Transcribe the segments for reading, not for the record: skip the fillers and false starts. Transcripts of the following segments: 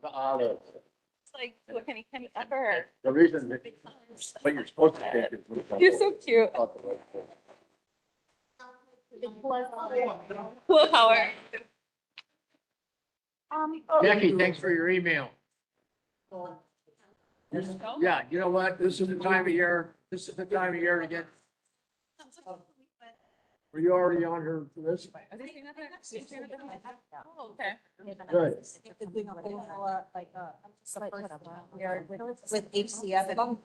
The olive. It's like, what can he ever? The reason that what you're supposed to take is. You're so cute. Cool power. Jackie, thanks for your email. Yeah, you know what? This is the time of year to get, were you already on her list? Oh, okay. Good. With HCF and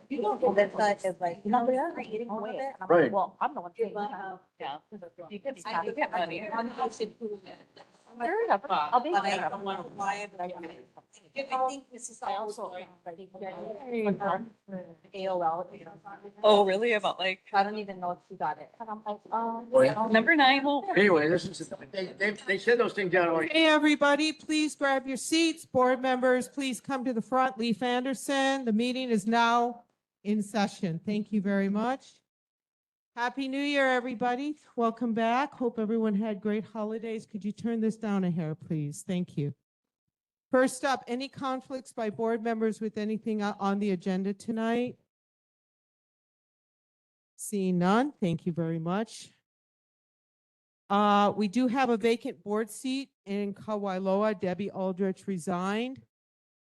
that side is like, you know, they're creating all of it. And I'm Right. like, well, I'm the one. paying. Yeah. You can get money. I'll be. But I don't want to apply it, but I think Mrs. I also. AOL. Oh, really? About like I don't even know if you got it. And I'm like, number 9 hole? Anyway, this is, they said those things down. Like, Hey, everybody, please grab your seats. Board members, please come to the front. Leif Anderson, the meeting is now in session. Thank you very much. Happy New Year, everybody. Welcome back. Hope everyone had great holidays. Could you turn this down a hair, please? Thank you. First up, any conflicts by board members with anything on the agenda tonight? Seeing none, thank you very much. We do have a vacant board seat in Kawailoa. Debbie Aldrich resigned.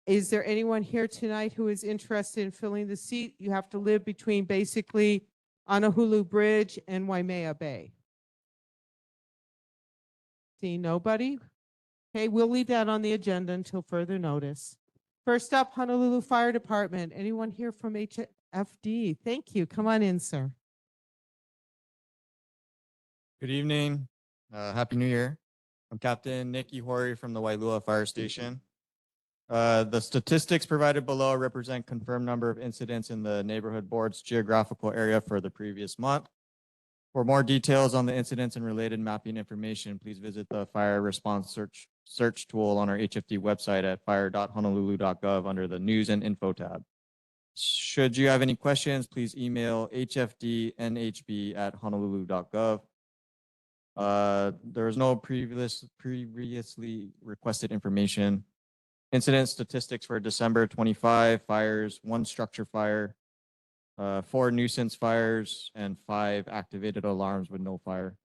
Is there anyone here tonight who is interested in filling the seat? You have to live between basically Honolulu Bridge and Waimea Bay. See nobody? Okay, we'll leave that on the agenda until further notice. First up, Honolulu Fire Department. Anyone here from HFD? Thank you. Come on in, sir. Good evening. Happy New Year. I'm Captain Nikki Hori from the Wailua Fire Station. The statistics provided below represent confirmed number of incidents in the neighborhood board's geographical area for the previous month. For more details on the incidents and related mapping information, please visit the fire response search tool on our HFD website at fire.honolulu.gov under the news and info tab. Should you have any questions, please email hfdnhb@honolulu.gov. There is no previously requested information. Incident statistics for December 25, fires, 1 structure fire, 4 nuisance fires, and 5 activated alarms with no fire.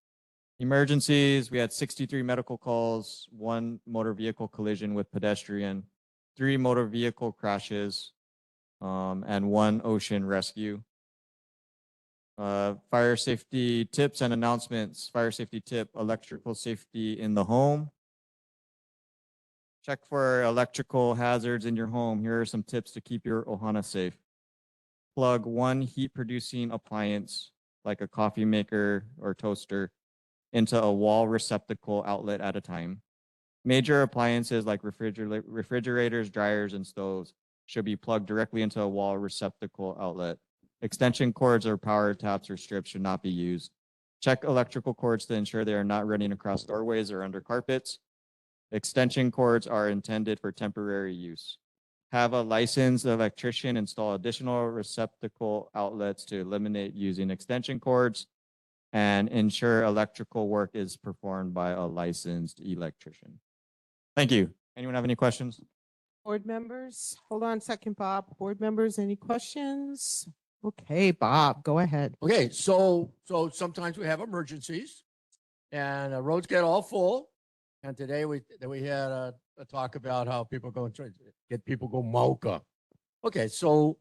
Emergencies, we had 63 medical calls, 1 motor vehicle collision with pedestrian, 3 motor vehicle crashes, and 1 ocean rescue. Fire safety tips and announcements. Fire safety tip, electrical safety in the home. Check for electrical hazards in your home. Here are some tips to keep your ohana safe. Plug 1 heat producing appliance like a coffee maker or toaster into a wall receptacle outlet at a time. Major appliances like refrigerators, dryers, and stoves should be plugged directly into a wall receptacle outlet. Extension cords or power taps or strips should not be used. Check electrical cords to ensure they are not running across doorways or under carpets. Extension cords are intended for temporary use. Have a licensed electrician install additional receptacle outlets to eliminate using extension cords, and ensure electrical work is performed by a licensed electrician. Thank you. Anyone have any questions? Board members, hold on a second, Bob. Board members, any questions? Okay, Bob, go ahead. okay, so sometimes we have emergencies and roads get all full. And today we had a talk about how people go and try to get people go Mauka. Okay, so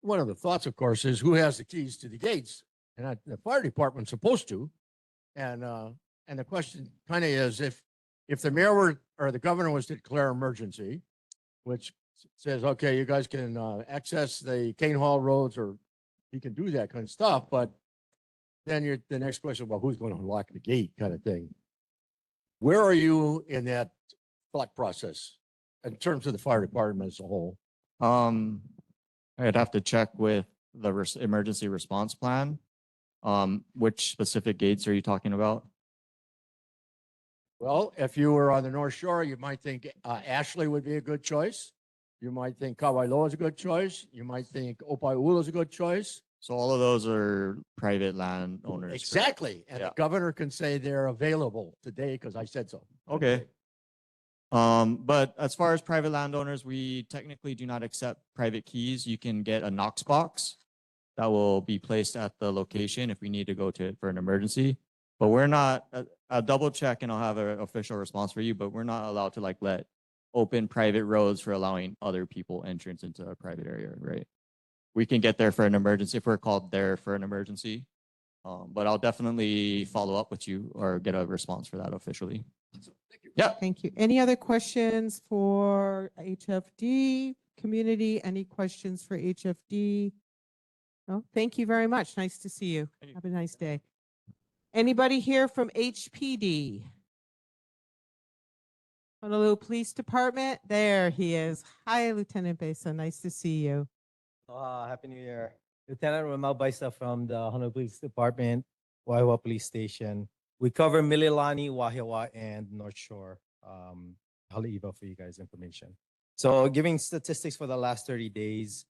one of the thoughts, of course, is who has the keys to the gates? And the fire department's supposed to. And the question kind of is if the mayor were or the governor was to declare emergency, which says, okay, you guys can access the Kane Hall roads, or you can do that kind of stuff, but then the next question, well, who's going to unlock the gate kind of thing? Where are you in that thought process in terms of the fire department as a whole? I'd have to check with the emergency response plan. Which specific gates are you talking about? Well, if you were on the North Shore, you might think Ashley would be a good choice. You might think Kawailoa is a good choice. You might think Opaiula is a good choice. So all of those are private landowners. correct? Exactly. And the Yeah. governor can say they're available today because I said so. Okay. But as far as private landowners, we technically do not accept private keys. You can get a Knox box that will be placed at the location if we need to go to it for an emergency. But we're not, I'll double check and I'll have an official response for you, but we're not allowed to like let open private roads for allowing other people entrance into a private area, right? We can get there for an emergency if we're called there for an emergency. But I'll definitely follow up with you or get a response for that officially. Yeah. Thank you. Any other questions for HFD community? Any questions for HFD? No, thank you very much. Nice to see you. Thank you. Have a nice day. Anybody here from HPD? Honolulu Police Department? There he is. Hi, Lieutenant Besa. Nice to see you. Happy New Year. Lieutenant Romel Baisa from the Honolulu Police Department, Wahiawa Police Station. We cover Mililani, Wahiawa, and North Shore. Haleiwa for you guys' information. So giving statistics for the last 30 days,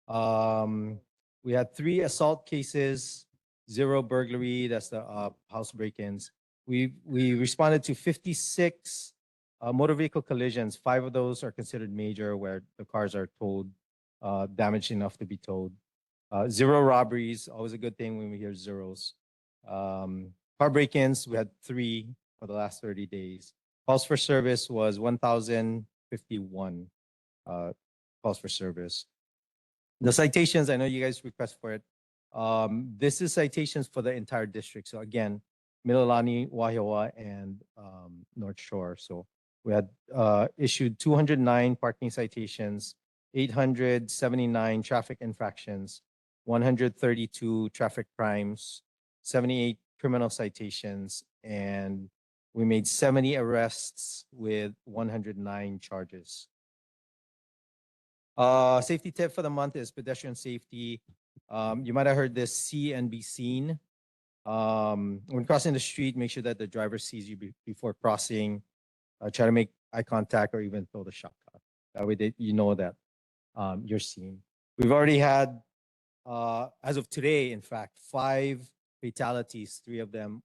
we had 3 assault cases, 0 burglary, that's the house break-ins. We responded to 56 motor vehicle collisions. 5 of those are considered major where the cars are towed, damaged enough to be towed. 0 robberies, always a good thing when we hear zeros. Car break-ins, we had 3 for the last 30 days. Calls for service was 1,051 calls for service. The citations, I know you guys request for it. This is citations for the entire district. So again, Mililani, Wahiawa, and North Shore. So we had issued 209 parking citations, 879 traffic infractions, 132 traffic crimes, 78 criminal citations, and we made 70 arrests with 109 charges. Safety tip for the month is pedestrian safety. You might have heard this: see and be seen. When crossing the street, make sure that the driver sees you before crossing. Try to make eye contact or even throw the shotgun. That way you know that you're seen. We've already had, as of today, in fact, 5 fatalities. 3 of them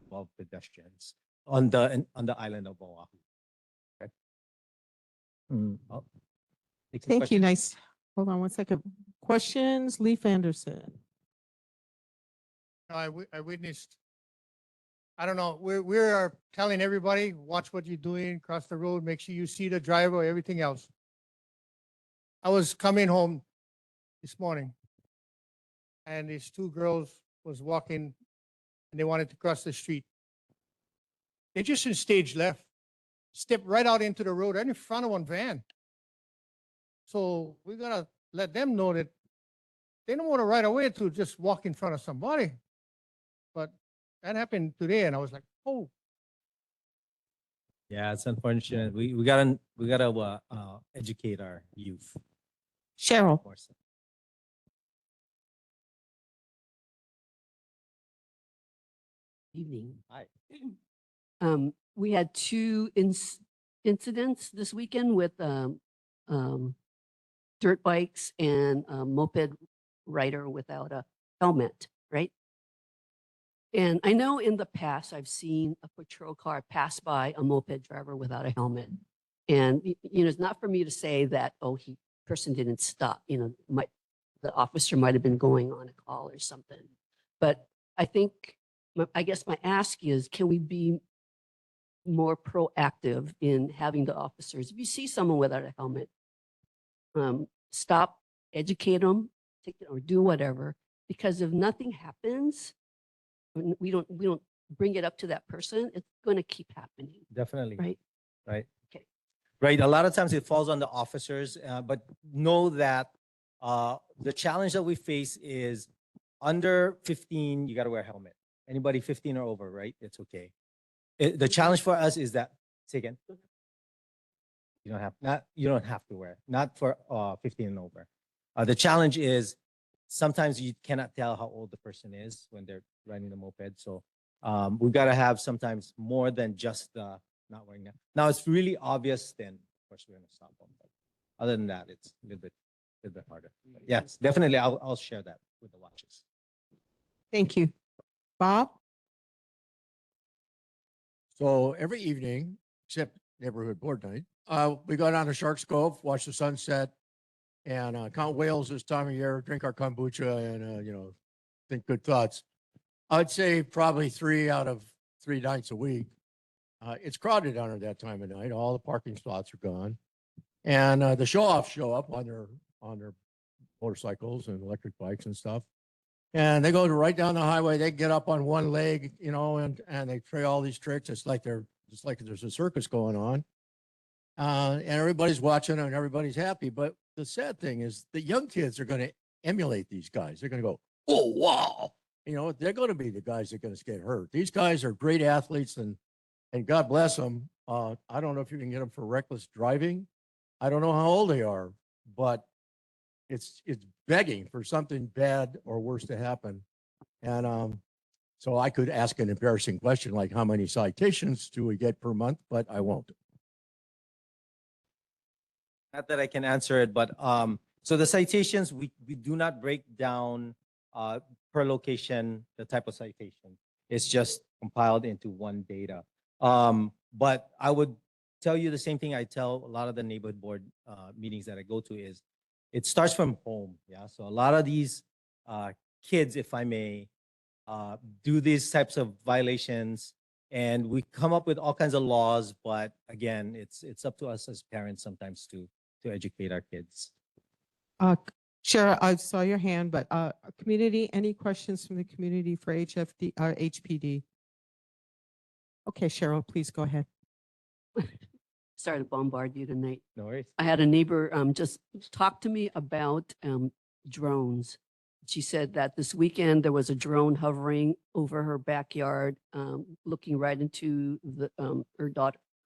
involve pedestrians on the island of Oahu. Okay. I'll take some Thank you. questions. Nice. Hold on one second. Questions? Leif Anderson. I witnessed, I don't know, we're telling everybody, watch what you're doing, cross the road, make sure you see the driver, everything else. I was coming home this morning and these 2 girls was walking and they wanted to cross the street. They just in stage left, stepped right out into the road, right in front of one van. So we gotta let them know that they don't want to right away to just walk in front of somebody. But that happened today, and I was like, oh, Yeah, it's unfortunate. We gotta educate our youth Cheryl. more so. Evening. Hi. We had 2 incidents this weekend with dirt bikes and a moped rider without a helmet, right? And I know in the past I've seen a patrol car pass by a moped driver without a helmet. And it's not for me to say that, oh, person didn't stop. The officer might have been going on a call or something. But I guess my ask is, can we be more proactive in having the officers, if you see someone without a helmet, stop, educate them, take it or do whatever, because if nothing happens, we don't bring it up to that person, it's going to keep happening, Definitely. right? Right. Okay. Right. A lot of times it falls on the officers, but know that the challenge that we face is under 15, you got to wear a helmet. Anybody 15 or over, right? It's okay. The challenge for us is that, say again. You don't have to wear it, not for 15 and over. The challenge is sometimes you cannot tell how old the person is when they're riding the moped. So we've got to have sometimes more than just the not wearing it. Now it's really obvious, then of course we're going to stop them. But other than that, it's a little bit harder. But yes, definitely, I'll share that. with the watches. Thank you. Bob? So every evening, except neighborhood board night, we go down to Shark's Cove, watch the sunset, and count whales this time of year, drink our kombucha, and think good thoughts. I'd say probably 3 out of 3 nights a week. It's crowded down at that time of night. All the parking spots are gone, and the show-offs show up on their motorcycles and electric bikes and stuff. And they go right down the highway. They get up on one leg, and they try all these tricks. It's like there's a circus going on. And everybody's watching and everybody's happy. But the sad thing is the young kids are going to emulate these guys. They're going to go, oh, wow. They're going to be the guys that are going to get hurt. These guys are great athletes and God bless them. I don't know if you can get them for reckless driving. I don't know how old they are, but it's begging for something bad or worse to happen. And so I could ask an embarrassing question like how many citations do we get per month, but I won't. Not that I can answer it, but so the citations, we do not break down per location the type of citation. It's just compiled into one data. But I would tell you the same thing I tell a lot of the neighborhood board meetings that I go to is it starts from home. Yeah. So a lot of these kids, if I may, do these types of violations, and we come up with all kinds of laws. But again, it's up to us as parents sometimes to educate our kids. Cheryl, I saw your hand, but community, any questions from the community for HPD? Okay, Cheryl, please go ahead. Sorry to bombard you tonight. No worries. I had a neighbor just talk to me about drones. She said that this weekend there was a drone hovering over her backyard, looking right into her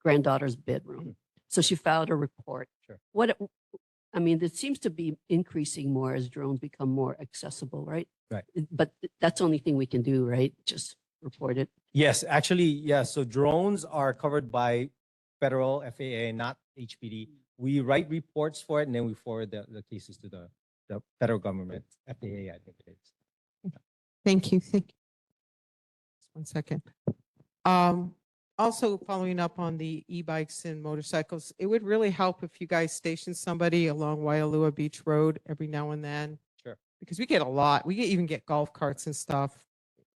granddaughter's bedroom. So she filed a report. Sure. It seems to be increasing more as drones become more accessible, right? Right. But that's the only thing we can do, right? Just report it. Yes, actually, yes. So drones are covered by federal FAA, not HPD. We write reports for it, and then we forward the cases to the federal government, FAA, I think it is. Thank you. Just 1 second. Also following up on the e-bikes and motorcycles, it would really help if you guys station somebody along Waialua Beach Road every now and then. Sure. Because we get a lot. We even get golf carts and stuff.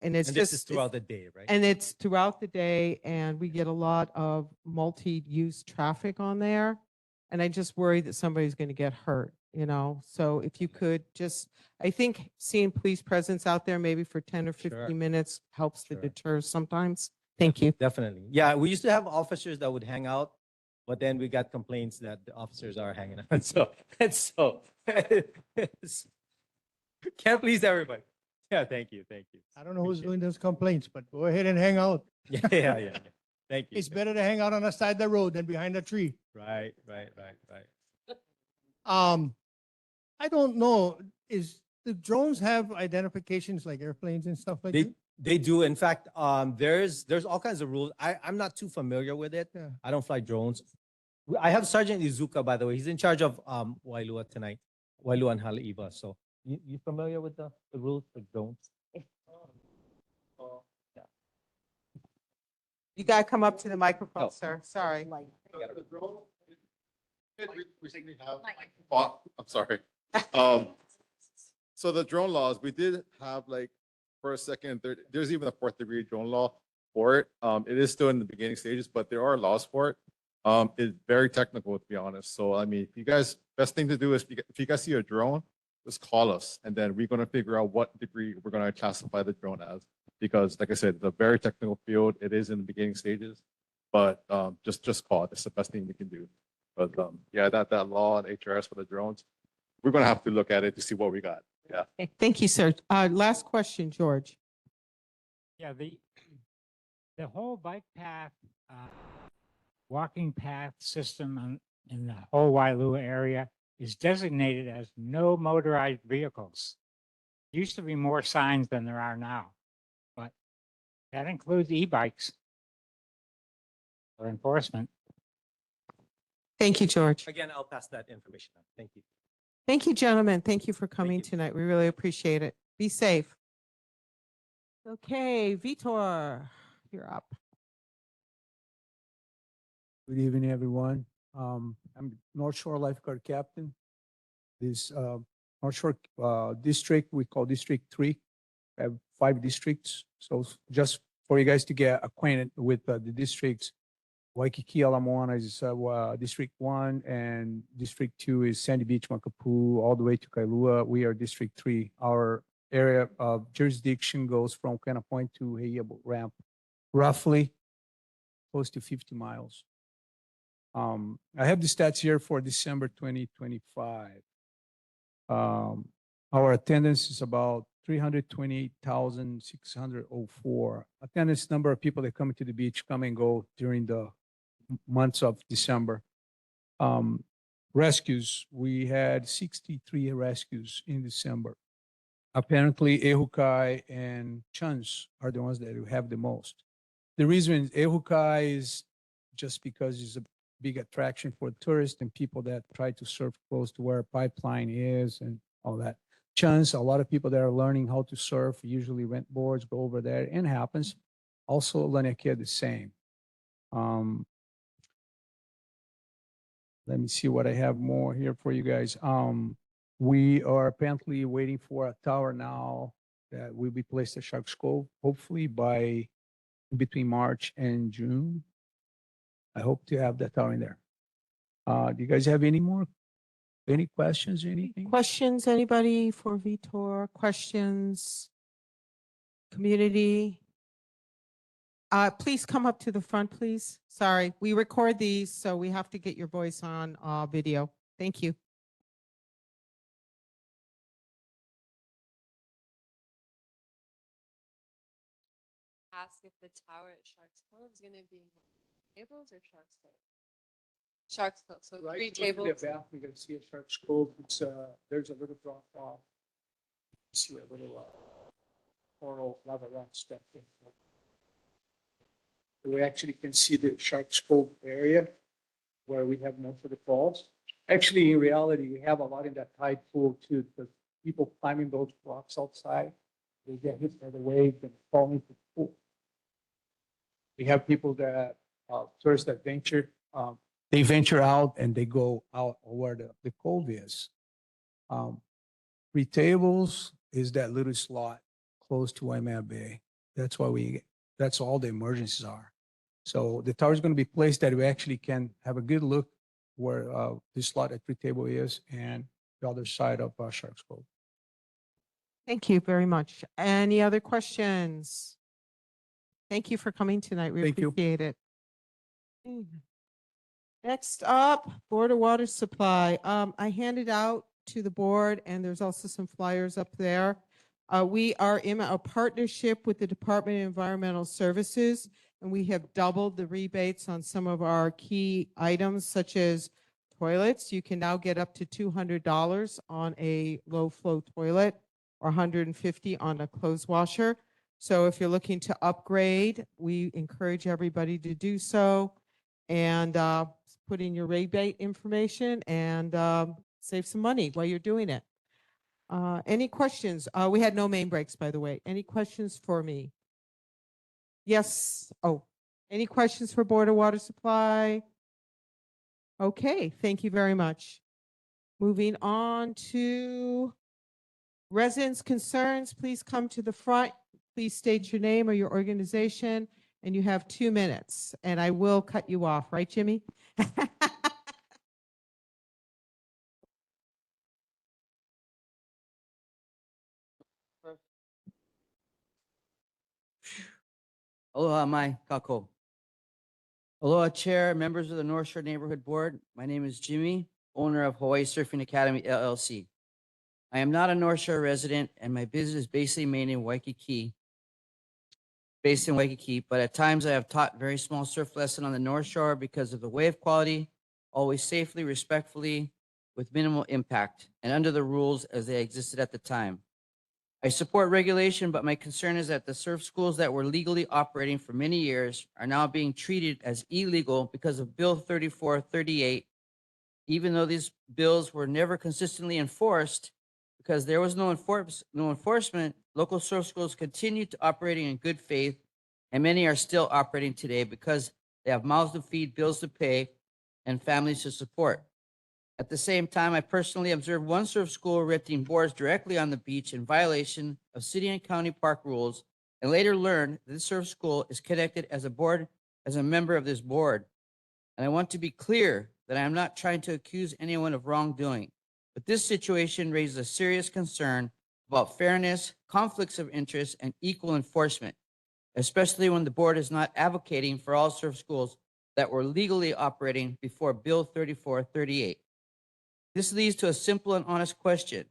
And it's And just this is throughout the day, right? And it's throughout the day, and we get a lot of multi-use traffic on there. And I just worry that somebody's going to get hurt, So if you could I think seeing police presence out there maybe for 10 or 15 Sure. minutes helps to Sure. deter sometimes. Thank you. Definitely. Yeah, we used to have officers that would hang out, but then we got complaints that the officers are hanging out. So can't please everybody. Yeah, thank you. I don't know who's doing those complaints, but go ahead and hang out. Yeah. Thank you. It's better to hang out on the side of the road than behind a tree. Right. I don't know, the drones have identifications like airplanes and stuff like that? They do. In fact, there's all kinds of rules. I'm not too familiar with it. Yeah. I don't fly drones. I have Sergeant Izuka, by the way. He's in charge of Wailua tonight, Wailua and Haleiwa. So you familiar with the rules for drones? You got to come up to the microphone, Oh. sir. Sorry. I'm sorry. So the drone laws, we did have like first, second, and third. There's even a 4th-degree drone law for it. It is still in the beginning stages, but there are laws for it. It's very technical, to be honest. So I mean, you guys, best thing to do is if you guys see a drone, just call us, and then we're gonna figure out what degree we're gonna classify the drone as. Because, like I said, it's a very technical field. It is in the beginning stages, but just call it. It's the best thing we can do. But yeah, that law and HRS for the drones, we're gonna have to look at it to see what we got. Yeah. Okay, thank you, sir. Last question, George. Yeah, the whole bike path, walking path system in the whole Wailua area is designated as no motorized vehicles. Used to be more signs than there are now, but that includes e-bikes for enforcement. Thank you, George. Again, I'll pass that information on. Thank you. Thank you, gentlemen. Thank you for coming you. tonight. We really appreciate it. Be safe. Okay, Vitor, you're up. Good evening, everyone. I'm North Shore Lifeguard Captain. This North Shore district, we call District 3. We have 5 districts. So just for you guys to get acquainted with the districts, Waikiki, Ala Moana is District 1, and District 2 is Sandy Beach, Makapu, all the way to Kailua. We are District 3. Our area of jurisdiction goes from Kana Point to Heia Boat Ramp, roughly close to 50 miles. I have the stats here for December 2025. Our attendance is about 328,604. Attendance number of people that come to the beach come and go during the months of December. Rescues, we had 63 rescues in December. Apparently, Ehukai and Chun's are the ones that have the most. The reason Ehukai is just because it's a big attraction for tourists and people that try to surf close to where a pipeline is and all that. Chun's, a lot of people that are learning how to surf usually rent boards, go over there, and it happens. Also, Laniakea the same. Let me see what I have more here for you guys. We are apparently waiting for a tower now that will be placed at Shark's Cove, hopefully by between March and June. I hope to have that tower in there. Do you guys have any questions or anything? Questions, anybody for Vitor? Questions? Community? Please come up to the front, please. Sorry, we record these, so we have to get your voice on video. Thank you. Ask if the tower at Shark's Cove is gonna be tables or Shark's Cove? Shark's Cove, so Right, 3 look to the tables. back, we're gonna see a Shark's Cove. It's there's a little drop off. See a little coral lava rock step in. We actually can see the Shark's Cove area where we have most of the falls. Actually, in reality, we have a lot in that tide pool too, because people climbing those rocks outside, they get hit by the waves and fall into the pool. We have people that tourists that venture, they venture out and they go out where the cove is. 3 tables is that little slot close to Waimea Bay. That's why that's all the emergencies are. So the tower is going to be placed that we actually can have a good look where the slot at 3 table is and the other side of Shark's Cove. Thank you very much. Any other questions? Thank you for coming tonight. We Thank you. appreciate it. Next up, Board of Water Supply. I handed out to the board, and there's also some flyers up there. We are in a partnership with the Department of Environmental Services, and we have doubled the rebates on some of our key items, such as toilets. You can now get up to $200 on a low flow toilet or $150 on a clothes washer. So if you're looking to upgrade, we encourage everybody to do so and put in your rebate information and save some money while you're doing it. Any questions? We had no main breaks, by the way. Any questions for me? Yes. Oh, any questions for Board of Water Supply? Okay, thank you very much. Moving on to residents' concerns, please come to the front. Please state your name or your organization, and you have 2 minutes, and I will cut you off, right, Jimmy? Aloha, mai kako. Aloha, Chair, members of the North Shore Neighborhood Board. My name is Jimmy, owner of Hawaii Surfing Academy, LLC. I am not a North Shore resident, and my business is based in Waikiki, but at times I have taught very small surf lesson on the North Shore because of the wave quality, always safely, respectfully, with minimal impact, and under the rules as they existed at the time. I support regulation, but my concern is that the surf schools that were legally operating for many years are now being treated as illegal because of Bill 3438. Even though these bills were never consistently enforced, Because there was no enforcement, local surf schools continued to operating in good faith, and many are still operating today because they have mouths to feed, bills to pay, and families to support. At the same time, I personally observed one surf school erecting boards directly on the beach in violation of city and county park rules, and later learned that this surf school is connected as a member of this board. And I want to be clear that I am not trying to accuse anyone of wrongdoing, but this situation raises a serious concern about fairness, conflicts of interest, and equal enforcement, especially when the board is not advocating for all surf schools that were legally operating before Bill 3438. This leads to a simple and honest question.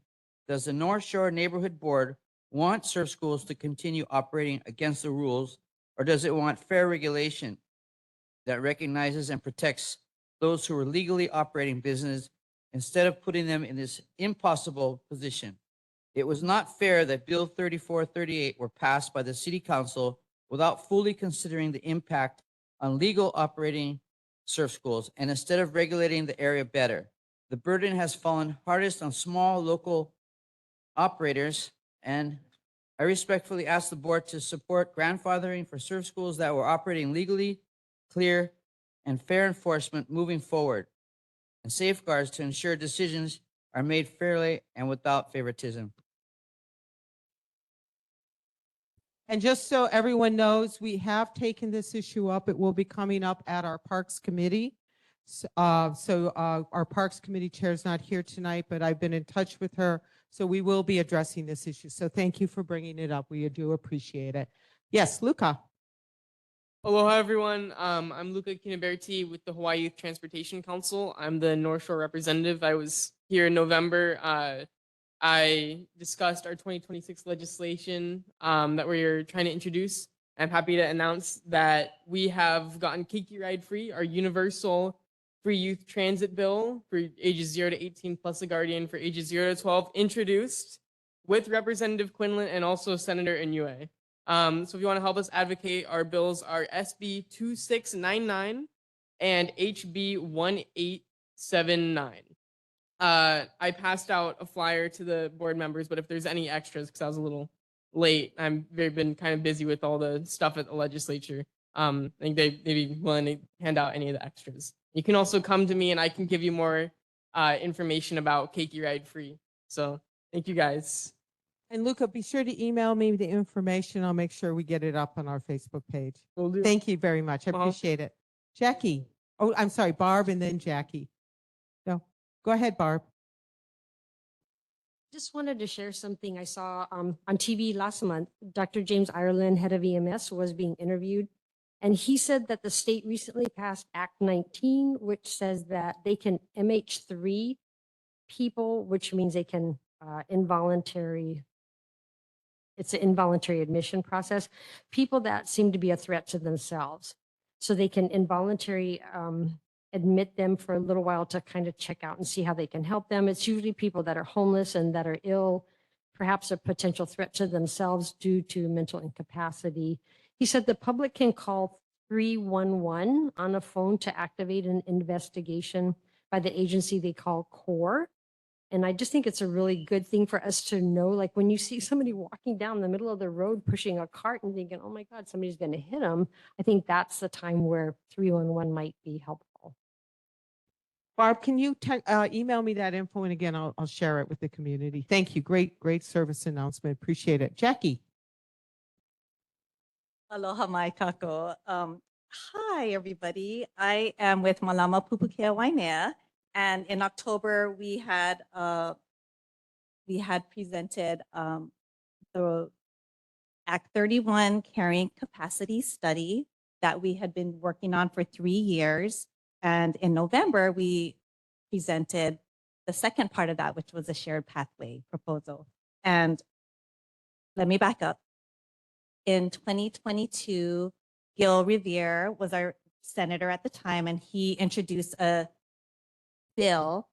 Does the North Shore Neighborhood Board want surf schools to continue operating against the rules, or does it want fair regulation that recognizes and protects those who are legally operating business instead of putting them in this impossible position? It was not fair that Bill 3438 were passed by the City Council without fully considering the impact on legal operating surf schools, and instead of regulating the area better. The burden has fallen hardest on small local operators, and I respectfully ask the board to support grandfathering for surf schools that were operating legally, clear, and fair enforcement moving forward, and safeguards to ensure decisions are made fairly and without favoritism. And just so everyone knows, we have taken this issue up. It will be coming up at our Parks Committee. Our Parks Committee Chair is not here tonight, but I've been in touch with her. So we will be addressing this issue. So thank you for bringing it up. We do appreciate it. Yes, Luca. Aloha, everyone. I'm Luca Kinaberti with the Hawaii Youth Transportation Council. I'm the North Shore representative. I was here in November. I discussed our 2026 legislation that we're trying to introduce. I'm happy to announce that we have gotten Keiki Ride Free, our universal free youth transit bill for ages 0 to 18 plus a guardian for ages 0 to 12, introduced with Representative Quinlan and also Senator Inouye. So if you want to help us advocate, our bills are SB 2699 and HB 1879. I passed out a flyer to the board members, but if there's any extras, because I was a little late, been kind of busy with all the stuff at the legislature. I think they'd be willing to hand out any of the extras. You can also come to me and I can give you more information about Keiki Ride Free. So thank you guys. And Luca, be sure to email me the information. I'll make sure we get it up on our Facebook page. Will do. Thank you very much. I appreciate it. Jackie. Oh, I'm sorry, Barb and then Jackie. No, go ahead, Barb. Just wanted to share something I saw on TV last month. Dr. James Ireland, head of EMS, was being interviewed. And he said that the state recently passed Act 19, which says that they can MH3 people, which means they can it's an involuntary admission process, people that seem to be a threat to themselves. So they can involuntary admit them for a little while to kind of check out and see how they can help them. It's usually people that are homeless and that are ill, perhaps a potential threat to themselves due to mental incapacity. He said the public can call 311 on a phone to activate an investigation by the agency they call CORE. And I just think it's a really good thing for us to know, like when you see somebody walking down the middle of the road pushing a cart and thinking, oh my God, somebody's going to hit them. I think that's the time where 311 might be helpful. Barb, can you email me that info? And again, I'll share it with the community. Thank you. Great service announcement. Appreciate it. Jackie. Aloha mai kako. Hi, everybody. I am with Malama Pupukea Wainea. And in October, we had presented the Act 31 carrying capacity study that we had been working on for 3 years. And in November, we presented the second part of that, which was a shared pathway proposal. And let me back up. In 2022, Gil Revere was our senator at the time, and he introduced a bill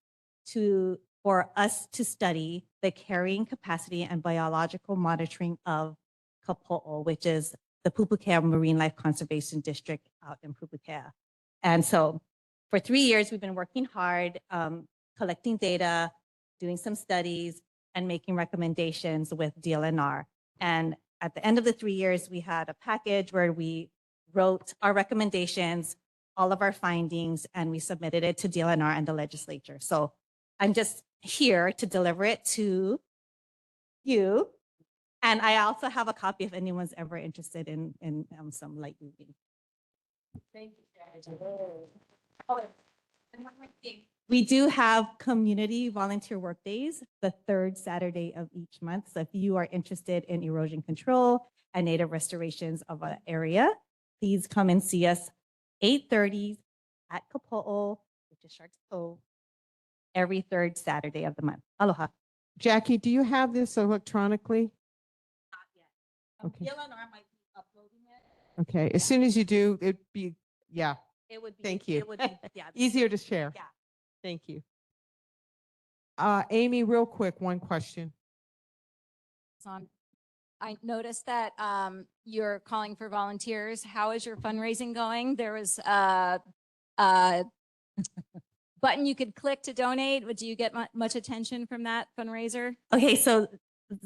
for us to study the carrying capacity and biological monitoring of Kapo'o, which is the Pupukea Marine Life Conservation District out in Pupukea. And so for 3 years, we've been working hard, collecting data, doing some studies, and making recommendations with DLNR. And at the end of the 3 years, we had a package where we wrote our recommendations, all of our findings, and we submitted it to DLNR and the legislature. So I'm just here to deliver it to you. And I also have a copy if anyone's ever interested in some light reading. Thank you. Oh, and one more thing. We do have community volunteer work days the third Saturday of each month. So if you are interested in erosion control and native restorations of an area, please come and see us 8:30 at Kapo'o, which is Sharks Cove, every third Saturday of the month. Aloha. Jackie, do you have this electronically? Okay. DLNR might be uploading it. Okay, as soon as you do, it'd be, yeah, It would be. thank you. It would be, yeah. Easier to share. Yeah. Thank you. Amy, real quick, one question. I noticed that you're calling for volunteers. How is your fundraising going? There was a button you could click to donate. Do you get much attention from that fundraiser? Okay, so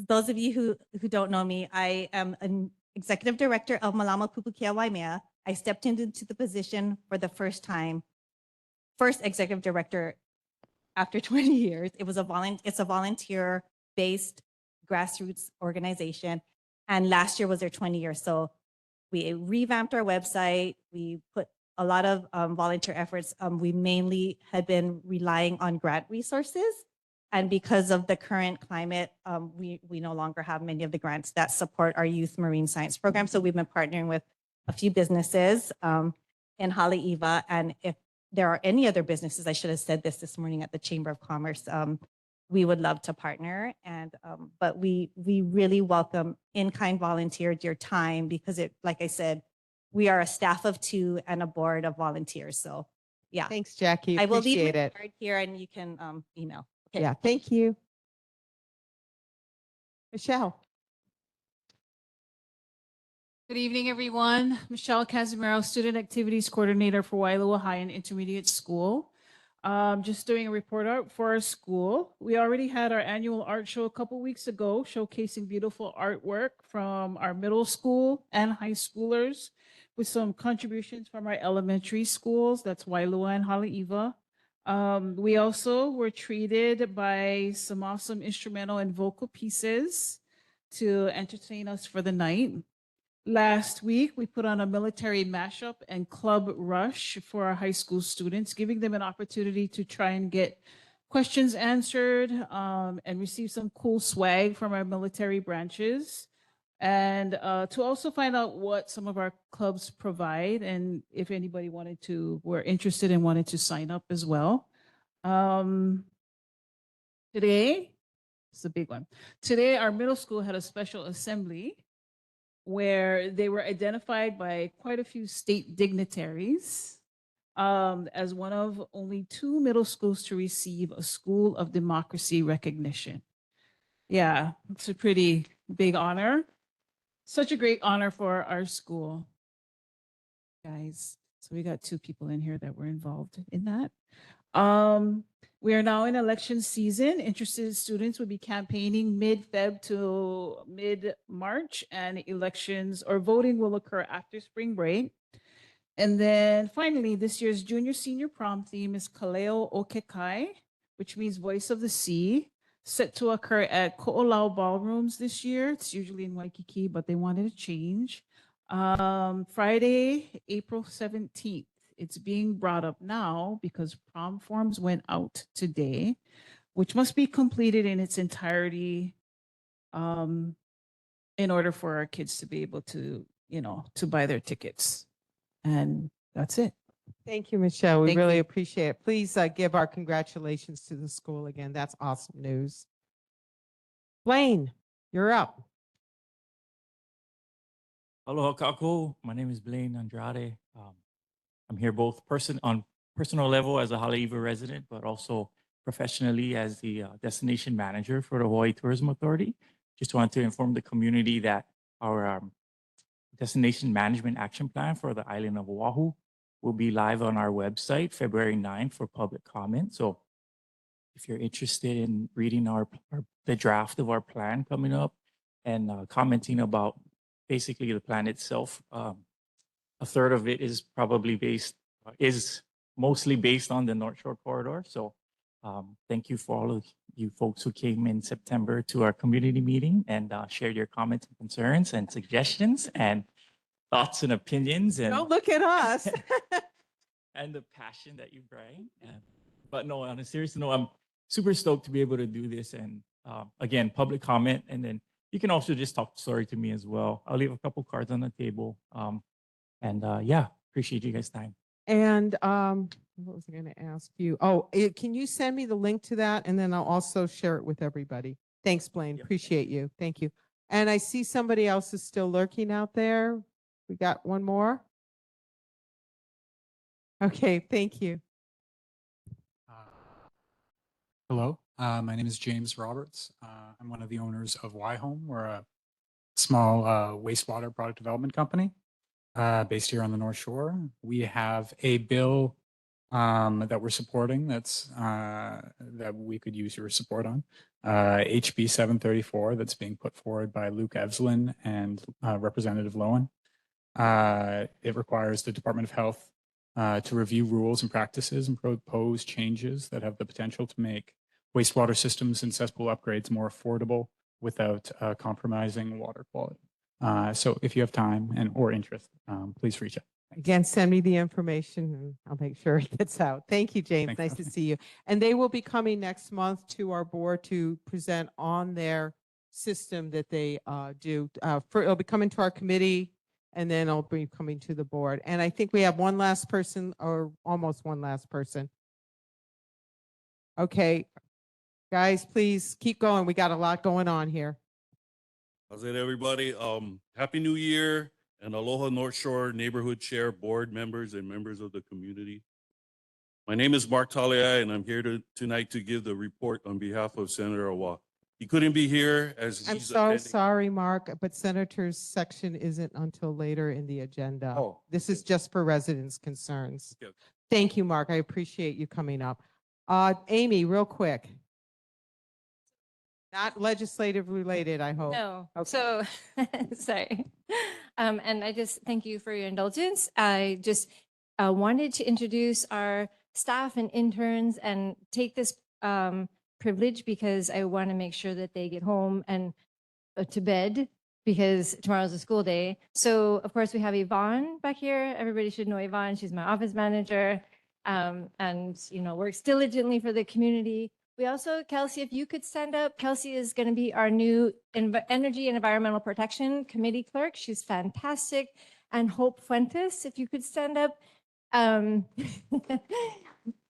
those of you who don't know me, I am an executive director of Malama Pupukia Waimea. I stepped into the position for the first time, first executive director after 20 years. It's a volunteer-based grassroots organization. And last year was their 20 years. So we revamped our website. We put a lot of volunteer efforts. We mainly had been relying on grant resources. And because of the current climate, we no longer have many of the grants that support our youth marine science program. So we've been partnering with a few businesses in Haleiwa. And if there are any other businesses, I should have said this morning at the Chamber of Commerce, we would love to partner. And but we really welcome in-kind volunteers, your time, because it, like I said, we are a staff of 2 and a board of volunteers. So yeah. Thanks, Jackie. I will leave Appreciate my it. card here and you can email. Okay. Yeah, thank you. Michelle. Good evening, everyone. Michelle Casimiro, Student Activities Coordinator for Waialua High and Intermediate School. Just doing a report out for our school. We already had our annual art show a couple weeks ago, showcasing beautiful artwork from our middle school and high schoolers with some contributions from our elementary schools. That's Wailua and Haleiwa. We also were treated by some awesome instrumental and vocal pieces to entertain us for the night. Last week, we put on a military mashup and club rush for our high school students, giving them an opportunity to try and get questions answered and receive some cool swag from our military branches. And to also find out what some of our clubs provide and if anybody were interested and wanted to sign up as well. Today, it's a big one. Today, our middle school had a special assembly where they were identified by quite a few state dignitaries as one of only 2 middle schools to receive a School of Democracy recognition. Yeah, it's a pretty big honor. Such a great honor for our school, guys. So we got 2 people in here that were involved in that. We are now in election season. Interested students will be campaigning mid-Feb to mid-March, and elections or voting will occur after spring break. And then finally, this year's junior senior prom theme is Kaleo o Kekai, which means voice of the sea, set to occur at Ko'olau Ballrooms this year. It's usually in Waikiki, but they wanted to change. Friday, April 17th. It's being brought up now because prom forms went out today, which must be completed in its entirety in order for our kids to be able to, to buy their tickets. And that's it. Thank you, Michelle. We Thank really you. appreciate it. Please give our congratulations to the school again. That's awesome news. Blaine, you're up. Aloha kako. My name is Blaine Andrade. I'm here both on personal level as a Haleiwa resident, but also professionally as the destination manager for the Hawaii Tourism Authority. Just wanted to inform the community that our destination management action plan for the island of Oahu will be live on our website February 9th for public comment. So if you're interested in reading the draft of our plan coming up and commenting about basically the plan itself. A third of it is probably is mostly based on the North Shore corridor. So thank you for all of you folks who came in September to our community meeting and shared your comments and concerns and suggestions and thoughts and opinions and Don't look at us. and the passion that you bring. But no, on a serious note, I'm super stoked to be able to do this. And again, public comment, and then you can also just talk story to me as well. I'll leave a couple cards on the table. Yeah, appreciate you guys' time. And what was I going to ask you? Oh, can you send me the link to that? And then I'll also share it with everybody. Thanks, Blaine. Yep. Appreciate you. Thank you. And I see somebody else is still lurking out there. We got one more. Okay, thank you. Hello, my name is James Roberts. I'm one of the owners of Y Home. We're a small wastewater product development company based here on the North Shore. We have a bill that we're supporting that we could use your support on. HB 734 that's being put forward by Luke Evslin and Representative Lowen. It requires the Department of Health to review rules and practices and propose changes that have the potential to make wastewater systems and cesspool upgrades more affordable without compromising water quality. So if you have time or interest, please reach out. Again, send me the information and I'll make sure it gets out. Thank you, James. Thanks. Nice to see you. And they will be coming next month to our board to present on their system that they do. It'll be coming to our committee and then it'll be coming to the board. And I think we have one last person or almost one last person. Okay, guys, please keep going. We got a lot going on here. How's it, everybody? Happy New Year and aloha North Shore Neighborhood Chair board members and members of the community. My name is Mark Talia, and I'm here tonight to give the report on behalf of Senator Awa. He couldn't be here as I'm he's so attending. sorry, Mark, but Senator's section isn't until later in the agenda. Oh, This is just for residents' concerns. Okay. Thank you, Mark. I appreciate you coming up. Amy, real quick. Not legislative related, I hope. No. Okay. So, sorry. And I just thank you for your indulgence. I just wanted to introduce our staff and interns and take this privilege because I want to make sure that they get home and to bed because tomorrow's a school day. So, of course, we have Yvonne back here. Everybody should know Yvonne. She's my office manager and, you know, works diligently for the community. We also, Kelsey, if you could stand up, Kelsey is going to be our new Energy and Environmental Protection Committee clerk. She's fantastic. And Hope Fuentes, if you could stand up.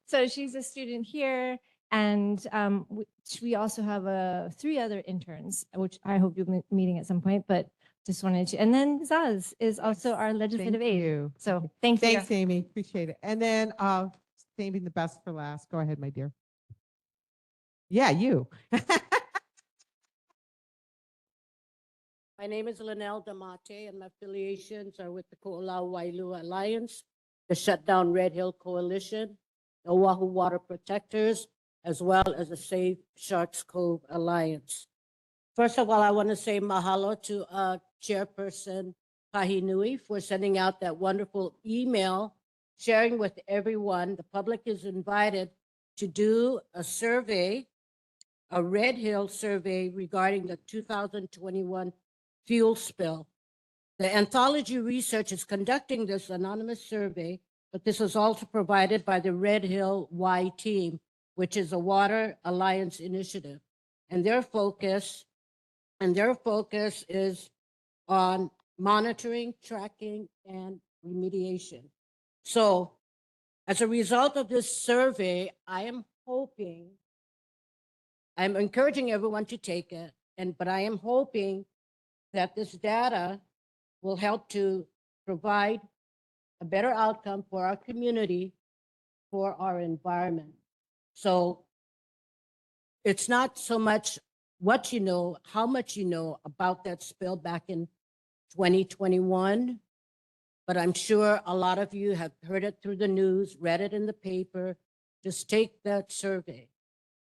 So she's a student here. And we also have 3 other interns, which I hope you'll be meeting at some point, but just wanted to. And then Zaz is also our legislative Thank aide. you. So thank you. Thanks, Amy. Appreciate it. And then saving the best for last. Go ahead, my dear. Yeah, you. My name is Linnell Damate and my affiliations are with the Ko'olau Wailua Alliance, the Shutdown Red Hill Coalition, the Oahu Water Protectors, as well as the Save Sharks Cove Alliance. First of all, I want to say mahalo to Chairperson Kahinui for sending out that wonderful email, sharing with everyone. The public is invited to do a survey, a Red Hill survey regarding the 2021 fuel spill. The Anthology Research is conducting this anonymous survey, but this was also provided by the Red Hill Y team, which is a Water Alliance initiative. And their focus is on monitoring, tracking, and remediation. So as a result of this survey, I'm encouraging everyone to take it, but I am hoping that this data will help to provide a better outcome for our community, for our environment. So it's not so much what you know, how much you know about that spill back in 2021, but I'm sure a lot of you have heard it through the news, read it in the paper. Just take that survey.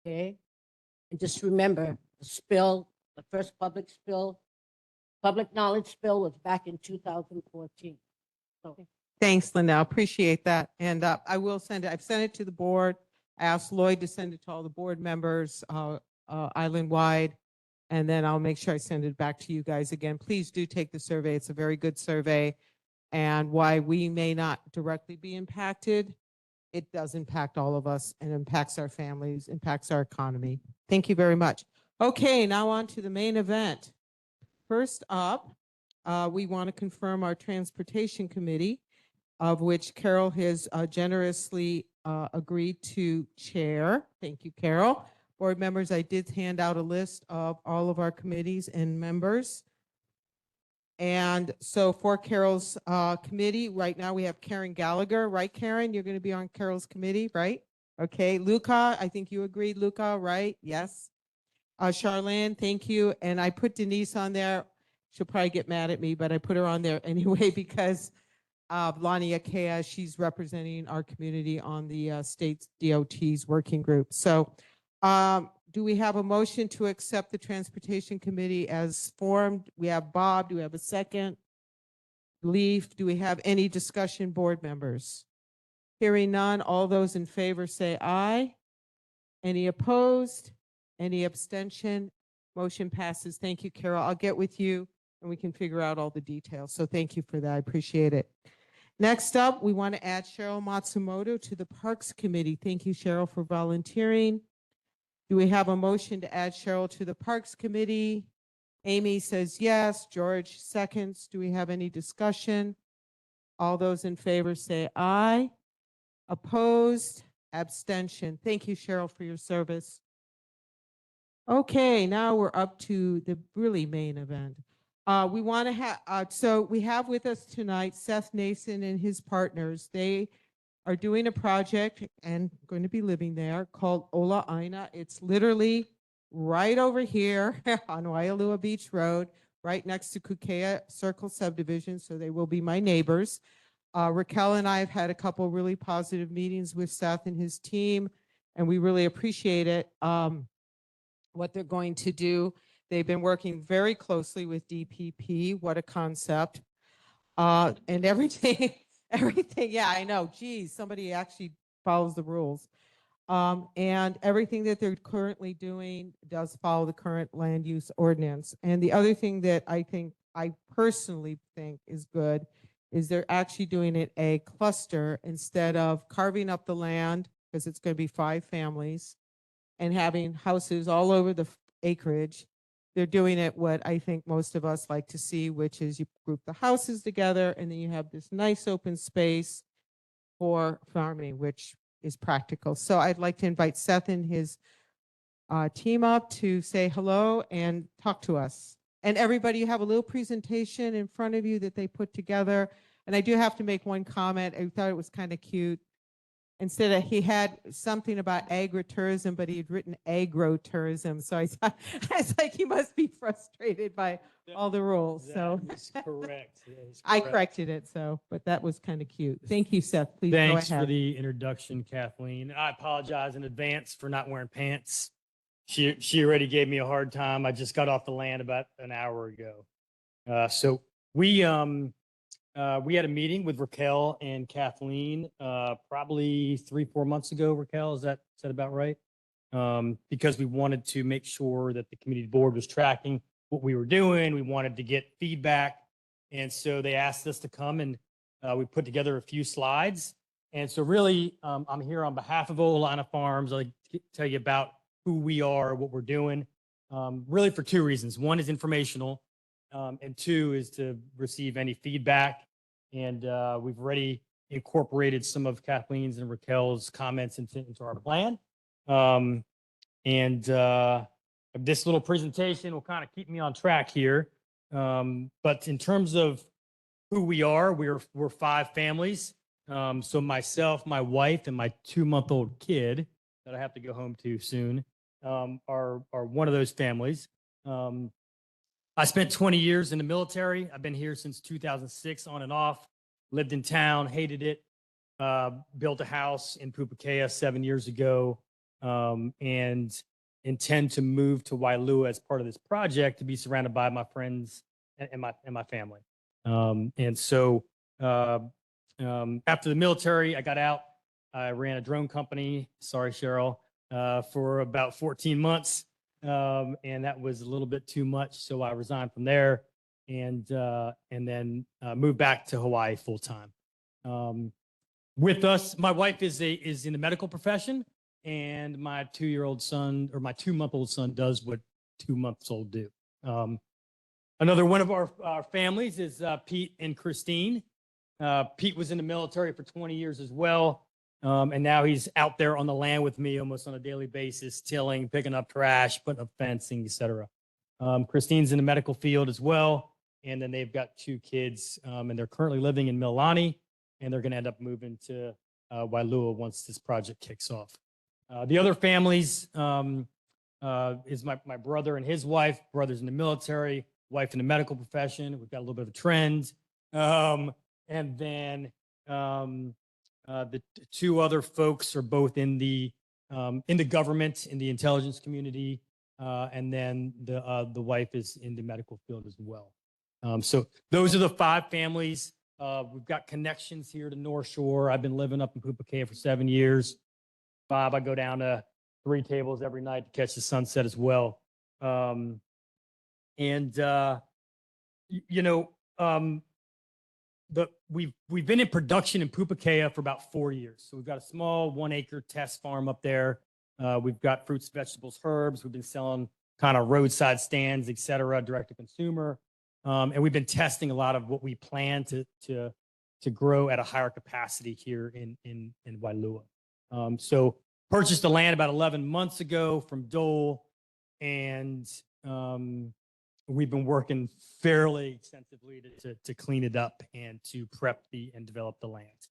Okay? And just remember, the spill, the first public spill, public knowledge spill was back in 2014. So Thanks, Linnell. Appreciate that. And I will send it. I've sent it to the board. I asked Lloyd to send it to all the board members, island-wide. And then I'll make sure I send it back to you guys again. Please do take the survey. It's a very good survey. And why we may not directly be impacted, it does impact all of us and impacts our families, impacts our economy. Thank you very much. Okay, now on to the main event. First up, we want to confirm our transportation committee, of which Carol has generously agreed to chair. Thank you, Carol. Board members, I did hand out a list of all of our committees and members. And so for Carol's committee, right now we have Karen Gallagher, right, Karen? You're going to be on Carol's committee, right? Okay, Luca, I think you agreed, Luca, right? Yes. Charlene, thank you. And I put Denise on there. She'll probably get mad at me, but I put her on there anyway because Lonnie Akea, she's representing our community on the state DOT's working group. So do we have a motion to accept the Transportation Committee as formed? We have Bob. Do we have a second? Leaf. Do we have any discussion, board members? Hearing none, all those in favor say aye. Any opposed? Any abstention? Motion passes. Thank you, Carol. I'll get with you and we can figure out all the details. So thank you for that. I appreciate it. Next up, we want to add Cheryl Matsumoto to the Parks Committee. Thank you, Cheryl, for volunteering. Do we have a motion to add Cheryl to the Parks Committee? Amy says yes. George seconds. Do we have any discussion? All those in favor say aye. Opposed? Abstention. Thank you, Cheryl, for your service. Okay, now we're up to the really main event. We want to have, so we have with us tonight Seth Nason and his partners. They are doing a project and going to be living there called Ola Aina. It's literally right over here on Waialua Beach Road, right next to Kukea Circle Subdivision. So they will be my neighbors. Raquel and I have had a couple really positive meetings with Seth and his team, and we really appreciate it. What they're going to do. They've been working very closely with DPP. What a concept. And everything, yeah, I know. Geez, somebody actually follows the rules. And everything that they're currently doing does follow the current land use ordinance. And the other thing that I personally think is good is they're actually doing it a cluster instead of carving up the land, because it's going to be 5 families, and having houses all over the acreage. They're doing it what I think most of us like to see, which is you group the houses together and then you have this nice open space for farming, which is practical. So I'd like to invite Seth and his team up to say hello and talk to us. And everybody, you have a little presentation in front of you that they put together. And I do have to make one comment. I thought it was kind of cute. Instead of, he had something about agritourism, but he had written agrotourism. So I thought, I was like, he must be frustrated by all the rules. So That's correct. That is I correct. corrected it. So, but that was kind of cute. Thank you, Seth. Please Thanks go for ahead. the introduction, Kathleen. I apologize in advance for not wearing pants. She already gave me a hard time. I just got off the land about an hour ago. So we had a meeting with Raquel and Kathleen probably 3-4 months ago. Raquel, is that about right? Because we wanted to make sure that the community board was tracking what we were doing. We wanted to get feedback. And so they asked us to come and we put together a few slides. And so really, I'm here on behalf of Olana Farms. I'll tell you about who we are, what we're doing, really for 2 reasons. One is informational, and 2 is to receive any feedback. And we've already incorporated some of Kathleen's and Raquel's comments into our plan. This little presentation will kind of keep me on track here. But in terms of who we are, we're 5 families. So myself, my wife, and my 2-month-old kid that I have to go home to soon are one of those families. I spent 20 years in the military. I've been here since 2006, on and off. Lived in town, hated it. Built a house in Pupukea 7 years ago. and intend to move to Wailua as part of this project to be surrounded by my friends and my family. And so after the military, I got out. I ran a drone company. Sorry, Cheryl, for about 14 months. And that was a little bit too much. So I resigned from there and then moved back to Hawaii full time. With us, my wife is in the medical profession, and my 2-year-old son, or my 2-month-old son, does what 2-months-old do. Another one of our families is Pete and Christine. Pete was in the military for 20 years as well. And now he's out there on the land with me almost on a daily basis, tilling, picking up trash, putting up fencing, et cetera. Christine's in the medical field as well. And then they've got 2 kids, and they're currently living in Mililani, and they're going to end up moving to Wailua once this project kicks off. The other families is my brother and his wife. Brother's in the military, wife in the medical profession. We've got a little bit of a trend. And then the 2 other folks are both in the government, in the intelligence community, and then the wife is in the medical field as well. So those are the 5 families. We've got connections here to North Shore. I've been living up in Pupukea for 7 years. Bob, I go down to 3 tables every night to catch the sunset as well. We've been in production in Pupukea for about 4 years. So we've got a small 1-acre test farm up there. We've got fruits, vegetables, herbs. We've been selling kind of roadside stands, et cetera, direct to consumer. And we've been testing a lot of what we plan to grow at a higher capacity here in Wailua. So purchased the land about 11 months ago from Dole, and we've been working fairly extensively to clean it up and to prep and develop the land.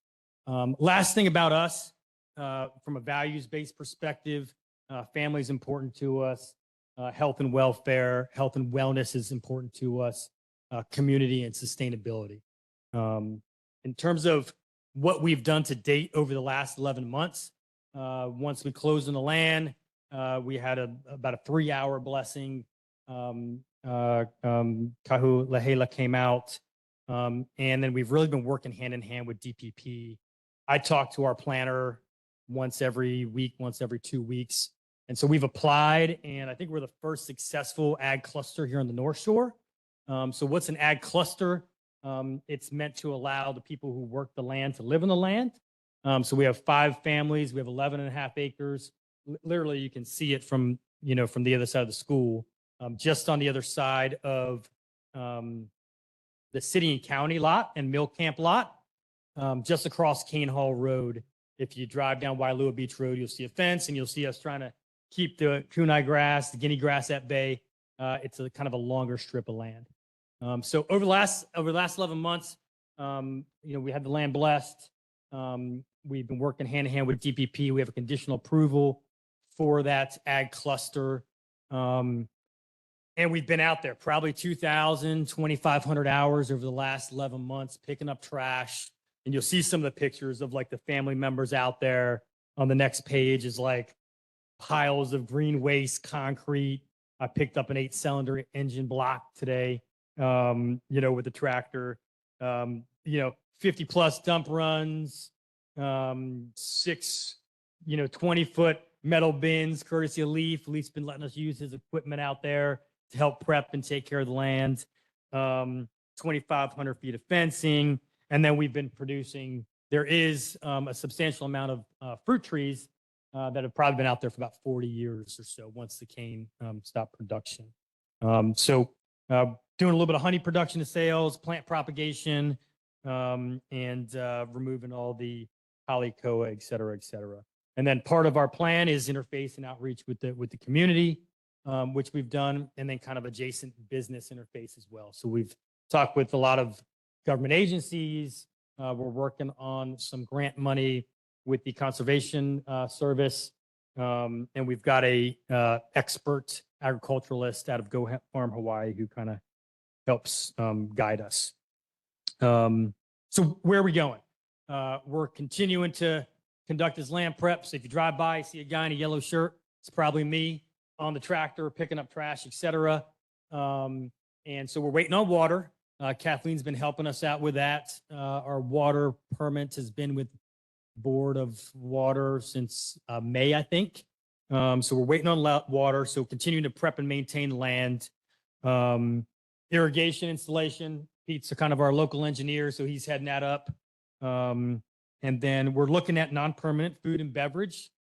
Last thing about us, from a values-based perspective, family is important to us. Health and welfare, health and wellness is important to us. Community and sustainability. In terms of what we've done to date over the last 11 months, once we closed on the land, we had about a 3-hour blessing. Kahu Lehela came out, and then we've really been working hand in hand with DPP. I talk to our planner once every week, once every 2 weeks. And so we've applied, and I think we're the first successful ag cluster here on the North Shore. So what's an ag cluster? It's meant to allow the people who work the land to live in the land. So we have 5 families. We have 11.5 acres. Literally, you can see it from the other side of the school, just on the other side of the city and county lot and Mill Camp lot, just across Cane Hall Road. If you drive down Wailua Beach Road, you'll see a fence, and you'll see us trying to keep the kunai grass, the guinea grass at bay. It's a kind of a longer strip of land. So over the last 11 months, we had the land blessed. We've been working hand in hand with DPP. We have a conditional approval for that ag cluster. And we've been out there probably 2,000, 2,500 hours over the last 11 months picking up trash. And you'll see some of the pictures of like the family members out there. On the next page is like piles of green waste, concrete. I picked up an 8-cylinder engine block today, with the tractor, 50 plus dump runs, 6, 20-foot metal bins, courtesy of Leaf. Leaf's been letting us use his equipment out there to help prep and take care of the land. 2,500 feet of fencing. And then we've been producing, there is a substantial amount of fruit trees that have probably been out there for about 40 years or so once the cane stopped production. So doing a little bit of honey production to sales, plant propagation, and removing all the polycoa, et cetera, et cetera. And then part of our plan is interface and outreach with the community, which we've done, and then kind of adjacent business interface as well. So we've talked with a lot of government agencies. We're working on some grant money with the Conservation Service, and we've got a expert agriculturalist out of Go Farm Hawaii who kind of helps guide us. So where are we going? We're continuing to conduct his land prep. So if you drive by, see a guy in a yellow shirt, it's probably me on the tractor, picking up trash, et cetera. And so we're waiting on water. Kathleen's been helping us out with that. Our water permit has been with Board of Water since May, I think. So we're waiting on water. So continuing to prep and maintain land. Irrigation installation. Pete's kind of our local engineer, so he's heading that up. And then we're looking at non-permanent food and beverage.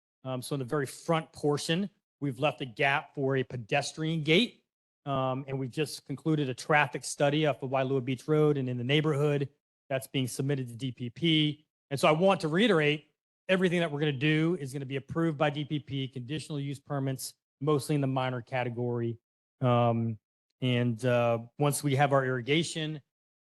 So in the very front portion, we've left a gap for a pedestrian gate. And we've just concluded a traffic study off of Wailua Beach Road and in the neighborhood that's being submitted to DPP. And so I want to reiterate, everything that we're going to do is going to be approved by DPP, conditional use permits, mostly in the minor category. Once we have our irrigation,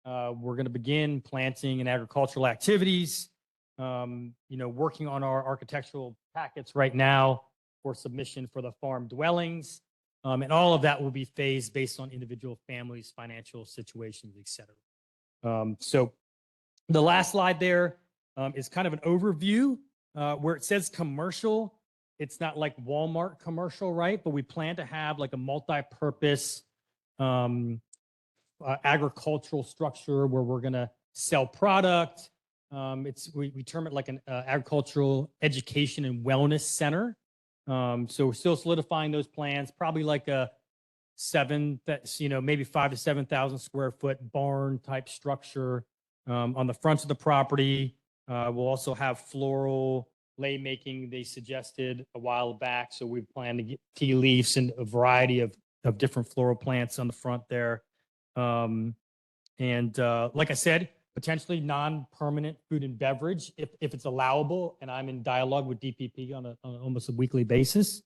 we're going to begin planting and agricultural activities, working on our architectural packets right now for submission for the farm dwellings. And all of that will be phased based on individual families' financial situations, et cetera. So the last slide there is kind of an overview where it says commercial. It's not like Walmart commercial, right? But we plan to have like a multi-purpose agricultural structure where we're going to sell product. We term it like an agricultural education and wellness center. So we're still solidifying those plans, probably like a maybe 5,000 to 7,000 square foot barn type structure on the front of the property. We'll also have floral lay making they suggested a while back. So we plan to get tea leaves and a variety of different floral plants on the front there. Like I said, potentially non-permanent food and beverage if it's allowable. And I'm in dialogue with DPP on almost a weekly basis.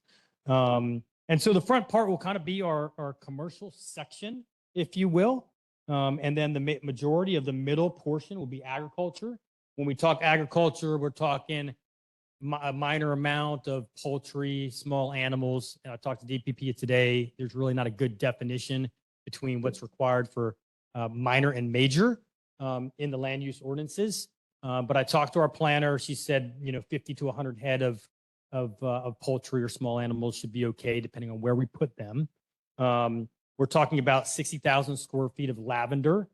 And so the front part will kind of be our commercial section, if you will. And then the majority of the middle portion will be agriculture. When we talk agriculture, we're talking a minor amount of poultry, small animals. And I talked to DPP today. There's really not a good definition between what's required for minor and major in the land use ordinances. But I talked to our planner. She said, 50 to 100 head of poultry or small animals should be okay, depending on where we put them. We're talking about 60,000 square feet of lavender.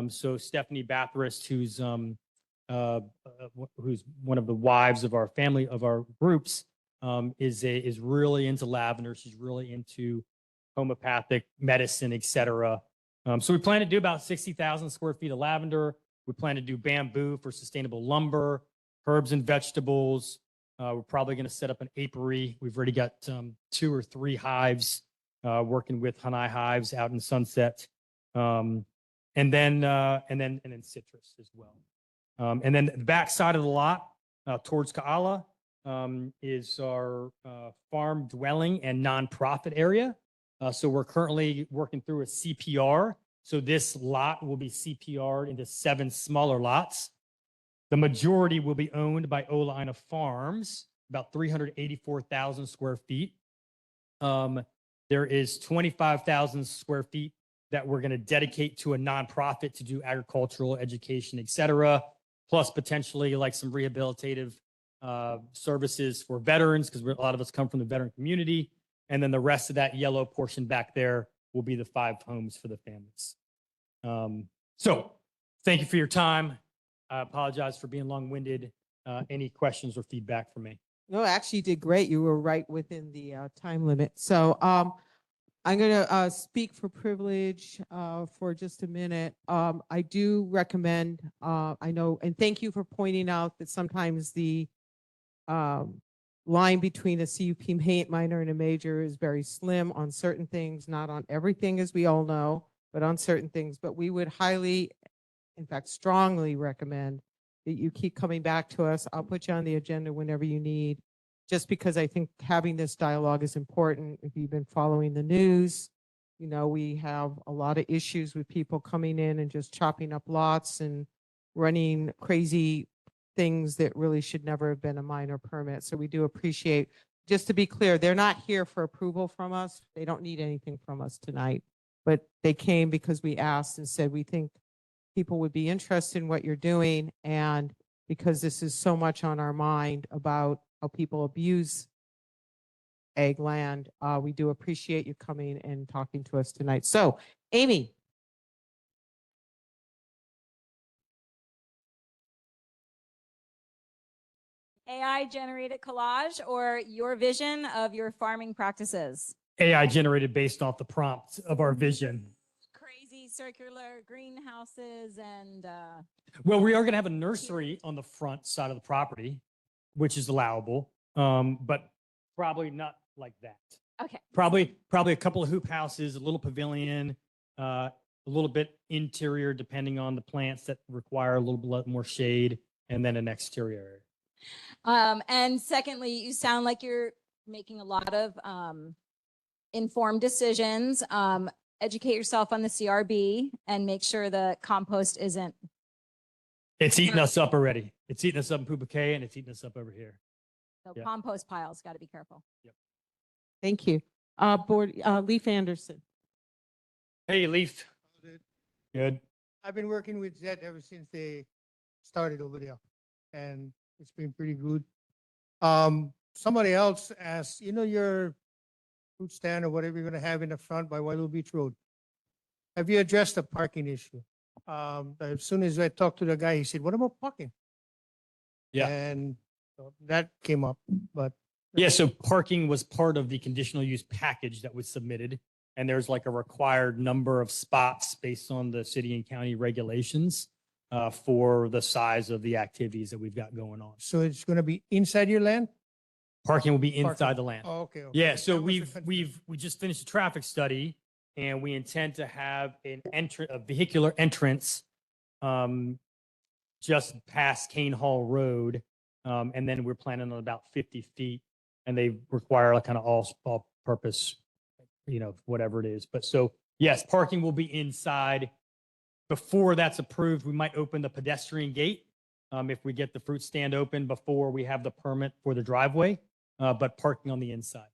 So Stephanie Bathurst, who's one of the wives of our family, of our groups, is really into lavender. She's really into homeopathic medicine, et cetera. So we plan to do about 60,000 square feet of lavender. We plan to do bamboo for sustainable lumber, herbs and vegetables. We're probably going to set up an apiary. We've already got 2 or 3 hives working with Hanai Hives out in Sunset, and then citrus as well. And then the back side of the lot towards Ka'ala is our farm dwelling and nonprofit area. So we're currently working through a CPR. So this lot will be CPR'd into 7 smaller lots. The majority will be owned by Olaina Farms, about 384,000 square feet. There is 25,000 square feet that we're going to dedicate to a nonprofit to do agricultural education, et cetera, plus potentially like some rehabilitative services for veterans, because a lot of us come from the veteran community. And then the rest of that yellow portion back there will be the 5 homes for the families. So thank you for your time. I apologize for being long-winded. Any questions or feedback for me? No, actually you did great. You were right within the time limit. So I'm going to speak for privilege for just a minute. I do recommend, I know, and thank you for pointing out that sometimes the line between a CUP minor and a major is very slim on certain things, not on everything, as we all know, but on certain things. But we would highly, in fact, strongly recommend that you keep coming back to us. I'll put you on the agenda whenever you need, just because I think having this dialogue is important. If you've been following the news, we have a lot of issues with people coming in and just chopping up lots and running crazy things that really should never have been a minor permit. So we do appreciate, just to be clear, they're not here for approval from us. They don't need anything from us tonight, but they came because we asked and said, we think people would be interested in what you're doing. And because this is so much on our mind about how people abuse ag land. We do appreciate you coming and talking to us tonight. So, Amy. AI generated collage or your vision of your farming practices? AI generated based off the prompts of our vision. Crazy circular greenhouses and Well, we are going to have a nursery on the front side of the property, which is allowable, but probably not like that. okay. Probably a couple of hoop houses, a little pavilion, a little bit interior, depending on the plants that require a little bit more shade, and then an exterior area. And secondly, you sound like you're making a lot of informed decisions. Educate yourself on the CRB and make sure the compost isn't. It's eating us up already. It's eating us up in Pupacay, and it's eating us up over here. So Yeah. compost piles, got to be careful. Thank you. Leaf Anderson. Hey, Leaf. Good. I've been working with Zed ever since they started over there, and it's been pretty good. Somebody else asked, your fruit stand or whatever you're gonna have in the front by Wailu Beach Road. Have you addressed the parking issue? As soon as I talked to the guy, he said, "What about parking?" Yeah. And so that came up, but Yeah, so parking was part of the conditional use package that was submitted. And there's like a required number of spots based on the city and county regulations for the size of the activities that we've got going on. so it's gonna be inside your land? Parking will be Parking. inside the land. Oh, okay. okay. Yeah, so That was the we just finished a traffic study and we intend to have a vehicular entrance just past Kane Hall Road. And then we're planning on about 50 feet and they require a kind of all purpose, whatever it is. But so yes, parking will be inside. Before that's approved, we might open the pedestrian gate if we get the fruit stand open before we have the permit for the driveway, but parking on the inside.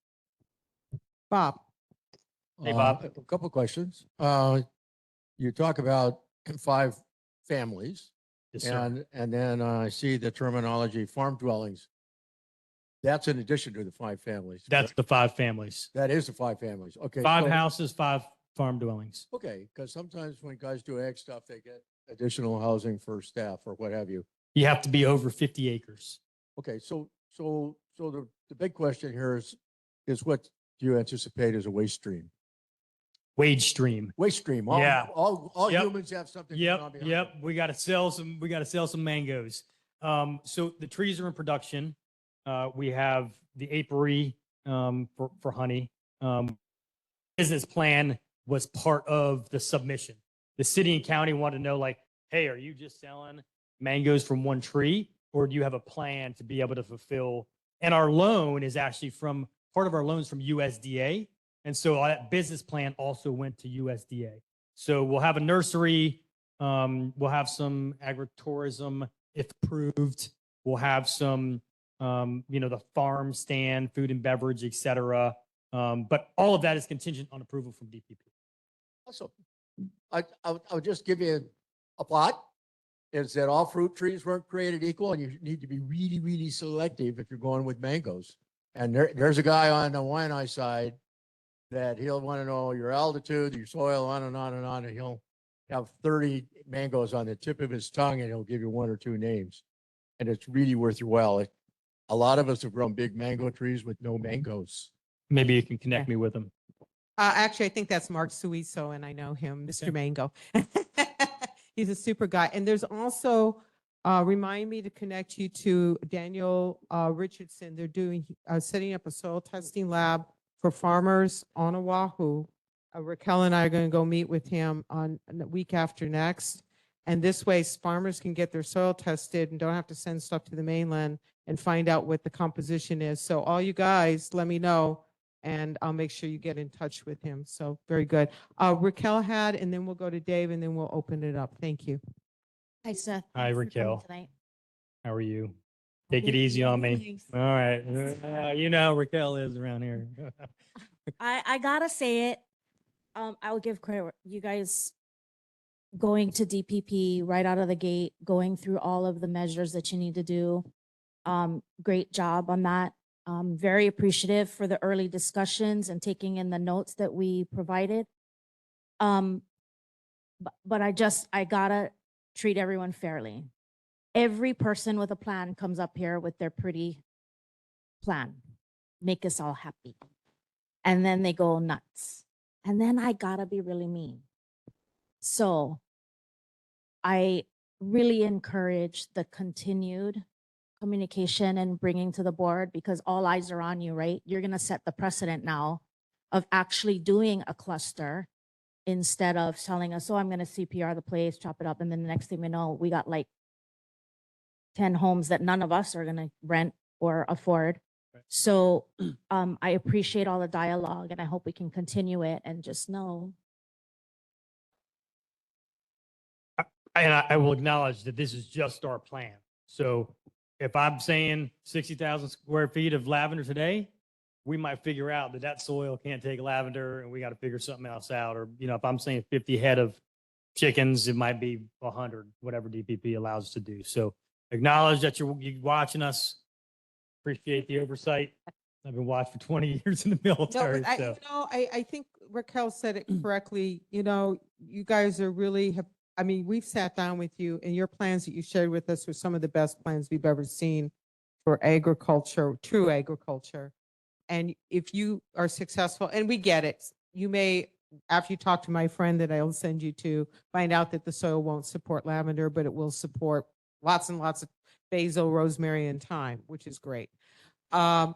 Bob. Hey, Bob. A couple of questions. You talk about 5 families. Yes, sir. And then I see the terminology farm dwellings. That's in addition to the 5 families. That's the 5 families. That is the 5 families. Okay. 5 so- houses, 5 farm dwellings. Okay, because sometimes when guys do ag stuff, they get additional housing for staff or what have you. You have to be over 50 acres. Okay, so the big question here is what do you anticipate as a waste stream? Wage stream. Waste stream. Yeah. All Yep. humans have something. going on Yep, behind yep. We got to sell some mangoes. So the trees are in production. We have the apiary for honey. Business plan was part of the submission. The city and county wanted to know, like, hey, are you just selling mangoes from one tree, or do you have a plan to be able to fulfill? And our loan is actually part of our loans from USDA. And so that business plan also went to USDA. So we'll have a nursery. We'll have some agritourism if approved. We'll have some, the farm stand, food and beverage, et cetera. But all of that is contingent on approval from DPP. Also, I'll just give you a plot. Is that all fruit trees weren't created equal and you need to be really, really selective if you're going with mangoes. And there's a guy on the Waianae side that he'll want to know your altitude, your soil, on and on and on, and he'll have 30 mangoes on the tip of his tongue and he'll give you 1 or 2 names. And it's really worth your while. A lot of us have grown big mango trees with no mangoes. Maybe you can connect me with them. Actually, I think that's Mark Suiso, and I know him, Mr. Mango. He's a super guy. And there's also, remind me to connect you to Daniel Richardson. They're setting up a soil testing lab for farmers on Oahu. Raquel and I are going to go meet with him on the week after next. And this way, farmers can get their soil tested and don't have to send stuff to the mainland and find out what the composition is. So all you guys, let me know, and I'll make sure you get in touch with him. So very good. Raquel had, and then we'll go to Dave, and then we'll open it up. Thank you. Hi, Seth. Hi, Thanks for coming Raquel. tonight. How are you? Take it easy on me. All right. Raquel is around here. I gotta say it. I will give credit. You guys going to DPP right out of the gate, going through all of the measures that you need to do. Great job on that. Very appreciative for the early discussions and taking in the notes that we provided. But I gotta treat everyone fairly. Every person with a plan comes up here with their pretty plan, make us all happy. And then they go nuts. And then I gotta be really mean. So I really encourage the continued communication and bringing to the board, because all eyes are on you, right? You're gonna set the precedent now of actually doing a cluster instead of telling us, oh, I'm gonna CPR the place, chop it up, and then the next thing we know, we got like 10 homes that none of us are gonna rent or afford. So I appreciate all the dialogue, and I hope we can continue it and just know. And I will acknowledge that this is just our plan. So if I'm saying 60,000 square feet of lavender today, we might figure out that that soil can't take lavender and we got to figure something else out. Or, you know, if I'm saying 50 head of chickens, it might be 100, whatever DPP allows us to do. So acknowledge that you're watching us. Appreciate the oversight. I've been watching for 20 years in the No, military. but So I think Raquel said it correctly. You know, you guys are really we've sat down with you, and your plans that you shared with us were some of the best plans we've ever seen for agriculture, true agriculture. And if you are successful, and we get it, you may, after you talk to my friend that I'll send you to, find out that the soil won't support lavender, but it will support lots and lots of basil, rosemary, and thyme, which is great. But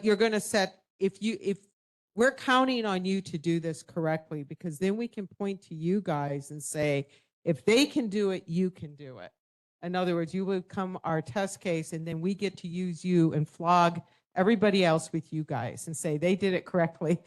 you're going to set, if we're counting on you to do this correctly, because then we can point to you guys and say, if they can do it, you can do it. In other words, you will become our test case, and then we get to use you and flog everybody else with you guys and say they did it correctly.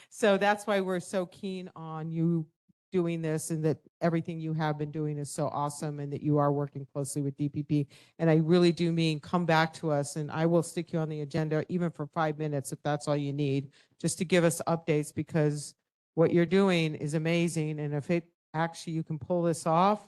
So that's why we're so keen on you doing this, and that everything you have been doing is so awesome, and that you are working closely with DPP. And I really do mean come back to us, and I will stick you on the agenda even for 5 minutes if that's all you need, just to give us updates, because what you're doing is amazing. And if it actually, you can pull this off,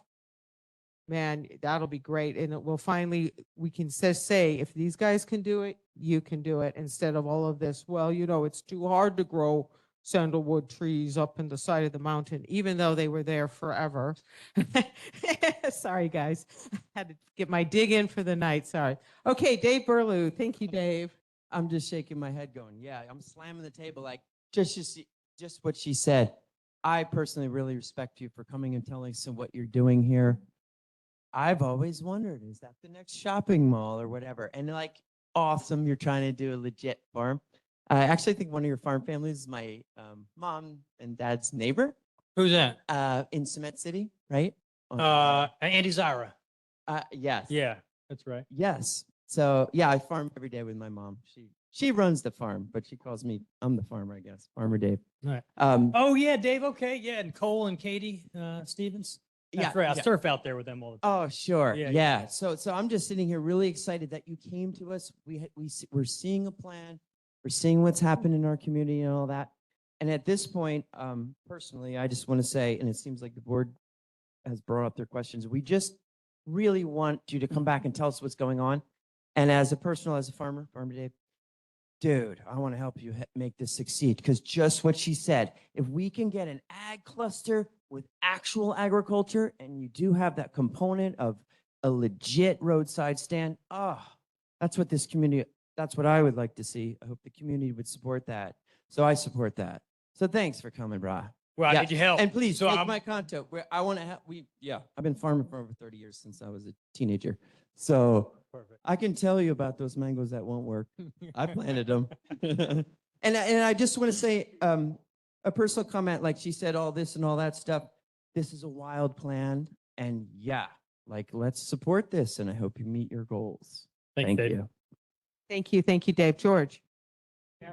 man, that'll be great. And it will finally, we can say, if these guys can do it, you can do it, instead of all of this, well, you know, it's too hard to grow sandalwood trees up in the side of the mountain, even though they were there forever. Sorry, guys. Had to get my dig in for the night. Sorry. Okay, Dave Burlew. Thank you, Dave. I'm just shaking my head going, yeah, I'm slamming the table like just what she said. I personally really respect you for coming and telling us what you're doing here. I've always wondered, is that the next shopping mall or whatever? And like, awesome, you're trying to do a legit farm. I actually think one of your farm families is my mom and dad's neighbor. Who's that? In Cement City, right? Andy Zara. Yes. Yeah, that's right. Yes. So yeah, I farm every day with my mom. She runs the farm, but she calls me, I'm the farmer, I guess. Farmer Dave. Right. Oh yeah, Dave. Okay. Yeah. And Cole and Katie Stevens. That's right. I surf out there with them all the time. Oh, sure. Yeah, Yeah. yeah. So I'm just sitting here really excited that you came to us. We're seeing a plan. We're seeing what's happened in our community and all that. And at this point, personally, I just want to say, and it seems like the board has brought up their questions. We just really want you to come back and tell us what's going on. And as a farmer, Farmer Dave, dude, I want to help you make this succeed, because just what she said, if we can get an ag cluster with actual agriculture, and you do have that component of a legit roadside stand, that's what this community, that's what I would like to see. I hope the community would support that. So I support that. So thanks for coming, brah. Well, I need your help. And please So take I'm- my contact. I want to have, I've been farming for over 30 years since I was a teenager. So Perfect. I can tell you about those mangoes that won't work. I planted them. and I just want to say a personal comment, like she said, all this and all that stuff. This is a wild plan. And yeah, like, let's support this. And I hope you meet your goals. Thank Dave. you. Thank you. Thank you, Dave. George. Yeah.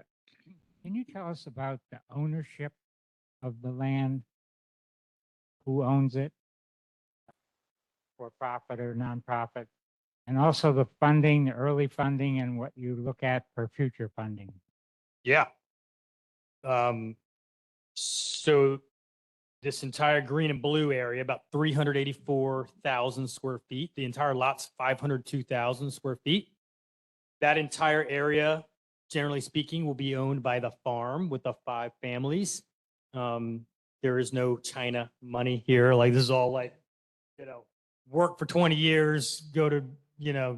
Can you tell us about the ownership of the land? Who owns it? For profit or nonprofit? And also the funding, the early funding, and what you look at for future funding. Yeah. So this entire green and blue area, about 384,000 square feet. The entire lot's 502,000 square feet. That entire area, generally speaking, will be owned by the farm with the 5 families. There is no China money here. Like this is all like, work for 20 years, go to,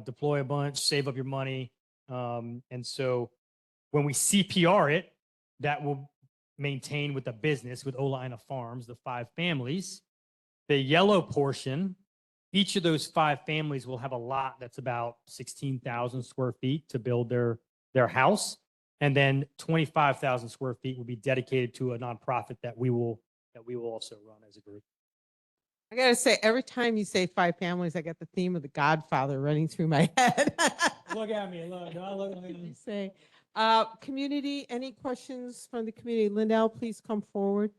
deploy a bunch, save up your money. And so when we CPR it, that will maintain with the business, with Olaina Farms, the 5 families. The yellow portion, each of those 5 families will have a lot that's about 16,000 square feet to build their house. And then 25,000 square feet will be dedicated to a nonprofit that we will also run as a group. I gotta say, every time you say 5 families, I get the theme of The Godfather running through my head. Look at me, look at me. Say, community, any questions from the community? Lindell, please come forward.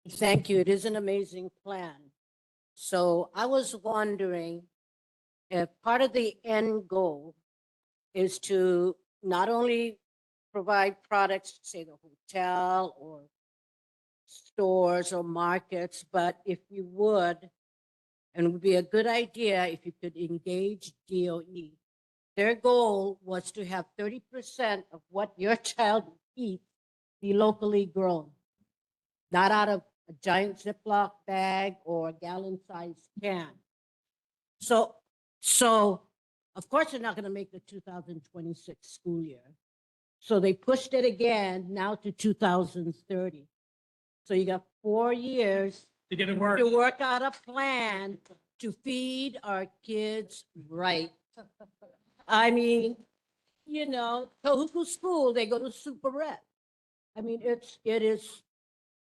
Thank you. It is an amazing plan. So I was wondering if part of the end goal is to not only provide products, say the hotel or stores or markets, but if you would, and it would be a good idea if you could engage DOE. Their goal was to have 30% of what your child eats be locally grown, not out of a giant Ziploc bag or a gallon-sized can. So of course, they're not going to make the 2026 school year. So they pushed it again now to 2030. So you got 4 years to get it work. To work out a plan to feed our kids right. I mean, Tohoku School, they go to Super Red. I mean, it is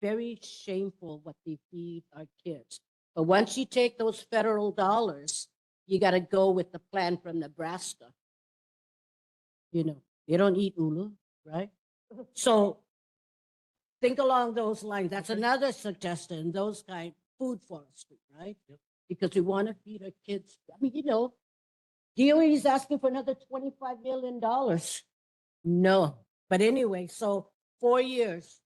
very shameful what they feed our kids. But once you take those federal dollars, you got to go with the plan from Nebraska. They don't eat ulu, right? So think along those lines. That's another suggestion, those kind food forestry, right? Yep. Because we want to feed our kids. I mean, DOE is asking for another $25 million. No. But anyway, so 4 years.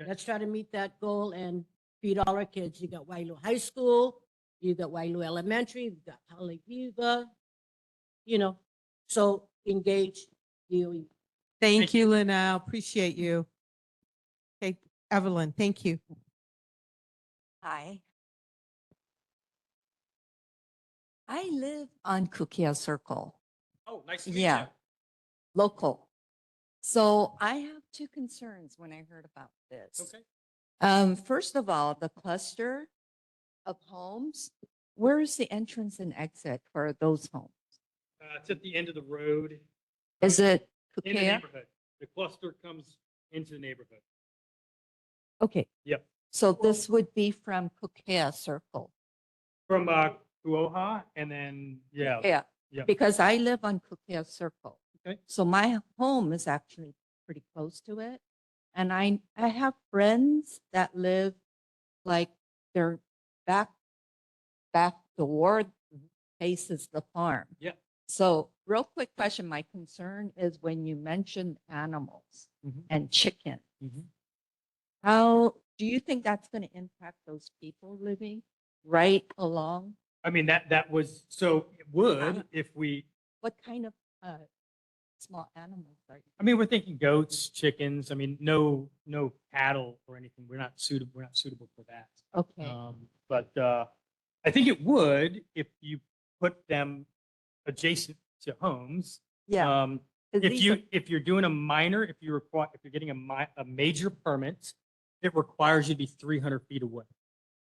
Okay. Let's try to meet that goal and feed all our kids. You got Wailu High School, you got Wailu Elementary, you got Haleiwa, so engage DOE. Thank you, Linnell. Appreciate you. Okay, Evelyn, thank you. Hi. I live on Kukia Circle. Oh, nice to meet Yeah, you. local. So I have 2 concerns when I heard about this. Okay. First of all, the cluster of homes, where is the entrance and exit for those homes? It's at the end of the road. Is it In the Kukia? neighborhood. The cluster comes into the neighborhood. Okay, Yep. so this would be from Kukia Circle. From Kuoha and then, yeah. Yeah, Yep. because I live on Kukia Circle. Okay. So my home is actually pretty close to it. And I have friends that live like their back door faces the farm. Yeah. So real quick question, my concern is when you mentioned animals and chicken, how do you think that's going to impact those people living right along? I mean, that was, so it would if we, What kind of small animals are you? I mean, we're thinking goats, chickens. I mean, no cattle or anything. We're not suitable for that. Okay. But I think it would if you put them adjacent to homes. Yeah. 'Cause these are- If you're doing a minor, if you're getting a major permit, it requires you to be 300 feet away.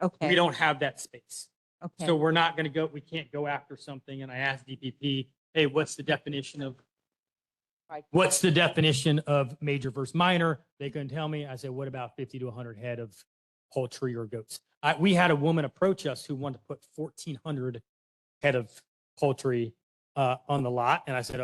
Okay. We don't have that space. Okay. So we're not going to we can't go after something. And I asked DPP, hey, what's the definition of major versus minor? They couldn't tell me. I said, what about 50 to 100 head of poultry or goats? We had a woman approach us who wanted to put 1,400 head of poultry on the lot. And I said,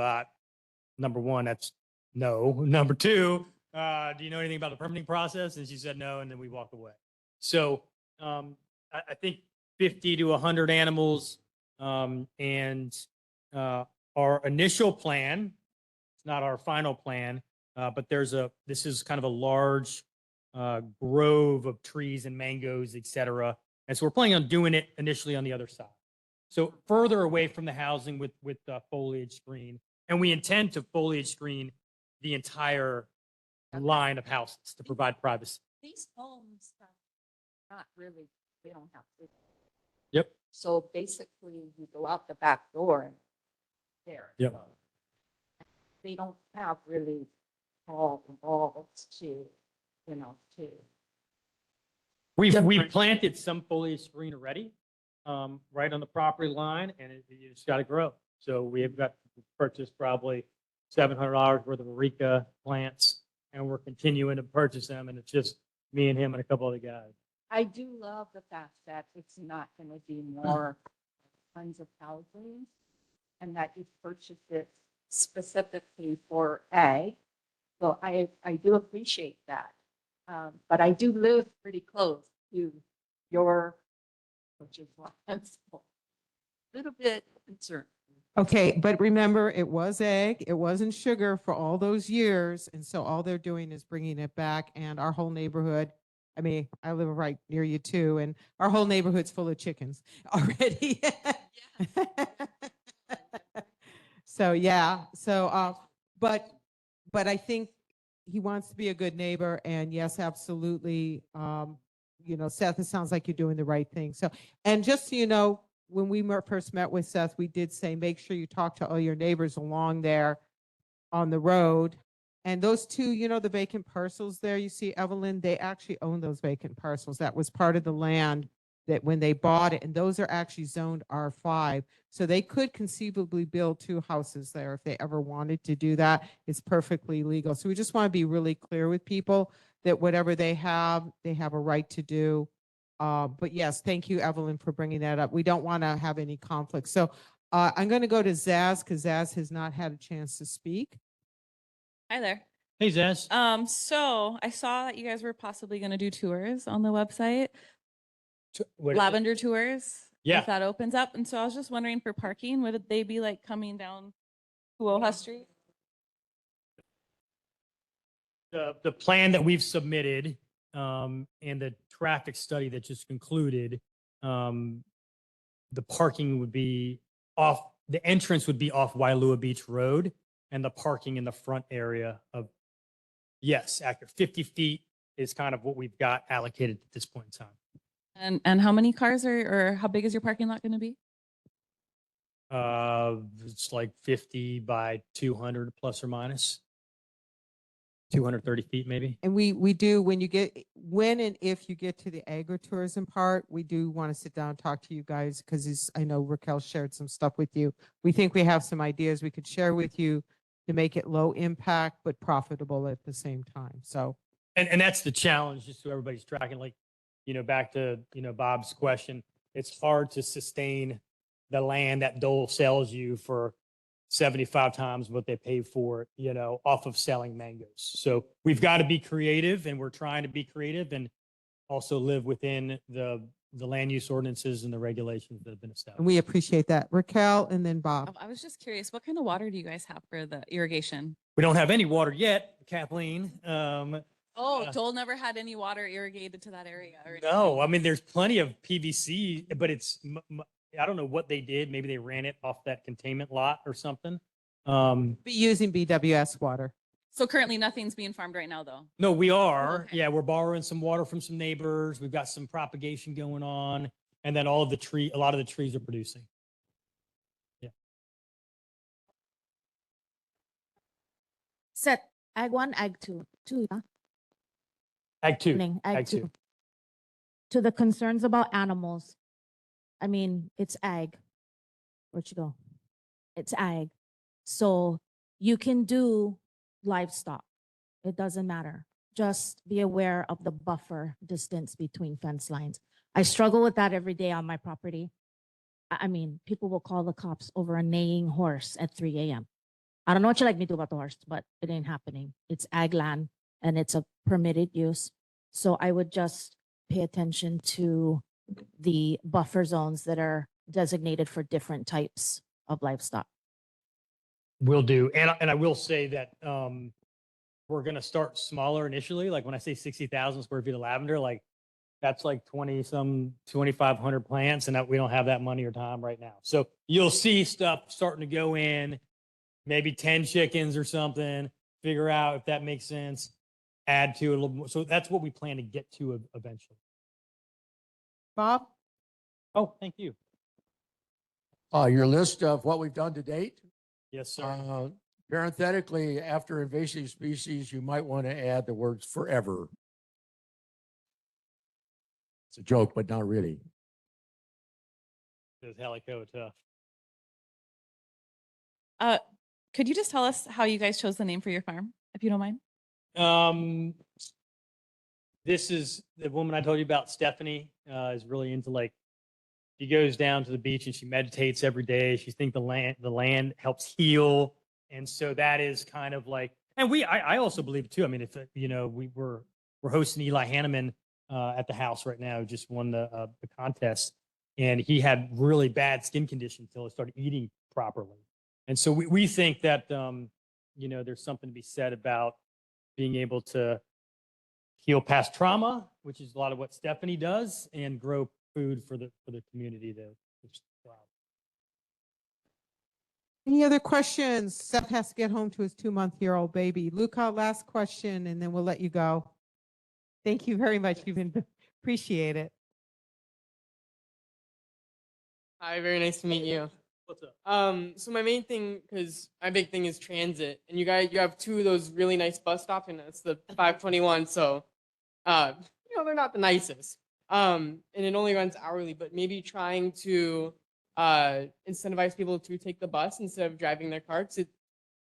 number one, that's no. Number two, do you know anything about the permitting process? And she said no, and then we walked away. So I think 50 to 100 animals and Our initial plan, it's not our final plan, but this is kind of a large grove of trees and mangoes, et cetera. And so we're planning on doing it initially on the other side. So further away from the housing with foliage screen. And we intend to foliage screen the entire line of houses to provide privacy. These homes have not really, they don't have. Yep. So basically you go out the back door and there. Yep. They don't have really tall walls to, to. We've planted some foliage screen already, right on the property line, and you just got to grow. So we have got to purchase probably $700 worth of Areca plants, and we're continuing to purchase them. And it's just me and him and a couple other guys. I do love the fact that it's not going to be more tons of housing, and that you purchased it specifically for ag. So I do appreciate that. But I do live pretty close to which is why I'm a little bit concerned. Okay, but remember, it was egg, it wasn't sugar for all those years. And so all they're doing is bringing it back, and our whole neighborhood, I mean, I live right near you too, and our whole neighborhood's full of chickens already. So, yeah, so, but I think he wants to be a good neighbor, and yes, absolutely. Seth, it sounds like you're doing the right thing. So, and just so you know, when we first met with Seth, we did say, make sure you talk to all your neighbors along there on the road. And those two, the vacant parcels there, you see, Evelyn, they actually own those vacant parcels. That was part of the land that when they bought it, and those are actually zoned R5. So they could conceivably build 2 houses there if they ever wanted to do that. It's perfectly legal. So we just want to be really clear with people that whatever they have a right to do. But yes, thank you, Evelyn, for bringing that up. We don't want to have any conflict. So I'm going to go to Zaz because Zaz has not had a chance to speak. Hi there. Hey, Zaz. So I saw that you guys were possibly going to do tours on the website, What- lavender tours. Yeah. If that opens up. And so I was just wondering for parking, would they be like coming down Kuoha Street? The plan that we've submitted and the traffic study that just concluded, the parking would be the entrance would be off Wailua Beach Road, and the parking in the front area of, yes, accurate. 50 feet is kind of what we've got allocated at this point in time. And how many cars or how big is your parking lot going to be? It's like 50 by 200 plus or minus 230 feet maybe. And we do, when and if you get to the agritourism part, we do want to sit down and talk to you guys because I know Raquel shared some stuff with you. We think we have some ideas we could share with you to make it low impact but profitable at the same time. So, And that's the challenge, just so everybody's tracking, like, back to, Bob's question, it's hard to sustain the land that Dole sells you for 75 times what they pay for it, off of selling mangoes. So we've got to be creative, and we're trying to be creative and also live within the land use ordinances and the regulations that have been established. and we appreciate that. Raquel and then Bob. I was just curious, what kind of water do you guys have for the irrigation? We don't have any water yet, Kathleen. Dole never had any water irrigated to that area. Or No, I mean, there's plenty of PVC, but it's, I don't know what they did. Maybe they ran it off that containment lot or something. Be using BWS water. So currently nothing's being farmed right now though. No, we are. Yeah, we're borrowing some water from some neighbors. We've got some propagation going on. And then a lot of the trees are producing. Yeah. Set ag 1, ag 2. Huh? Ag 2. Evening, Ag 2. To the concerns about animals, I mean, it's ag. Where'd you go? It's ag. So you can do livestock. It doesn't matter. Just be aware of the buffer distance between fence lines. I struggle with that every day on my property. I mean, people will call the cops over a neighing horse at 3 a.m. I don't know what you like me to do about the horse, but it ain't happening. It's ag land and it's a permitted use. So I would just pay attention to the buffer zones that are designated for different types of livestock. Will do. And I will say that we're going to start smaller initially. Like when I say 60,000 square feet of lavender, like that's like 2,500 plants, and that we don't have that money or time right now. So you'll see stuff starting to go in, maybe 10 chickens or something, figure out if that makes sense, add to it a little more. So that's what we plan to get to eventually. Bob? Oh, thank you. Your list of what we've done to date. Yes, sir. Parenthetically, after invasive species, you might want to add the words forever. It's a joke, but not really. Says Helico tough. Could you just tell us how you guys chose the name for your farm, if you don't mind? This is the woman I told you about, Stephanie, is really into like, she goes down to the beach and she meditates every day. She thinks the land helps heal. And so that is kind of like, and I also believe it too. I mean, if, we're hosting Eli Hanneman at the house right now, who just won the contest, and he had really bad skin conditions until he started eating properly. And so we think that, there's something to be said about being able to heal past trauma, which is a lot of what Stephanie does, and grow food for the community to thrive. Any other questions? Seth has to get home to his 2-month-old baby. Luca, last question, and then we'll let you go. Thank you very much. Appreciate it. Hi, very nice to meet you. What's up? So my main thing, because my big thing is transit, and you have two of those really nice bus stops, and it's the 521. So, they're not the nicest. And it only runs hourly, but maybe trying to incentivize people to take the bus instead of driving their cars. It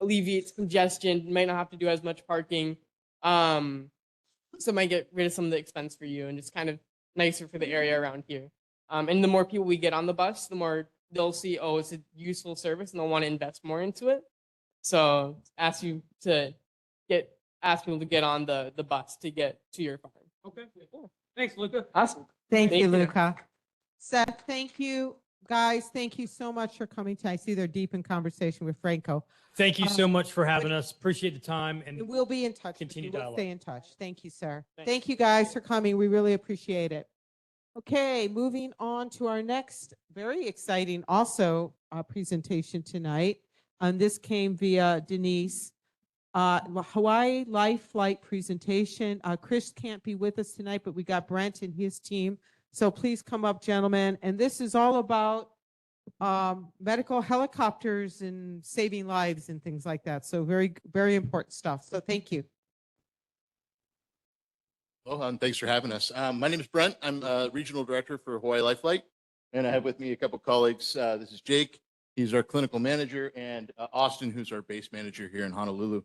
alleviates congestion. You might not have to do as much parking. So it might get rid of some of the expense for you, and just kind of nicer for the area around here. And the more people we get on the bus, the more they'll see, oh, it's a useful service, and they'll want to invest more into it. So ask people to get on the bus to get to your farm. Okay. Cool. Thanks, Luca. Awesome. Thank you, Luca. Seth, thank you. Guys, thank you so much for coming tonight. I see they're deep in conversation with Franco. Thank you so much for having us. Appreciate the time, and We'll be in touch. Continue We'll dialogue. stay in touch. Thank you, sir. Thanks. Thank you guys for coming. We really appreciate it. Okay, moving on to our next very exciting also presentation tonight. And this came via Denise. Hawaii Life Flight presentation. Chris can't be with us tonight, but we got Brent and his team. So please come up, gentlemen. And this is all about medical helicopters and saving lives and things like that. So very, very important stuff. So thank you. Aloha, and thanks for having us. My name is Brent. I'm Regional Director for Hawaii Life Flight, and I have with me a couple colleagues. This is Jake. He's our clinical manager, and Austin, who's our base manager here in Honolulu.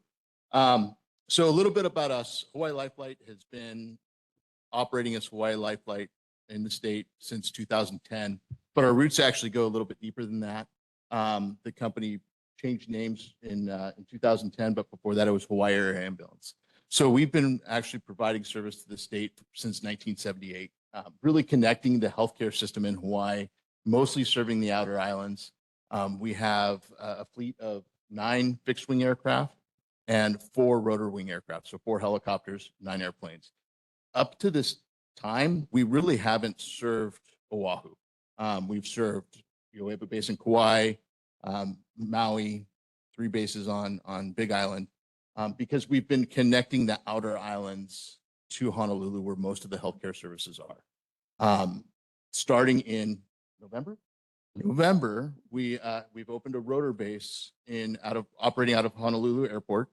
So a little bit about us. Hawaii Life Flight has been operating as Hawaii Life Flight in the state since 2010, but our roots actually go a little bit deeper than that. The company changed names in 2010, but before that it was Hawaii Air Ambulance. So we've been actually providing service to the state since 1978, really connecting the healthcare system in Hawaii, mostly serving the outer islands. We have a fleet of 9 fixed wing aircraft and 4 rotor wing aircraft, so 4 helicopters, 9 airplanes. Up to this time, we really haven't served Oahu. We've served, we have a base in Kauai, Maui, 3 bases on Big Island, because we've been connecting the outer islands to Honolulu, where most of the healthcare services are. Starting in November, we've opened a rotor base operating out of Honolulu Airport,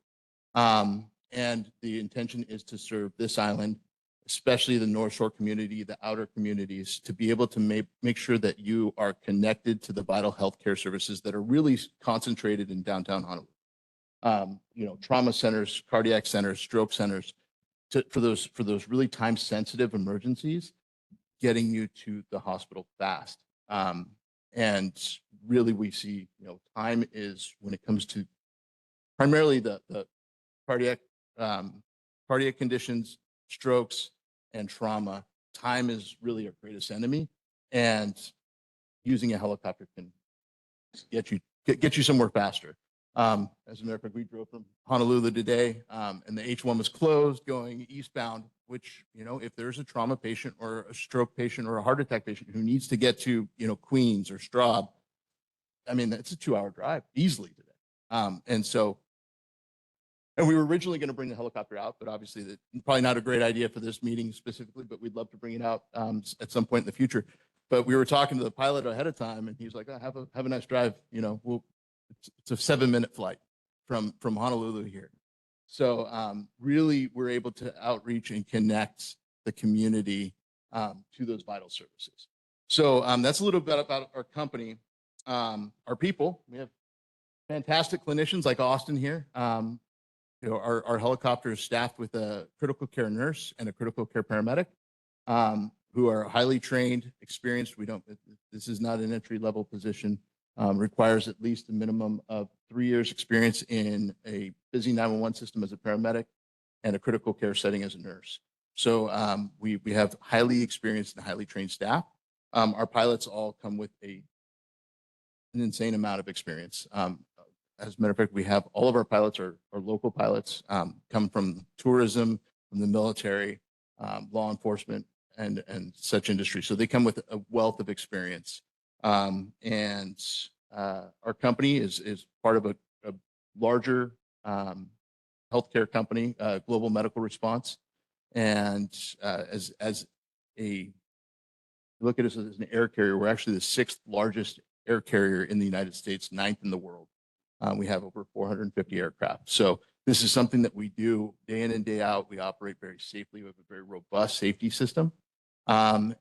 and the intention is to serve this island, especially the North Shore community, the outer communities, to be able to make sure that you are connected to the vital healthcare services that are really concentrated in downtown Honolulu. Trauma centers, cardiac centers, stroke centers, for those really time-sensitive emergencies, getting you to the hospital fast. And really, we see, time is, when it comes to primarily the cardiac conditions, strokes, and trauma, time is really our greatest enemy. And using a helicopter can get you somewhere faster. As a matter of fact, we drove from Honolulu today, and the H1 was closed going eastbound, which, you know, if there's a trauma patient or a stroke patient or a heart attack patient who needs to get to, you know, Queens or Straub, I mean, it's a 2-hour drive easily today. And we were originally going to bring the helicopter out, but obviously that probably not a great idea for this meeting specifically, but we'd love to bring it out at some point in the future. But we were talking to the pilot ahead of time, and he's like, oh, have a nice drive. You know, it's a 7-minute flight from Honolulu here. So really, we're able to outreach and connect the community to those vital services. So that's a little bit about our company, our people. We have fantastic clinicians like Austin here. You know, our helicopter is staffed with a critical care nurse and a critical care paramedic who are highly trained, experienced. This is not an entry-level position. Requires at least a minimum of 3 years experience in a busy 911 system as a paramedic and a critical care setting as a nurse. So we have highly experienced and highly trained staff. Our pilots all come with an insane amount of experience. As a matter of fact, we have all of our pilots are local pilots, come from tourism, from the military, law enforcement, and such industry. So they come with a wealth of experience. Our company is part of a larger healthcare company, Global Medical Response. And look at us as an air carrier, we're actually the 6th largest air carrier in the United States, 9th in the world. We have over 450 aircraft. So this is something that we do day in and day out. We operate very safely. We have a very robust safety system. And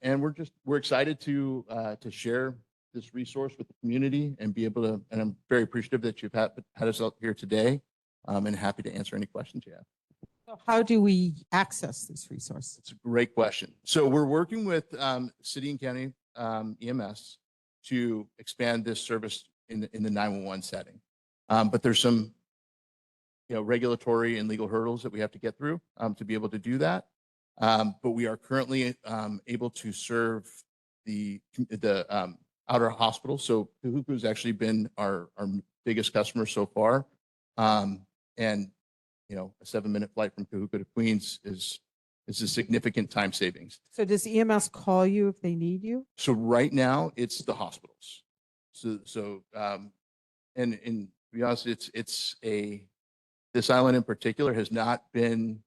we're excited to share this resource with the community and be able to, and I'm very appreciative that you've had us out here today, and happy to answer any questions you have. So how do we access this resource? It's a great question. So we're working with city and county EMS to expand this service in the 911 setting. But there's some, you know, regulatory and legal hurdles that we have to get through to be able to do that. But we are currently able to serve the outer hospital. So Kahuku has actually been our biggest customer so far. And, you know, a 7-minute flight from Kahuku to Queens is a significant time savings. So does EMS call you if they need you? So right now it's the hospitals. And to be honest, this island in particular has not been,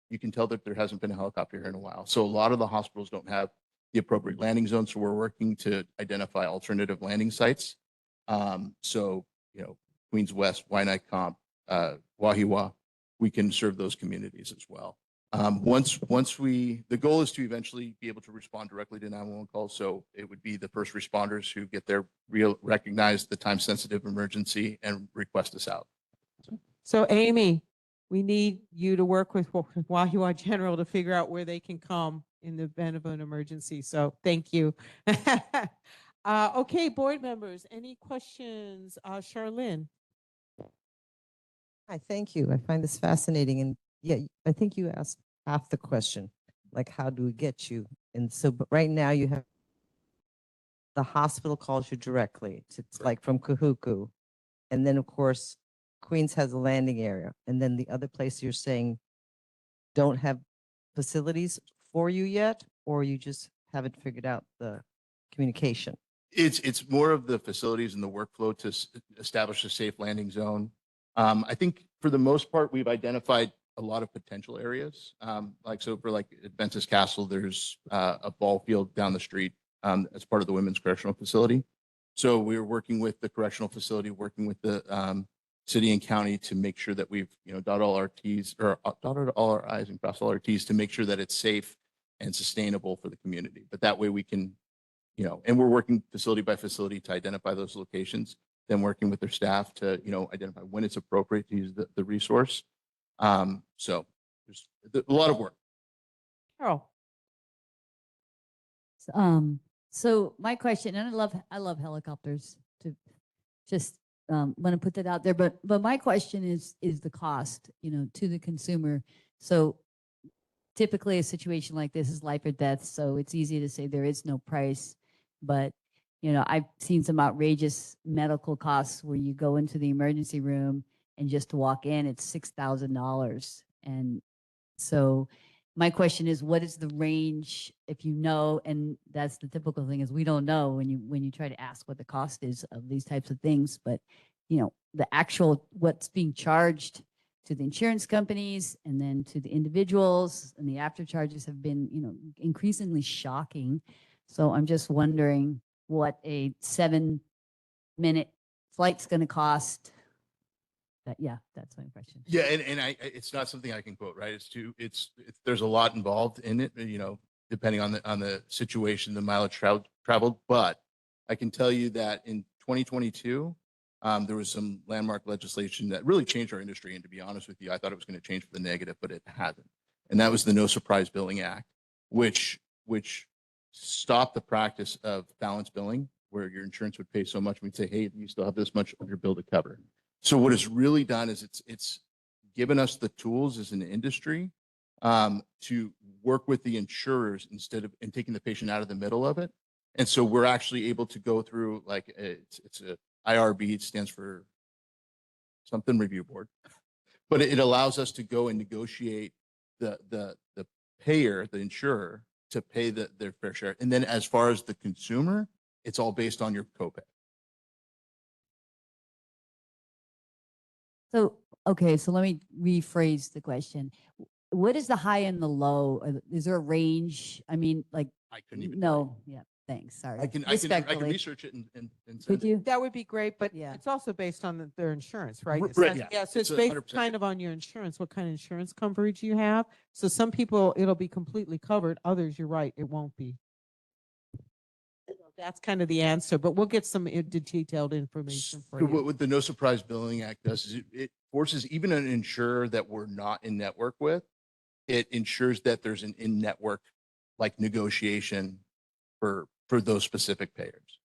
you can tell that there hasn't been a helicopter here in a while. So a lot of the hospitals don't have the appropriate landing zones. So we're working to identify alternative landing sites. So, you know, Queens West, Waianae, Wahiawa, we can serve those communities as well. The goal is to eventually be able to respond directly to 911 calls. So it would be the first responders who get their recognize the time sensitive emergency and request us out. So Amy, we need you to work with Wahiawa General to figure out where they can come in the event of an emergency. So thank you. Okay, board members, any questions? Charlene. Hi, thank you. I find this fascinating. And yeah, I think you asked half the question, like, how do we get you? And so, but right now you have the hospital calls you directly to like from Kahuku. And then of course, Queens has a landing area. And then the other place you're saying don't have facilities for you yet, or you just haven't figured out the communication? It's more of the facilities and the workflow to establish a safe landing zone. I think for the most part, we've identified a lot of potential areas. Like, so for like Adventist Castle, there's a ball field down the street as part of the Women's Correctional Facility. So we're working with the correctional facility, working with the city and county to make sure that we've, you know, dotted all our T's or dotted all our I's and crossed all our T's to make sure that it's safe and sustainable for the community. But that way we can, you know, and we're working facility by facility to identify those locations, then working with their staff to, you know, identify when it's appropriate to use the resource. So there's a lot of work. Carol. So my question, and I love helicopters, to just want to put that out there, but my question is the cost, you know, to the consumer. So typically a situation like this is life or death, so it's easy to say there is no price, but You know, I've seen some outrageous medical costs where you go into the emergency room and just to walk in, it's $6,000. And so my question is, what is the range if you know? And that's the typical thing is we don't know when you try to ask what the cost is of these types of things. But you know, the actual what's being charged to the insurance companies and then to the individuals and the after charges have been, you know, increasingly shocking. So I'm just wondering what a 7-minute flight's going to cost. Yeah, that's my question. Yeah, and it's not something I can quote, right? There's a lot involved in it, you know, depending on the situation, the mileage traveled. But I can tell you that in 2022, there was some landmark legislation that really changed our industry. And to be honest with you, I thought it was going to change for the negative, but it hasn't. And that was the No Surprise Billing Act, which stopped the practice of balance billing, where your insurance would pay so much, and we'd say, hey, you still have this much of your bill to cover. So what it's really done is it's given us the tools as an industry to work with the insurers and taking the patient out of the middle of it. And so we're actually able to go through like it's a IRB, it stands for something review board, but it allows us to go and negotiate the payer, the insurer, to pay their fair share. And then as far as the consumer, it's all based on your copay. So, okay, so let me rephrase the question. What is the high and the low? Is there a range? I mean, like, I couldn't even. no, yeah, thanks, sorry. I can Respectfully. research it and send Could it. you? That would be great, but Yeah. it's also based on their insurance, right? Right, Essentially. yeah. Yeah, so It's it's based 100% kind of on your insurance, what kind of insurance coverage you have. So some people, it'll be completely covered. Others, you're right, it won't be. So that's kind of the answer, but we'll get some detailed information for So you. what the No Surprise Billing Act does is it forces even an insurer that we're not in network with, it ensures that there's an in-network like negotiation for those specific payers.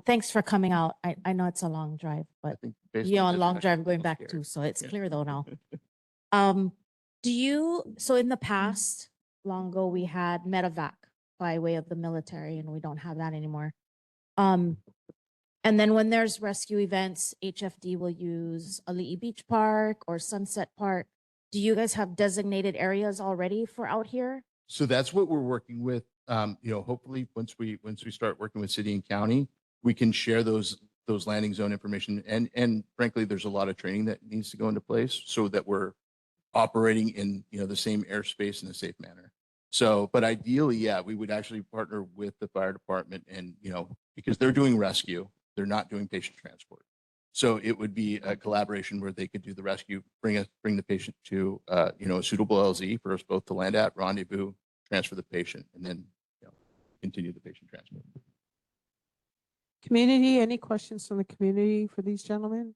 Thanks for coming out. I know it's a long drive, but think based you're on on this, long I'm drive going actually back scared. too, so it's Yeah. clear though now. So in the past, long ago, we had medevac by way of the military, and we don't have that anymore. And then when there's rescue events, HFD will use Ali'i Beach Park or Sunset Park. Do you guys have designated areas already for out here? So that's what we're working with. You know, hopefully once we start working with city and county, we can share those landing zone information. And frankly, there's a lot of training that needs to go into place so that we're operating in, you know, the same airspace in a safe manner. So, but ideally, yeah, we would actually partner with the fire department and, you know, because they're doing rescue, they're not doing patient transport. So it would be a collaboration where they could do the rescue, bring the patient to, you know, a suitable LZ for us both to land at, rendezvous, transfer the patient, and then, you know, continue the patient transport. Community, any questions from the community for these gentlemen?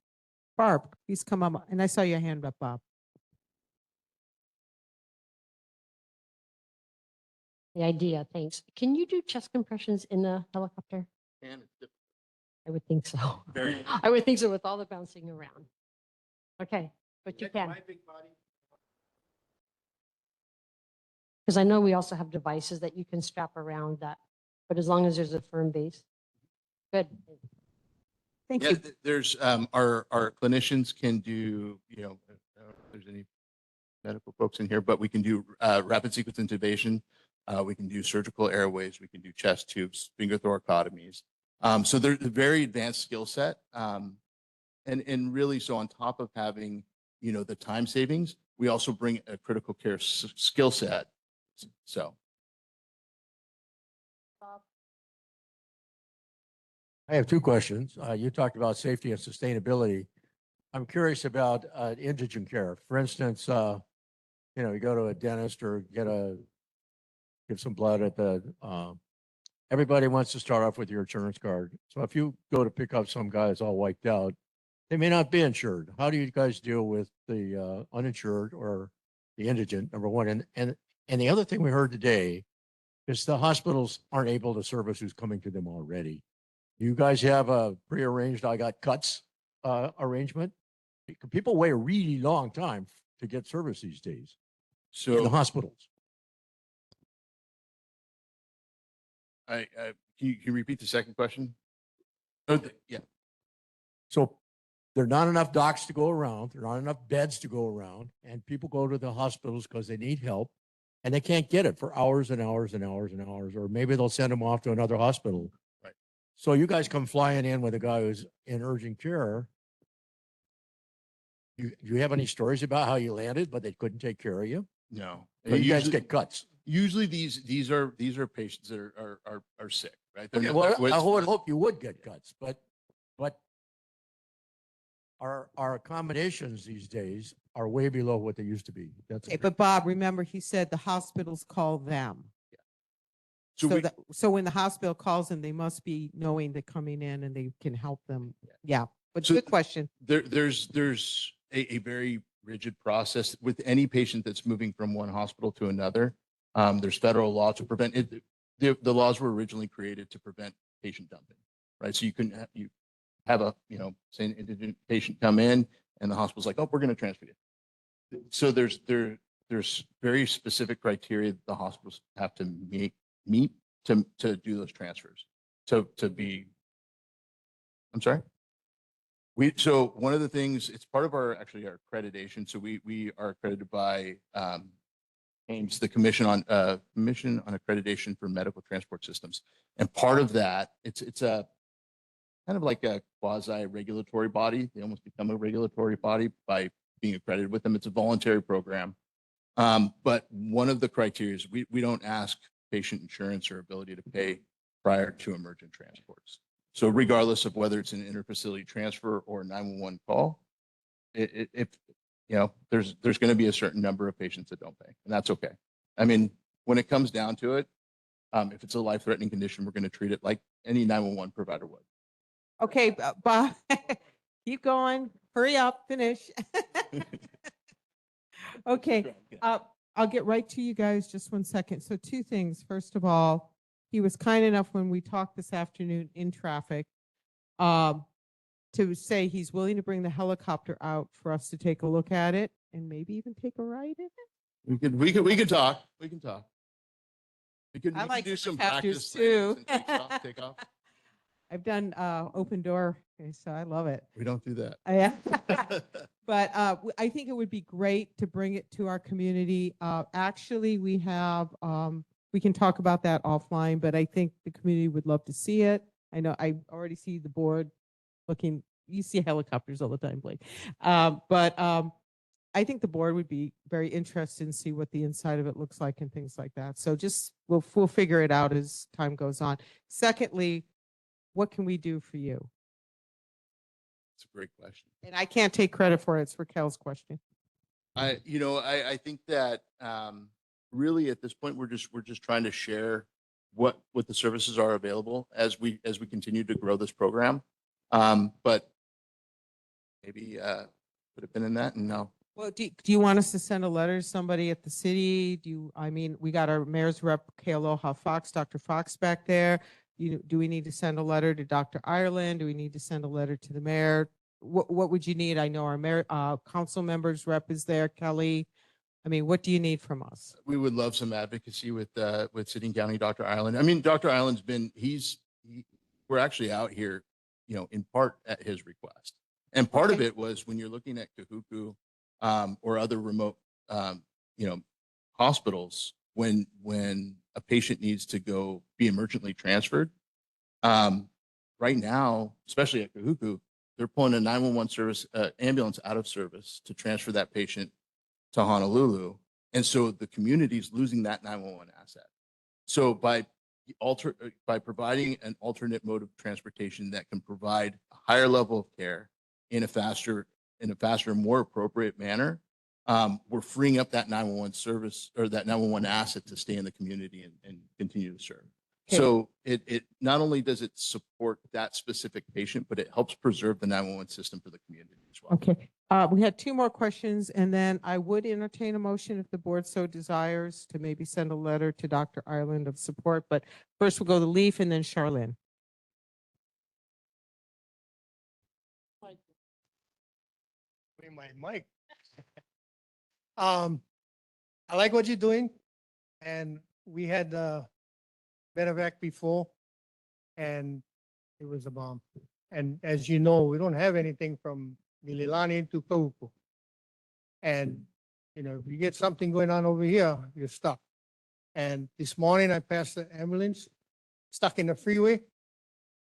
Barb, please come up. And I saw your hand up, Bob. The idea, thanks. Can you do chest compressions in the helicopter? And it's difficult. I would think so. Very. I would think so with all the bouncing around. Okay, but you can. Because I know we also have devices that you can strap around that, but as long as there's a firm base. Good. Thank Yeah, you. there's our clinicians can do, you know, I don't know if there's any medical folks in here, but we can do rapid sequence intubation. We can do surgical airways. We can do chest tubes, finger thoracotomies. So there's a very advanced skill set. And really, so on top of having, you know, the time savings, we also bring a critical care skill set. So. I have two questions. You talked about safety and sustainability. I'm curious about indigent care. For instance, you know, you go to a dentist or give some blood at the, everybody wants to start off with your insurance card. So if you go to pick up some guy that's all wiped out, they may not be insured. How do you guys deal with the uninsured or the indigent, number one? And the other thing we heard today is the hospitals aren't able to service who's coming to them already. You guys have a prearranged, I got cuts arrangement? People wait a really long time to get service these days in the So hospitals. Can you repeat the second question? Yeah. So there are not enough docs to go around, there are not enough beds to go around, and people go to the hospitals because they need help and they can't get it for hours and hours and hours and hours, or maybe they'll send them off to another hospital. Right. So you guys come flying in with a guy who's in urgent care. You have any stories about how you landed, but they couldn't take care of you? No. So you guys Usually- get cuts. Usually these are patients that are sick, right? They're Okay, not- well, I it's- would hope you would get cuts, but our accommodations these days are way below what they used to be. That's Okay, but Bob, remember, he said the hospitals call them. So we- So when the hospital calls them, they must be knowing they're coming in and they can help them. Yeah, but So good question. There's a very rigid process with any patient that's moving from one hospital to another. There's federal law to prevent it. The laws were originally created to prevent patient dumping, right? So you couldn't have, you have a, say an indigent patient come in and the hospital's like, oh, we're going to transfer you. So there's very specific criteria that the hospitals have to meet to do those transfers, to be, I'm sorry? So one of the things, it's part of our accreditation. So we are accredited by AIMS, the Commission on Accreditation for Medical Transport Systems. And part of that, it's a kind of like a quasi regulatory body. They almost become a regulatory body by being accredited with them. It's a voluntary program. But one of the criteria is we don't ask patient insurance or ability to pay prior to emergent transports. So regardless of whether it's an interfacility transfer or a 911 call, if there's going to be a certain number of patients that don't pay, and that's okay. I mean, when it comes down to it, if it's a life-threatening condition, we're going to treat it like any 911 provider would. Okay, Bob, keep going. Hurry up, finish. Okay, I'll get right to you guys. Just one second. So two things. First of all, he was kind enough when we talked this afternoon in traffic to say he's willing to bring the helicopter out for us to take a look at it and maybe even take a ride in it. We could talk. We can talk. We could I like do some helicopters practice too. take off. I've done open door, so I love it. We don't do that. Yeah. But I think it would be great to bring it to our community. Actually, we have, we can talk about that offline, but I think the community would love to see it. I know I already see the board looking, you see helicopters all the time, Blake. But I think the board would be very interested in see what the inside of it looks like and things like that. So just, we'll figure it out as time goes on. Secondly, what can we do for you? It's a great question. And I can't take credit for it. It's Raquel's question. I think that really at this point we're just trying to share what the services are available as we continue to grow this program. But maybe put a pin in that and no. Well, do you want us to send a letter to somebody at the city? We got our mayor's rep, Kealoha Fox, Dr. Fox back there. Do we need to send a letter to Dr. Ireland? Do we need to send a letter to the mayor? What would you need? I know our mayor, council members rep is there, Kelly. I mean, what do you need from us? We would love some advocacy with City and County Dr. Ireland. I mean, Dr. Ireland's been we're actually out here, in part at his request. And part of it was when you're looking at Kahuku or other remote hospitals, when a patient needs to go be emergently transferred. Right now, especially at Kahuku, they're pulling a 911 service ambulance out of service to transfer that patient to Honolulu. And so the community is losing that 911 asset. So by providing an alternate mode of transportation that can provide a higher level of care in a faster, more appropriate manner, we're freeing up that 911 service or that 911 asset to stay in the community and continue to serve. Okay. So it not only does it support that specific patient, but it helps preserve the 911 system for the community as well. Okay, we had two more questions, and then I would entertain a motion if the board so desires to maybe send a letter to Dr. Ireland of support. But first we'll go to Leaf and then Charlene. My mic. I like what you're doing, and we had medevac before, and it was a bomb. And as you know, we don't have anything from Mililani to Kauku. And, you know, if you get something going on over here, you're stuck. And this morning I passed the ambulance, stuck in the freeway,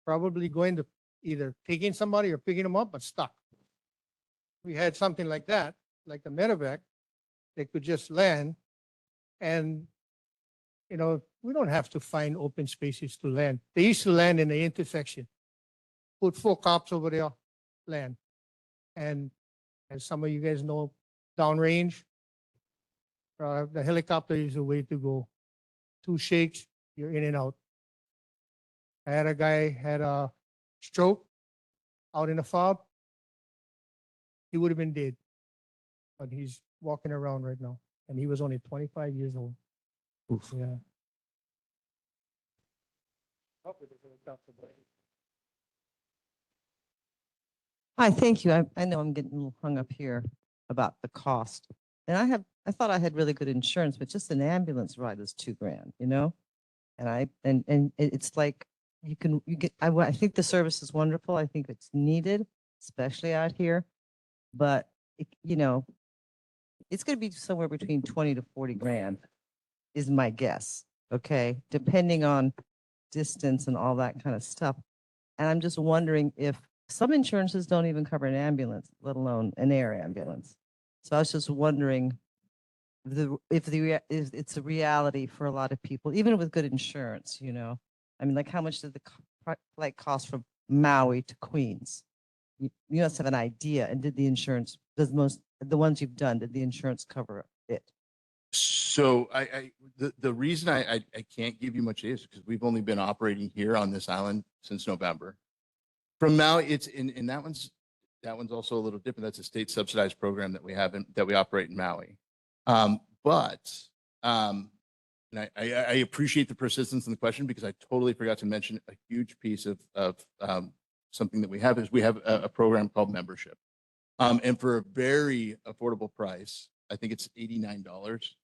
probably going to either taking somebody or picking them up, but stuck. We had something like that, like the medevac, they could just land. And, you know, we don't have to find open spaces to land. They used to land in the intersection. Put 4 cops over there, land. And as some of you guys know, downrange, the helicopter is the way to go. 2 shakes, you're in and out. I had a guy had a stroke out in the fob. He would have been dead, but he's walking around right now, and he was only 25 years old. Oof. Yeah. Hi, thank you. I know I'm getting a little hung up here about the cost. And I thought I had really good insurance, but just an ambulance ride is $2,000, you know? And it's like, I think the service is wonderful. I think it's needed, especially out here. But, you know, it's going to be somewhere between 20 to 40 grand is my guess. Okay. Depending on distance and all that kind of stuff. And I'm just wondering if some insurances don't even cover an ambulance, let alone an air ambulance. So I was just wondering if it's a reality for a lot of people, even with good insurance, you know? I mean, like how much did the flight cost from Maui to Queens? You must have an idea. And did the insurance, the ones you've done, did the insurance cover it? So the reason I can't give you much is because we've only been operating here on this island since November. From Maui, it's in that one's also a little different. That's a state subsidized program that we have that we operate in Maui. And I appreciate the persistence in the question because I totally forgot to mention a huge piece of something that we have is we have a program called membership. And for a very affordable price, I think it's $89.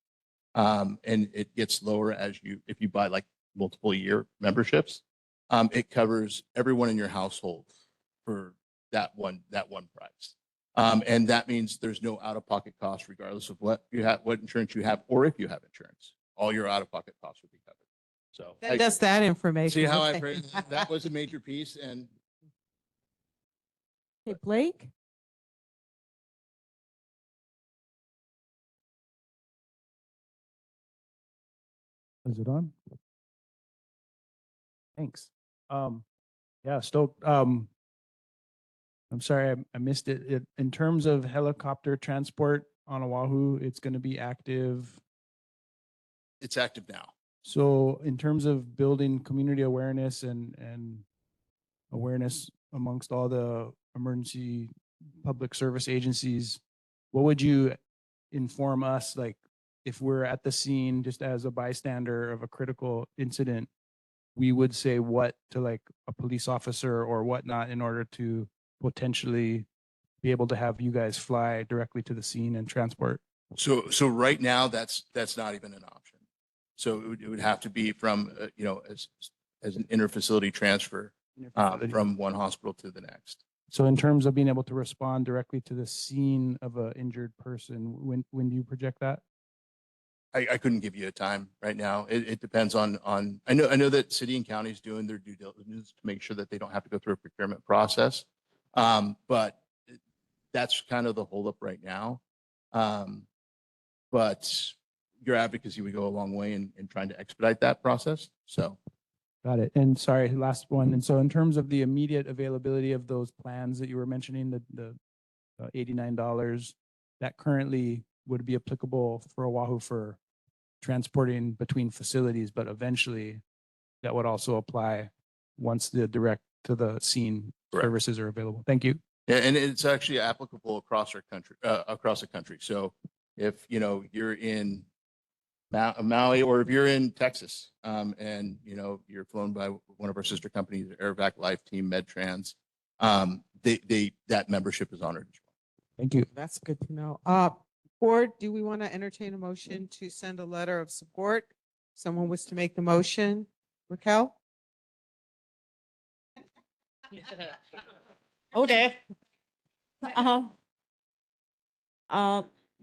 And it gets lower if you buy like multiple year memberships. It covers everyone in your household for that one price. And that means there's no out-of-pocket cost regardless of what insurance you have, or if you have insurance, all your out-of-pocket costs will be covered. So That's that information. see how I Okay. phrased that was a major piece. And Hey, Blake? Is it on? Thanks. Yeah, stoked. I'm sorry, I missed it. In terms of helicopter transport on Oahu, it's going to be active. it's active now. So in terms of building community awareness and awareness amongst all the emergency public service agencies, what would you inform us, like if we're at the scene just as a bystander of a critical incident, we would say what to like a police officer or whatnot in order to potentially be able to have you guys fly directly to the scene and transport? So right now, that's not even an option. So it would have to be from, as an interfacility transfer from one hospital to the next. So in terms of being able to respond directly to the scene of an injured person, when do you project that? I couldn't give you a time right now. It depends on, I know that city and county is doing their due diligence to make sure that they don't have to go through a procurement process. But that's kind of the holdup right now. But your advocacy would go a long way in trying to expedite that process. So. Got it. And sorry, last one. And so in terms of the immediate availability of those plans that you were mentioning, the $89 that currently would be applicable for Oahu for transporting between facilities, but eventually that would also apply once the direct to the scene services are available. Thank you. Yeah, and it's actually applicable across our country, across the country. So if, you're in Maui, or if you're in Texas, and, you're flown by one of our sister companies, AirVac, Life Team, MedTrans, that membership is honored as well. Thank you. That's good to know. Board, do we want to entertain a motion to send a letter of support? Someone was to make the motion. Raquel? Okay.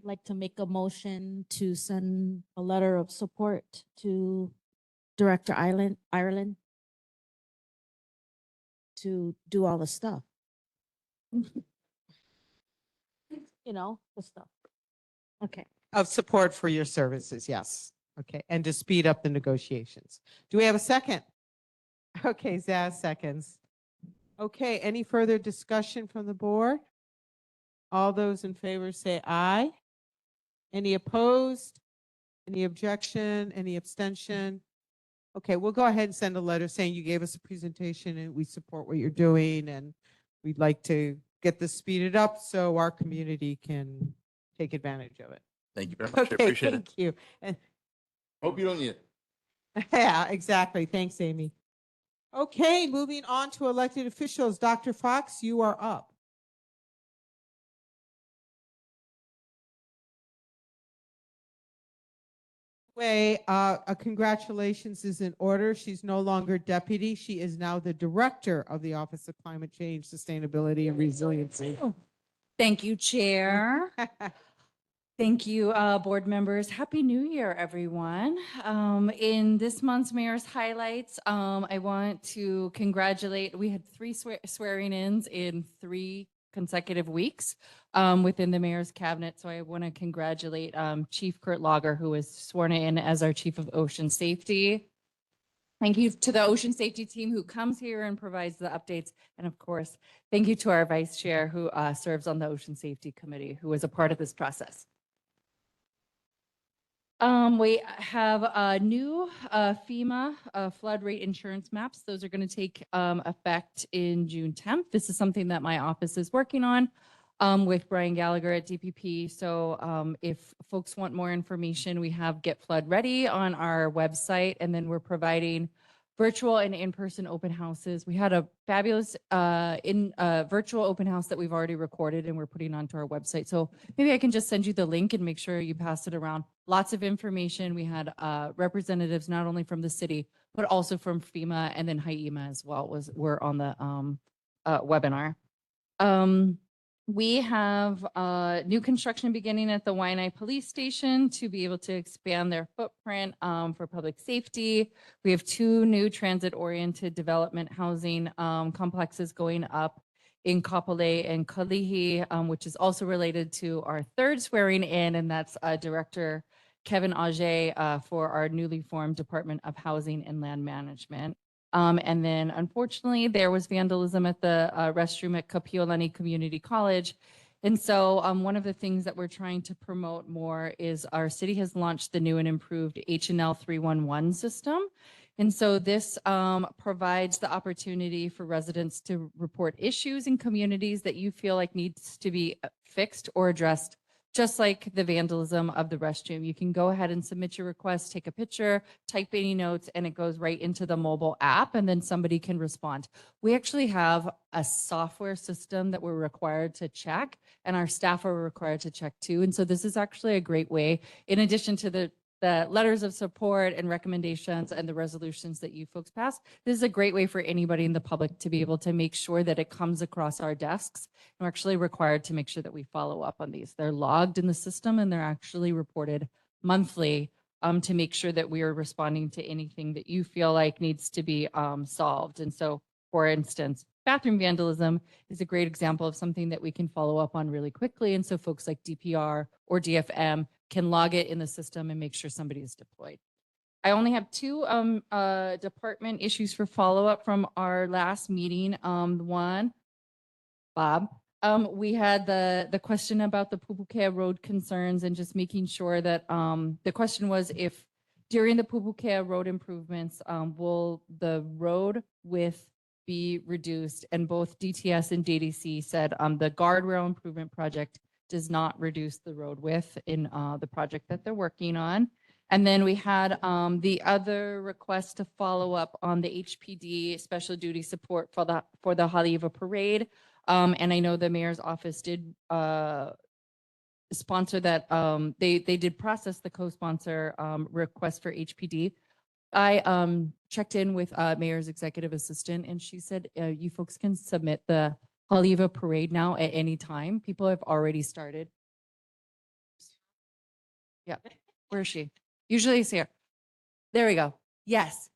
Like to make a motion to send a letter of support to Director Ireland to do all the stuff. You know, the stuff. Okay. Of support for your services, yes. Okay, and to speed up the negotiations. Do we have a second? Okay, Zaz seconds. Okay, any further discussion from the board? All those in favor say aye. Any opposed? Any objection? Any abstention? Okay, we'll go ahead and send a letter saying you gave us a presentation and we support what you're doing and we'd like to get this speeded up so our community can take advantage of it. Thank you very much. I Okay, appreciate it. thank you. And Hope you don't need it. yeah, exactly. Thanks, Amy. Okay, moving on to elected officials. Dr. Fox, you are up. Congratulations is in order. She's no longer deputy. She is now the director of the Office of Climate Change, Sustainability, and Resiliency. Thank you, Chair. Thank you, board members. Happy New Year, everyone. In this month's Mayor's Highlights, I want to congratulate, we had 3 swearing-ins in 3 consecutive weeks within the Mayor's Cabinet. So I want to congratulate Chief Kurt Lager, who was sworn in as our Chief of Ocean Safety. Thank you to the Ocean Safety team who comes here and provides the updates. And of course, thank you to our Vice Chair who serves on the Ocean Safety Committee, who was a part of this process. We have a new FEMA flood rate insurance maps. Those are going to take effect in June 10th. This is something that my office is working on with Brian Gallagher at DPP. So if folks want more information, we have Get Flood Ready on our website, and then we're providing virtual and in-person open houses. We had a fabulous virtual open house that we've already recorded and we're putting onto our website. So maybe I can just send you the link and make sure you pass it around. Lots of information. We had representatives not only from the city, but also from FEMA, and then HIEMA as well were on the webinar. We have new construction beginning at the Waianae Police Station to be able to expand their footprint for public safety. We have 2 new transit-oriented development housing complexes going up in Kapolei and Kalihi, which is also related to our 3rd swearing in, and that's Director Kevin Auger for our newly formed Department of Housing and Land Management. And then unfortunately, there was vandalism at the restroom at Kapiolani Community College. And so one of the things that we're trying to promote more is our city has launched the new and improved H&L 311 system. And so this provides the opportunity for residents to report issues in communities that you feel like needs to be fixed or addressed, just like the vandalism of the restroom. You can go ahead and submit your request, take a picture, type any notes, and it goes right into the mobile app, and then somebody can respond. We actually have a software system that we're required to check, and our staff are required to check too. And so this is actually a great way, in addition to the letters of support and recommendations and the resolutions that you folks pass. This is a great way for anybody in the public to be able to make sure that it comes across our desks. And we're actually required to make sure that we follow up on these. They're logged in the system and they're actually reported monthly to make sure that we are responding to anything that you feel like needs to be solved. And so, for instance, bathroom vandalism is a great example of something that we can follow up on really quickly. And so folks like DPR or DFM can log it in the system and make sure somebody is deployed. I only have 2 department issues for follow-up from our last meeting. One, Bob, we had the question about the Pupukea Road concerns and just making sure that the question was if during the Pupukea Road improvements, will the road width be reduced? And both DTS and DDC said the guardrail improvement project does not reduce the road width in the project that they're working on. And then we had the other request to follow up on the HPD special duty support for the Haleiwa Parade. And I know the mayor's office did sponsor that. They did process the co-sponsor request for HPD. I checked in with Mayor's executive assistant and she said you folks can submit the Haliva parade now at any time. People have already started. Yeah, where is she? Usually it's here. There we go. Yes.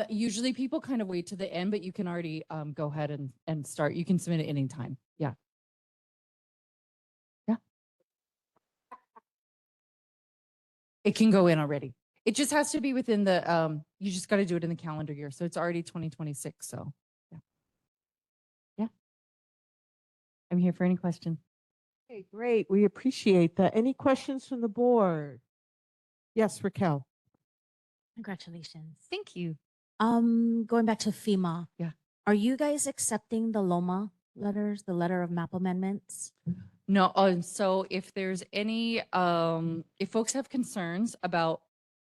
Usually people kind of wait to the end, but you can already go ahead and start. You can submit it any time. Yeah. Yeah. It can go in already. It just has to be within the you just got to do it in the calendar year. So it's already 2026. So yeah. Yeah. I'm here for any questions. Okay, great. We appreciate that. Any questions from the board? Yes, Raquel. Congratulations. Thank you. Going back to FEMA. Yeah. Are you guys accepting the LOMA letters, the letter of map amendments? No, so if there's any, if folks have concerns about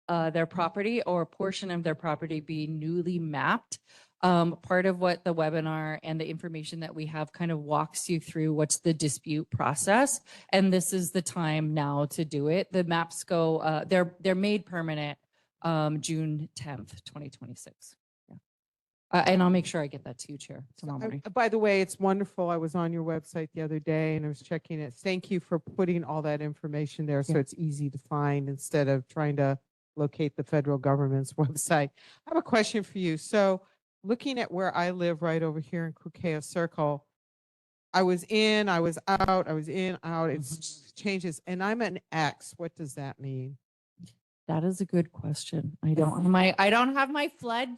their property or a portion of their property being newly mapped, part of what the webinar and the information that we have kind of walks you through what's the dispute process. And this is the time now to do it. The maps go, they're made permanent June 10th, 2026. Yeah. And I'll make sure I get that to you, Chair, tomorrow morning. By the way, it's wonderful. I was on your website the other day and I was checking it. Thank you for putting all that information there so it's easy to find instead of trying to locate the federal government's website. I have a question for you. So looking at where I live right over here in Kukea Circle, I was in, I was out, I was in, out. It's changes. And I'm an X. What does that mean? That is a good question. I don't have my flood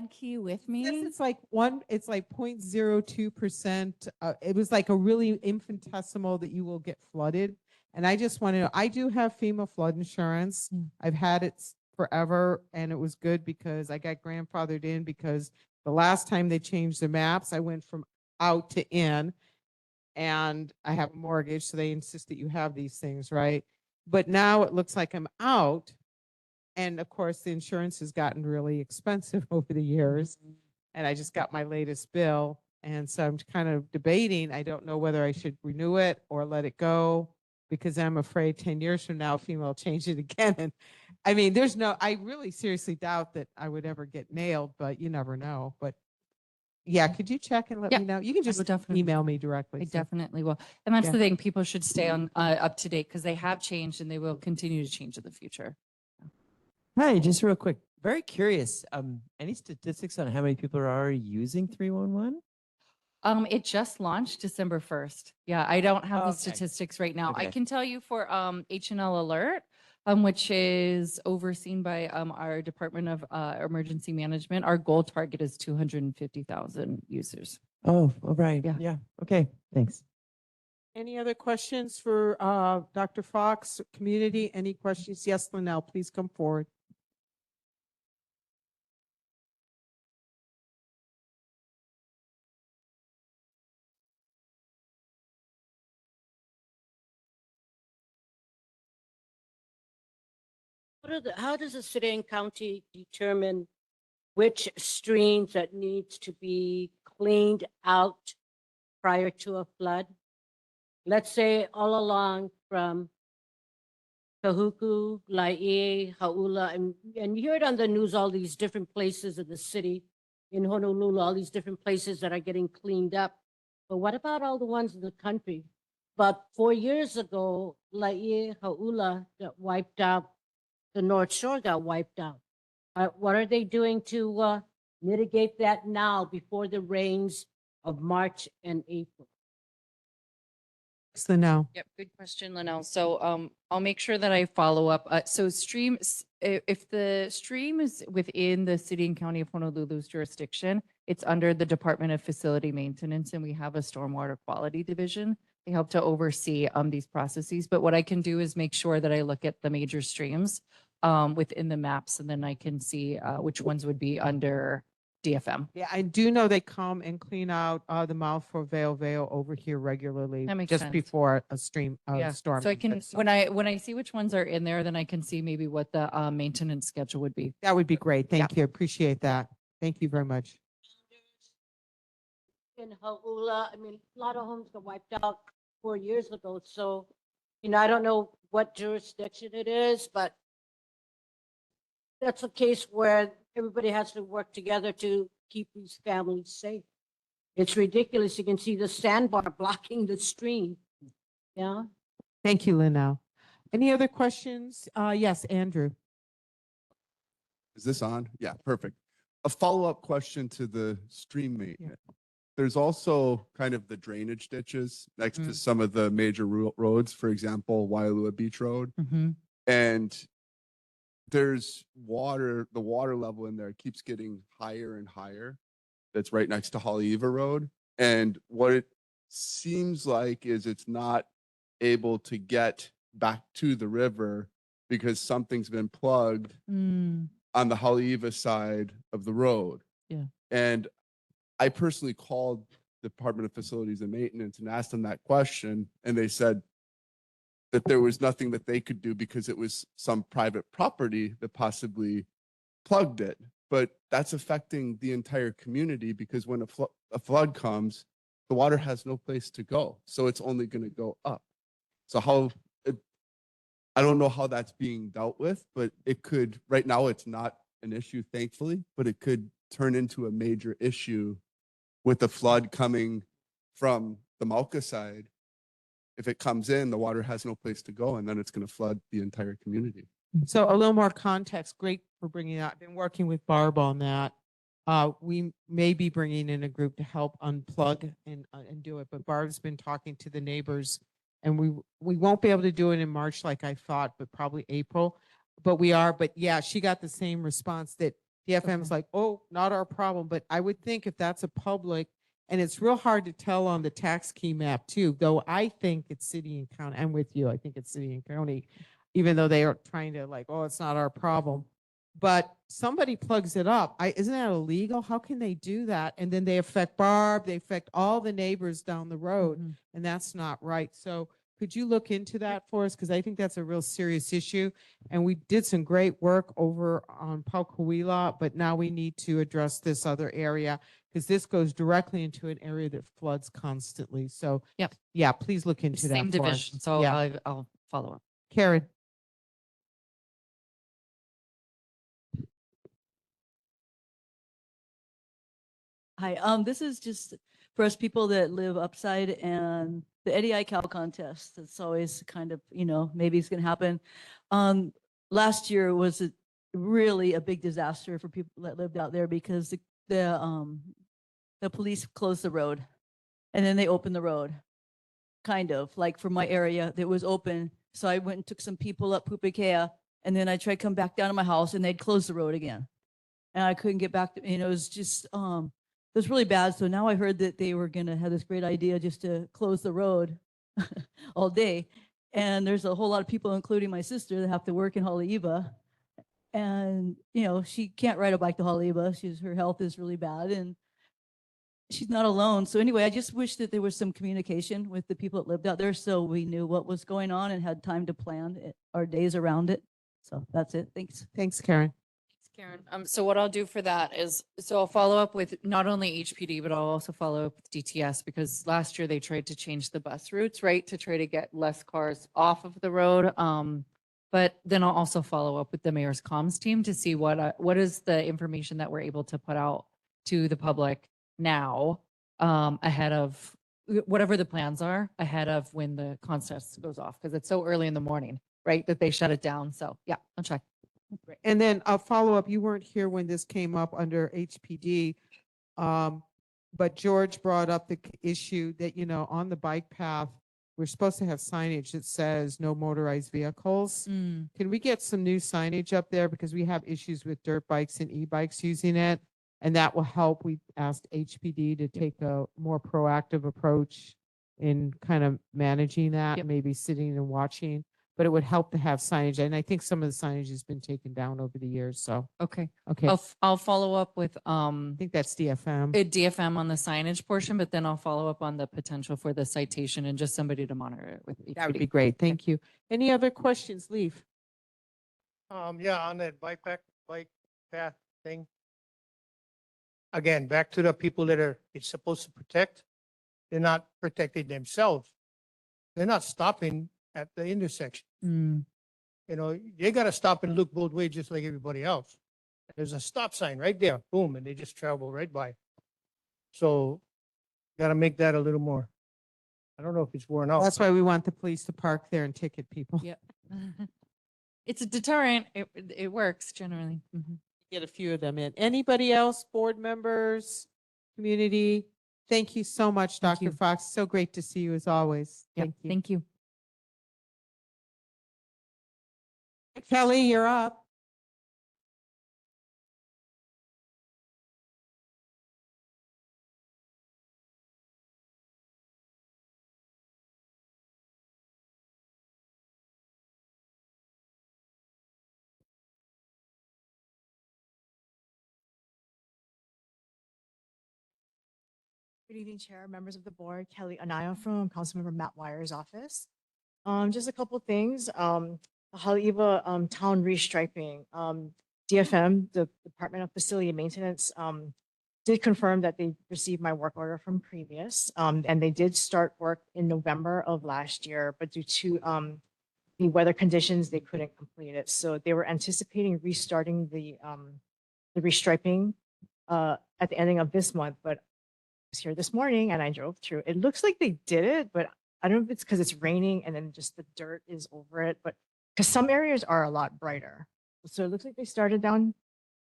key with me. It's like 0.02%. It was like a really infinitesimal that you will get flooded. And I just want to know, I do have FEMA flood insurance. I've had it forever and it was good because I got grandfathered in because the last time they changed the maps, I went from out to in and I have a mortgage. So they insist that you have these things, right? But now it looks like I'm out. And of course, the insurance has gotten really expensive over the years. And I just got my latest bill. And so I'm kind of debating. I don't know whether I should renew it or let it go because I'm afraid 10 years from now, FEMA will change it again. And I mean, I really seriously doubt that I would ever get nailed, but you never know. But yeah, could you check and let me know? You can just email me directly. I definitely will. And that's Yeah. the thing, people should stay on up to date because they have changed and they will continue to change in the future. Hi, just real quick. Very curious. Any statistics on how many people are already using 311? It just launched December 1st. Yeah, I don't have the Okay. statistics right now. I Okay. can tell you for H&L Alert, which is overseen by our Department of Emergency Management, our goal target is 250,000 users. Oh, all right. Yeah. Yeah. Okay. Thanks. Any other questions for Dr. Fox, community? Any questions? Yes, Linnell, please come forward. How does the city and county determine which streams that needs to be cleaned out prior to a flood? Let's say all along from Kahuku, Laie, Haula, and you hear it on the news, all these different places of the city in Honolulu, all these different places that are getting cleaned up. But what about all the ones in the country? But 4 years ago, Laie, Haula got wiped out. The North Shore got wiped out. What are they doing to mitigate that now before the rains of March and April? Linnell. Yep, good question, Linnell. So I'll make sure that I follow up. So streams, if the stream is within the city and county of Honolulu's jurisdiction, it's under the Department of Facility Maintenance, and we have a stormwater quality division. They help to oversee these processes. But what I can do is make sure that I look at the major streams within the maps, and then I can see which ones would be under DFM. Yeah, I do know they come and clean out the mouth for Vale over here regularly. That makes just sense. before a storm. So I can, when I see which ones are in there, then I can see maybe what the maintenance schedule would be. That would be great. Thank you. Appreciate that. Thank you very much. In Haula, I mean, a lot of homes got wiped out 4 years ago. So, I don't know what jurisdiction it is, but that's a case where everybody has to work together to keep these families safe. It's ridiculous. You can see the sandbar blocking the stream. Yeah. Thank you, Linnell. Any other questions? Yes, Andrew. Is this on? Yeah, perfect. A follow-up question to the stream maintenance. There's also kind of the drainage ditches next to some of the major roads, for example, Waialua Beach Road. And there's water, the water level in there keeps getting higher and higher. That's right next to Haleiwa Road. And what it seems like is it's not able to get back to the river because something's been plugged on the Haleiwa side of the road. Yeah. And I personally called the Department of Facilities and Maintenance and asked them that question, and they said that there was nothing that they could do because it was some private property that possibly plugged it. But that's affecting the entire community because when a flood comes, the water has no place to go. So it's only going to go up. So I don't know how that's being dealt with, but it could, right now it's not an issue, thankfully, but it could turn into a major issue with the flood coming from the Mauka side. If it comes in, the water has no place to go, and then it's going to flood the entire community. So a little more context. Great for bringing that. I've been working with Barb on that. We may be bringing in a group to help unplug and do it, but Barb's been talking to the neighbors, and we won't be able to do it in March like I thought, but probably April. But we are. But yeah, she got the same response that DFM's like, oh, not our problem. But I would think if that's a public, and it's real hard to tell on the tax key map too, though I think it's city and county. I'm with you. I think it's city and county, even though they are trying to like, oh, it's not our problem. But somebody plugs it up. Isn't that illegal? How can they do that? And then they affect Barb, they affect all the neighbors down the road, and that's not right. So could you look into that for us? Because I think that's a real serious issue. And we did some great work over on Paukuila, but now we need to address this other area because this goes directly into an area that floods constantly. So yeah, please look into that. Same for us. division, so Yeah. I'll follow up. Karen. Hi, this is just for us people that live upside and the Eddie Aikau contest. It's always kind of, maybe it's gonna happen. Last year was really a big disaster for people that lived out there because the police closed the road and then they opened the road. Kind of like for my area that was open. So I went and took some people up Pupukea and then I tried to come back down to my house and they'd closed the road again. And I couldn't get back to, it was just, it was really bad. So now I heard that they were going to have this great idea just to close the road all day. And there's a whole lot of people, including my sister, that have to work in Haleiwa. And, she can't ride a bike to Haleiwa. Her health is really bad and she's not alone. So anyway, I just wish that there was some communication with the people that lived out there so we knew what was going on and had time to plan our days around it. So that's it. Thanks. Thanks, Karen. Karen, so what I'll do for that is, so I'll follow up with not only HPD, but I'll also follow up with DTS because last year they tried to change the bus routes, right? To try to get less cars off of the road. But then I'll also follow up with the mayor's comms team to see what is the information that we're able to put out to the public now, ahead of whatever the plans are ahead of when the contest goes off. Cause it's so early in the morning, right? That they shut it down. So yeah, I'll check. And then a follow up, you weren't here when this came up under HPD, but George brought up the issue that, on the bike path, we're supposed to have signage that says no motorized vehicles. Can we get some new signage up there? Because we have issues with dirt bikes and e-bikes using it. And that will help. We asked HPD to take a more proactive approach in kind of managing that, maybe sitting and watching. But it would help to have signage. And I think some of the signage has been taken down over the years. So, Okay. okay. I'll follow up with, I think that's DFM. DFM on the signage portion, but then I'll follow up on the potential for the citation and just somebody to monitor it with. That would HPD. be great. Thank you. Any other questions, Leaf? Yeah, on that bike path thing. Again, back to the people that it's supposed to protect. They're not protecting themselves. They're not stopping at the intersection. You know, they gotta stop and look both ways just like everybody else. There's a stop sign right there, boom, and they just travel right by. So gotta make that a little more. I don't know if it's worn out. That's why we want the police to park there and ticket people. Yep. It's a deterrent. It works generally. Get a few of them in. Anybody else, board members, community? Thank you so much, Thank Dr. you. Fox. So great to see you as always. Yep, Thank you. thank you. Kelly, you're up. Good evening, Chair, members of the board. Kelly Anaya from Councilmember Matt Wire's office. Just a couple things. The Haleiwa town restriping. DFM, the Department of Facility and Maintenance, did confirm that they received my work order from previous, and they did start work in November of last year, but due to the weather conditions, they couldn't complete it. So they were anticipating restarting the restriping at the ending of this month, but was here this morning and I drove through. It looks like they did it, but I don't know if it's because it's raining and then just the dirt is over it, but because some areas are a lot brighter. So it looks like they started down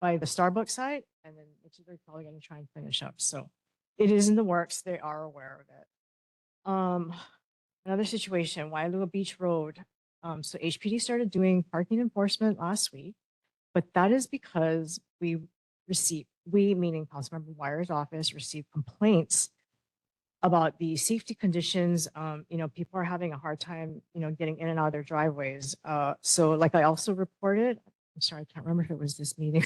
by the Starbucks site and then they're probably going to try and finish up. So it is in the works. They are aware of it. Another situation, Wailua Beach Road. So HPD started doing parking enforcement last week, but that is because we meaning Councilmember Wire's office, received complaints about the safety conditions. People are having a hard time, getting in and out of their driveways. So like I also reported, I'm sorry, I can't remember if it was this meeting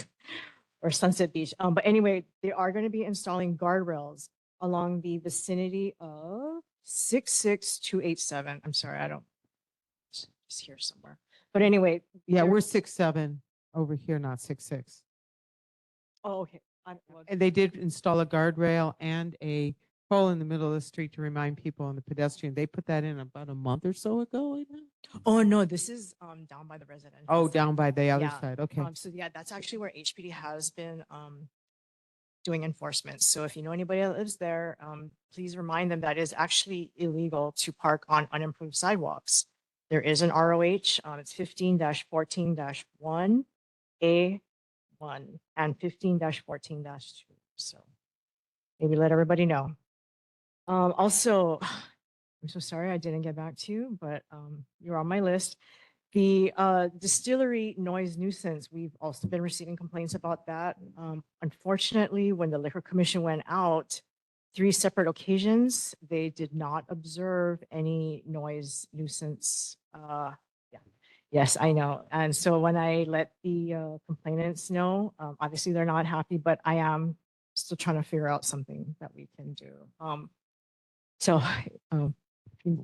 or Sunset Beach. But anyway, they are going to be installing guardrails along the vicinity of 66287. I'm sorry, I don't, just here somewhere. But anyway. Yeah, they're- we're 6'7" over here, not 6'6". Oh, okay. And they did install a guardrail and a pole in the middle of the street to remind people on the pedestrian. They put that in about a month or so ago. I think. Oh, no, this is down by the residential. Oh, side. down by the other Yeah. side. Okay. So yeah, that's actually where HPD has been doing enforcement. So if you know anybody that lives there, please remind them that it is actually illegal to park on unimproved sidewalks. There is an ROH, it's 15-14-1A1 and 15-14-2. So maybe let everybody know. Also, I'm so sorry I didn't get back to you, but you're on my list. The distillery noise nuisance, we've also been receiving complaints about that. Unfortunately, when the Liquor Commission went out, 3 separate occasions, they did not observe any noise nuisance. Yes, I know. And so when I let the complainants know, obviously they're not happy, but I am still trying to figure out something that we can do. So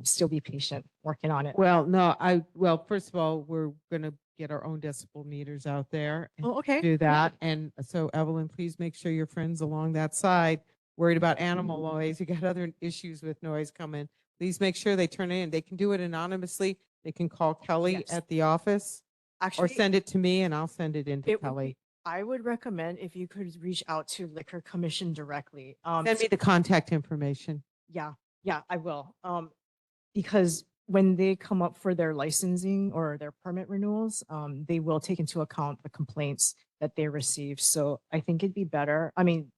still be patient, working on it. Well, no, first of all, we're going to get our own decibel meters out there. And Oh, okay, do great. that. And so Evelyn, please make sure your friends along that side worried about animal noise. You got other issues with noise coming. Please make sure they turn it in. They can do it anonymously. They can call Kelly Yes. at the office or Actually, send it to me and I'll send it in to it would Kelly. be- I would recommend if you could reach out to Liquor Commission directly. Send me the contact information. Yeah, I will. Because when they come up for their licensing or their permit renewals, they will take into account the complaints that they receive. So I think it'd be better. I mean,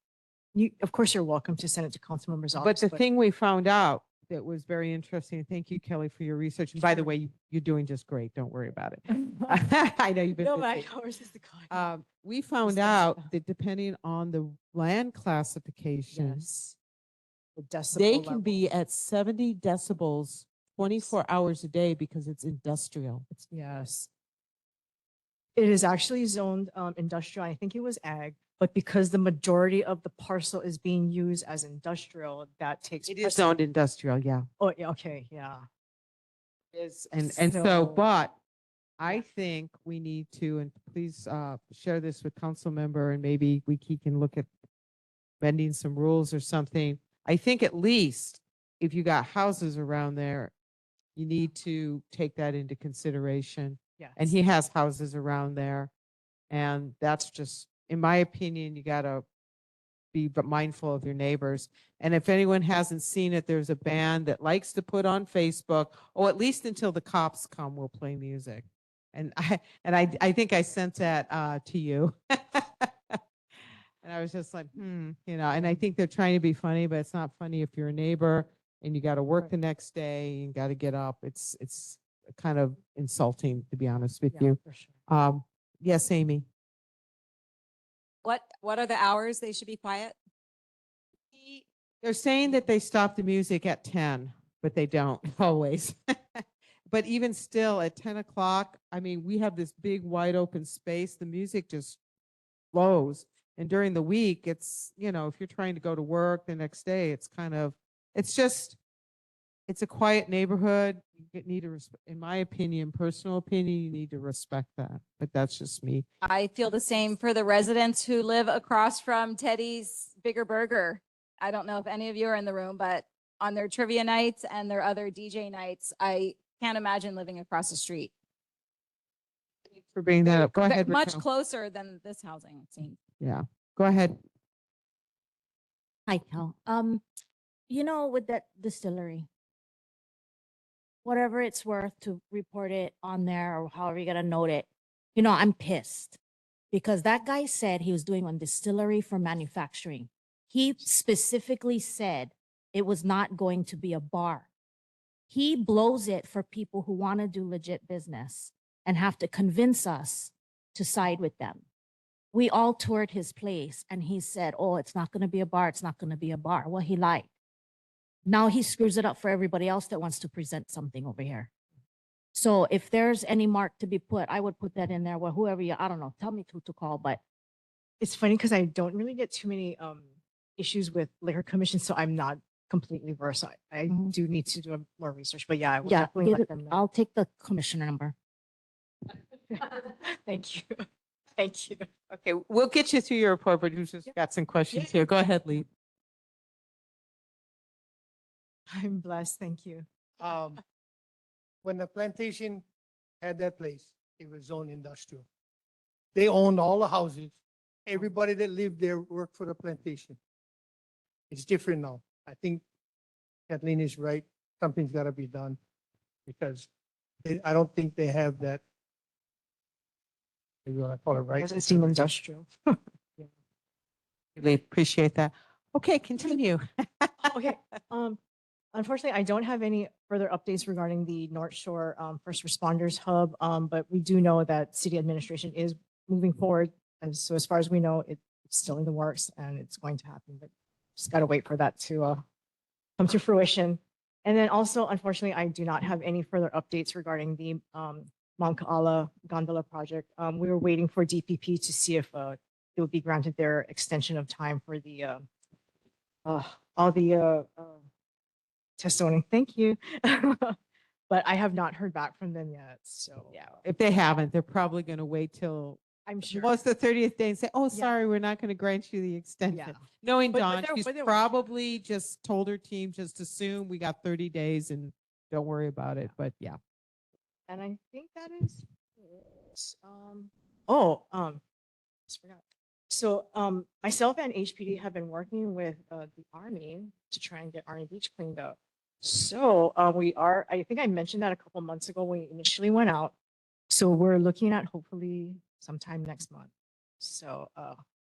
of course, you're welcome to send it to council members' But office. the thing we found out that was very interesting, thank you, Kelly, for your research. And by the way, you're doing just great. Don't worry about it. I know you've been No, but I busy. know ours is the con. We found out that depending on the land classification, Yes. The decibel they can level. be at 70 decibels 24 hours a day because it's industrial. Yes. It is actually zoned industrial. I think it was ag, but because the majority of the parcel is being used as industrial, that takes. It is zoned industrial, yeah. Oh, yeah, okay, yeah. And so, So- but I think we need to, and please share this with council member and maybe he can look at bending some rules or something. I think at least if you got houses around there, you need to take that into consideration. And he has houses around there. And that's just, in my opinion, you gotta be mindful of your neighbors. And if anyone hasn't seen it, there's a band that likes to put on Facebook, or at least until the cops come, we'll play music. And I think I sent that to you. And I was just like, you know, and I think they're trying to be funny, but it's not funny if you're a neighbor and you got to work the next day and got to get up. It's kind of insulting, to be honest with you. for sure. Yes, Amy. What are the hours they should be quiet? They're saying that they stop the music at 10, but they don't always. But even still, at 10 o'clock, I mean, we have this big wide open space. The music just flows. And during the week, it's, you know, if you're trying to go to work the next day, it's kind of, it's just, it's a quiet neighborhood. You need to, in my opinion, personal opinion, you need to respect that. But that's just me. I feel the same for the residents who live across from Teddy's Bigger Burger. I don't know if any of you are in the room, but on their trivia nights and their other DJ nights, I can't imagine living across the street. For bringing that up. Go ahead. Much Raquel. closer than this housing, it seems. Yeah. Go ahead. Hi, Cal. You know, with that distillery, whatever it's worth to report it on there or however you're gonna note it, you know, I'm pissed because that guy said he was doing a distillery for manufacturing. He specifically said it was not going to be a bar. He blows it for people who want to do legit business and have to convince us to side with them. We all toured his place and he said, oh, it's not going to be a bar. It's not going to be a bar. Well, he lied. Now he screws it up for everybody else that wants to present something over here. So if there's any mark to be put, I would put that in there. Well, whoever you, I don't know, tell me who to call, but It's funny because I don't really get too many issues with liquor commission, so I'm not completely versed. I do need to do more research, but yeah, I will yeah, definitely get let it- them know. I'll take the commissioner number. Thank you. Thank you. Okay, we'll get you through your report, but we've just got some questions here. Go ahead, Lee. I'm blessed. Thank you. When the plantation had that place, it was zoned industrial. They owned all the houses. Everybody that lived there worked for the plantation. It's different now. I think Kathleen is right. Something's got to be done because I don't think they have that. You want to call it right? Doesn't seem industrial. Really appreciate that. Okay, continue. Okay. Unfortunately, I don't have any further updates regarding the North Shore First Responders Hub, but we do know that city administration is moving forward. And so as far as we know, it's still in the works and it's going to happen, but just got to wait for that to come to fruition. And then also, unfortunately, I do not have any further updates regarding the Mount Kaala gondola project. We were waiting for DPP to see if it would be granted their extension of time for the all the testimony. Thank you. But I have not heard back from them yet. So Yeah, if they haven't, they're probably going to wait till I'm sure. what's the 30th day and say, oh, Yeah. sorry, we're not going to grant you the extension. Yeah. Knowing But Dawn, they're- she's but they're- probably just told her team, just assume we got 30 days and don't worry about it. But yeah. And I think that is it. Just forgot. So myself and HPD have been working with the Army to try and get Army Beach cleaned up. So we are, I think I mentioned that a couple months ago when we initially went out. So we're looking at hopefully sometime next month. So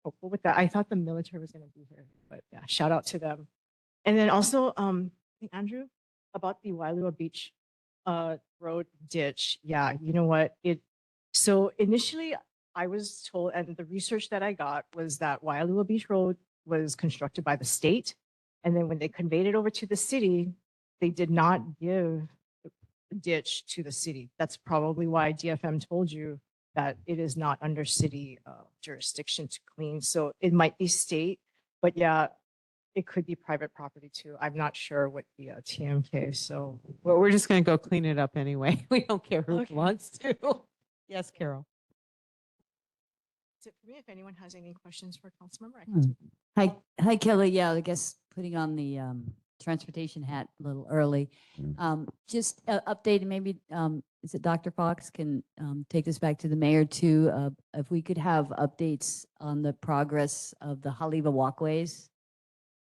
hopeful with that. I thought the military was going to be here, but yeah, shout out to them. And then also, I think Andrew, about the Wailua Beach road ditch. Yeah, you know what? So initially I was told, and the research that I got was that Wailua Beach Road was constructed by the state. And then when they conveyed it over to the city, they did not give the ditch to the city. That's probably why DFM told you that it is not under city jurisdiction to clean. So it might be state, but yeah, it could be private property too. I'm not sure what the TMK. So Well, we're just going to go clean it up anyway. We don't care who Okay. wants to. Yes, Carol. that's it for me. If anyone has any questions for Councilmember, I can. Hi, Kelly. Yeah, I guess putting on the transportation hat a little early. Just update and maybe, is it Dr. Fox can take this back to the mayor too? If we could have updates on the progress of the Haleiwa walkways,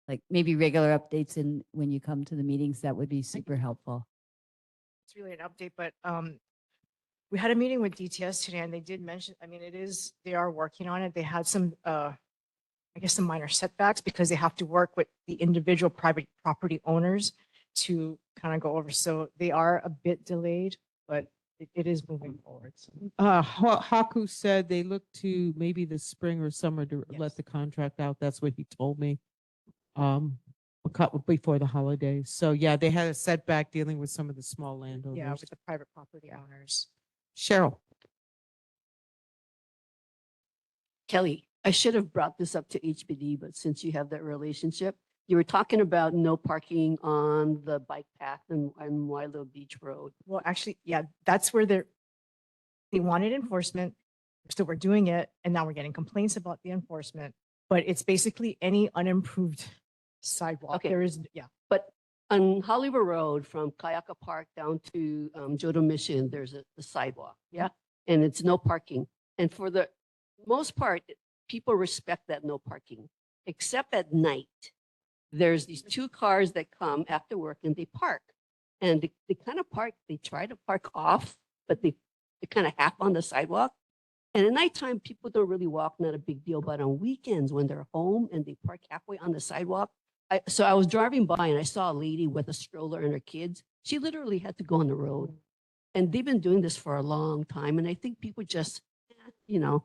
like maybe regular updates in when you come to the meetings, that would be super helpful. It's really an update, but we had a meeting with DTS today and they did mention, I mean, they are working on it. They had some, I guess some minor setbacks because they have to work with the individual private property owners to kind of go over. So they are a bit delayed, but it is moving forward. So. Haku said they look to maybe the spring or summer to let the contract out. That's what he told me. Before the holidays. So yeah, they had a setback dealing with some of the small landowners. Yeah, with the private property owners. Cheryl. Kelly, I should have brought this up to HBD, but since you have that relationship, you were talking about no parking on the bike path and Wilo Beach Road. Well, actually, yeah, that's where they wanted enforcement. So we're doing it and now we're getting complaints about the enforcement, but it's basically any unimproved sidewalk. Okay. There is, yeah. But on Haleiwa Road from Kayaka Park down to Jodo Mission, there's a sidewalk, yeah? And it's no parking. And for the most part, people respect that no parking, except at night. There's these two cars that come after work and they park. And they kind of park, they try to park off, but they kind of half on the sidewalk. And at nighttime, people don't really walk, not a big deal. But on weekends, when they're home and they park halfway on the sidewalk, so I was driving by and I saw a lady with a stroller and her kids. She literally had to go on the road. And they've been doing this for a long time. And I think people just, you know,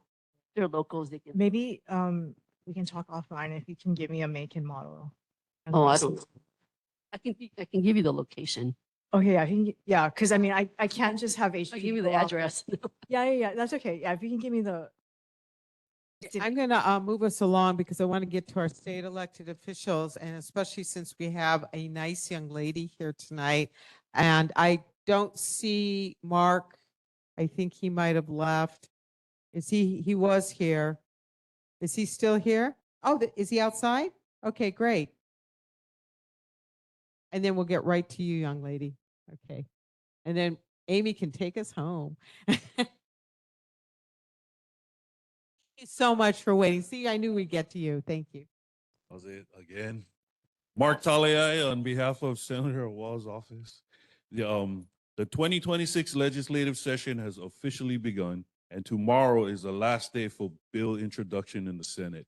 they're locals. They can. Maybe we can talk offline if you can give me a make and model. and Oh, I license. don't know. I can give you the location. Okay, yeah, because I mean, I can't just have HPD. I'll give you the go out address. there. Yeah, that's okay. Yeah, if you can give me the. I'm gonna move us along because I want to get to our state elected officials, and especially since we have a nice young lady here tonight. And I don't see Mark. I think he might have left. He was here. Is he still here? Oh, is he outside? Okay, great. And then we'll get right to you, young lady. Okay. And then Amy can take us home. Thank you so much for waiting. See, I knew we'd get to you. Thank you. Was it again? Mark Taliai on behalf of Senator Wall's office. The 2026 legislative session has officially begun, and tomorrow is the last day for bill introduction in the Senate.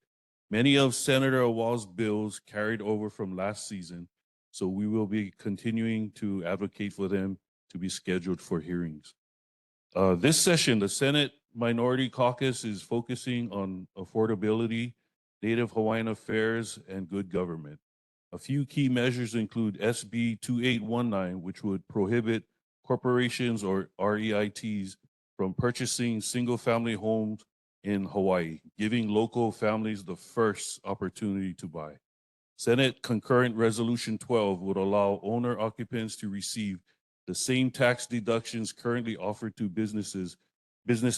Many of Senator Wall's bills carried over from last season, so we will be continuing to advocate for them to be scheduled for hearings. This session, the Senate Minority Caucus is focusing on affordability, Native Hawaiian affairs, and good government. A few key measures include SB 2819, which would prohibit corporations or REITs from purchasing single-family homes in Hawaii, giving local families the first opportunity to buy. Senate Concurrent Resolution 12 would allow owner occupants to receive the same tax deductions currently offered to business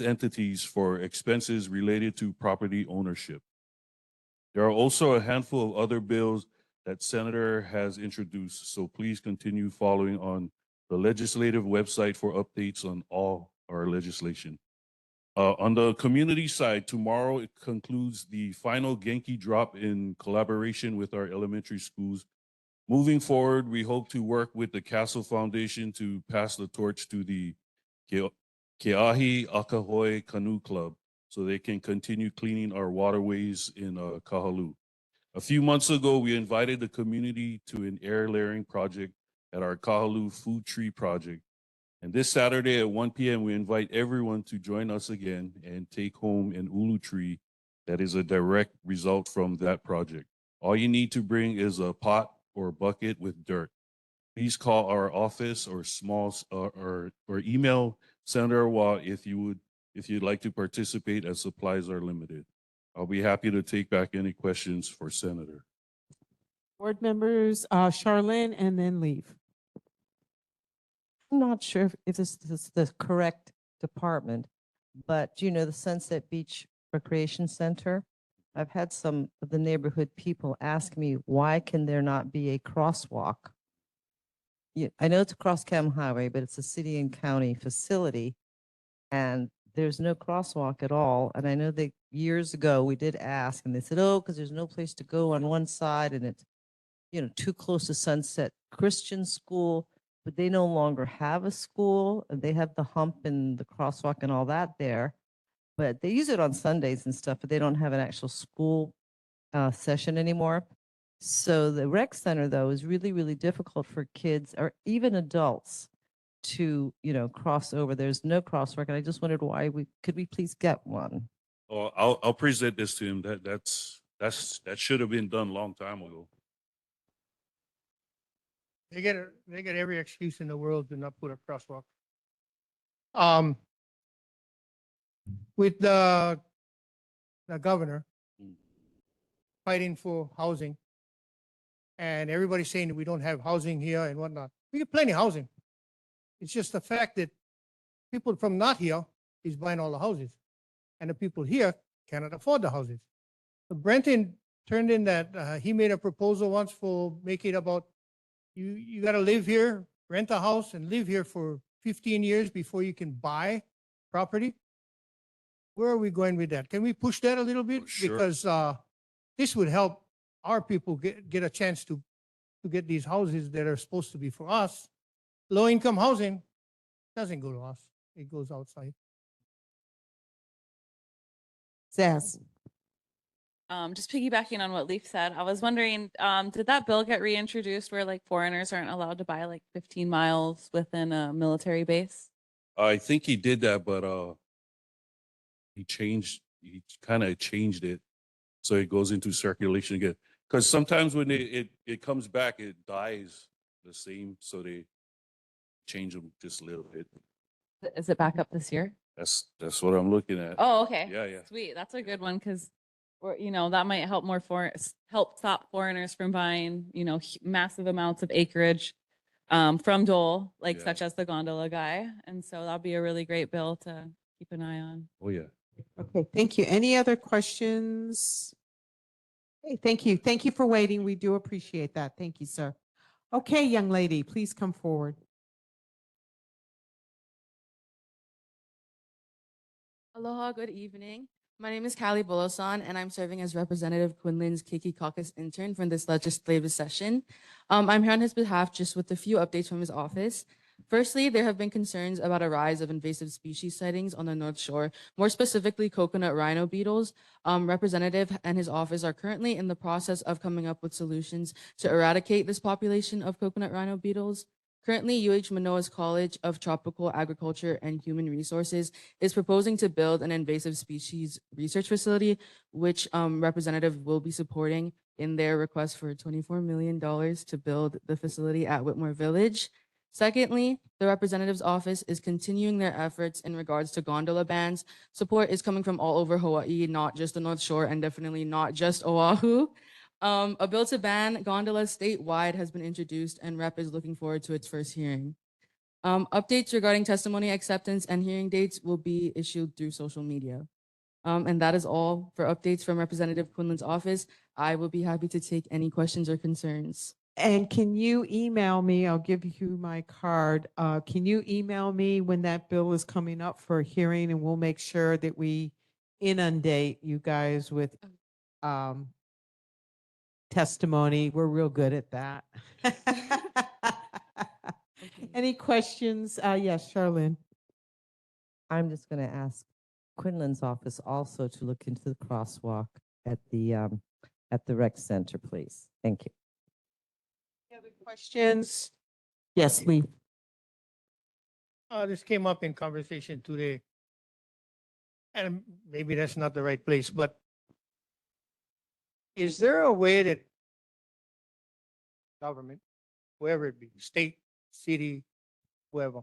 entities for expenses related to property ownership. There are also a handful of other bills that Senator has introduced, so please continue following on the legislative website for updates on all our legislation. On the community side, tomorrow it concludes the final Genki drop in collaboration with our elementary schools. Moving forward, we hope to work with the Castle Foundation to pass the torch to the Keahi Akahoi Canoe Club so they can continue cleaning our waterways in Kahalu. A few months ago, we invited the community to an air layering project at our Kahalu Food Tree Project. And this Saturday at 1 p.m., we invite everyone to join us again and take home an ulu tree that is a direct result from that project. All you need to bring is a pot or a bucket with dirt. Please call our office or or email Senator Wah if you'd like to participate, as supplies are limited. I'll be happy to take back any questions for Senator. Board members, Charlene, and then leave. I'm not sure if this is the correct department, but do you know the Sunset Beach Recreation Center? I've had some of the neighborhood people ask me, why can there not be a crosswalk? I know it's a cross-cam highway, but it's a city and county facility. And there's no crosswalk at all. And I know that years ago we did ask and they said, oh, because there's no place to go on one side and it's, too close to Sunset Christian School, but they no longer have a school. And they have the hump and the crosswalk and all that there. But they use it on Sundays and stuff, but they don't have an actual school session anymore. So the rec center, though, is really, really difficult for kids or even adults to, cross over. There's no crosswalk. And I just wondered why could we please get one? Oh, I'll present this to him. That should have been done a long time ago. They get every excuse in the world to not put a crosswalk. With the governor fighting for housing, and everybody saying that we don't have housing here and whatnot. We get plenty of housing. It's just the fact that people from not here is buying all the houses, and the people here cannot afford the houses. So Brenton turned in that he made a proposal once for making about you got to live here, rent a house, and live here for 15 years before you can buy property. Where are we going with that? Can we push that a little bit? Sure. Because this would help our people get a chance to get these houses that are supposed to be for us. Low income housing doesn't go to us. It goes outside. Sass. Just piggybacking on what Leaf said, I was wondering, did that bill get reintroduced where like foreigners aren't allowed to buy like 15 miles within a military base? I think he did that, but he kind of changed it so it goes into circulation again. Because sometimes when it comes back, it dies the same, so they change them just a little bit. Is it back up this year? That's what I'm looking at. Oh, okay. Yeah. Sweet. That's a good one because, that might help help stop foreigners from buying, massive amounts of acreage from Dole, like such as the gondola guy. And so that'll be a really great bill to keep an eye on. Oh, yeah. Okay, thank you. Any other questions? Hey, thank you. Thank you for waiting. We do appreciate that. Thank you, sir. Okay, young lady, please come forward. Aloha, good evening. My name is Callie Bolosan, and I'm serving as Representative Quinlan's Keiki Caucus intern for this legislative session. I'm here on his behalf just with a few updates from his office. Firstly, there have been concerns about a rise of invasive species sightings on the North Shore, more specifically coconut rhino beetles. Representative and his office are currently in the process of coming up with solutions to eradicate this population of coconut rhino beetles. Currently, UH Manoa's College of Tropical Agriculture and Human Resources is proposing to build an invasive species research facility, which Representative will be supporting in their request for $24 million to build the facility at Whitmore Village. Secondly, the representative's office is continuing their efforts in regards to gondola bans. Support is coming from all over Hawaii, not just the North Shore, and definitely not just Oahu. A bill to ban gondolas statewide has been introduced, and REP is looking forward to its first hearing. Updates regarding testimony acceptance and hearing dates will be issued through social media. And that is all for updates from Representative Quinlan's office. I will be happy to take any questions or concerns. And can you email me? I'll give you my card. Can you email me when that bill is coming up for a hearing, and we'll make sure that we inundate you guys with testimony. We're real good at that. Any questions? Yes, Charlene. I'm just going to ask Quinlan's office also to look into the crosswalk at the rec center, please. Thank you. Any other questions? Yes, Lee. This came up in conversation today, and maybe that's not the right place, but is there a way that government, whoever it be, state, city, whoever,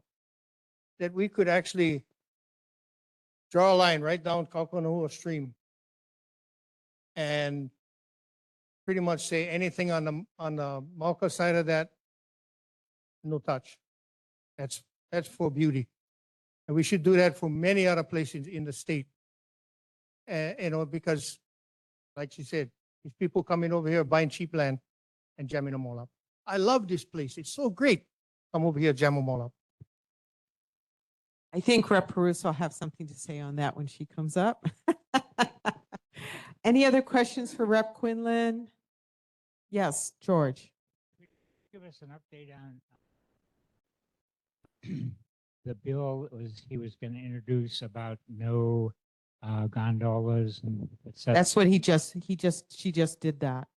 that we could actually draw a line right down Kaukonahua Stream and pretty much say anything on the Mauka side of that, no touch. That's for beauty. And we should do that for many other places in the state. Because like she said, these people coming over here buying cheap land and jamming them all up. I love this place. It's so great. Come over here, jam them all up. I think Rep. Caruso will have something to say on that when she comes up. Any other questions for Rep. Quinlan? Yes, George. Give us an update on the bill he was going to introduce about no gondolas and et cetera. That's what she just did that.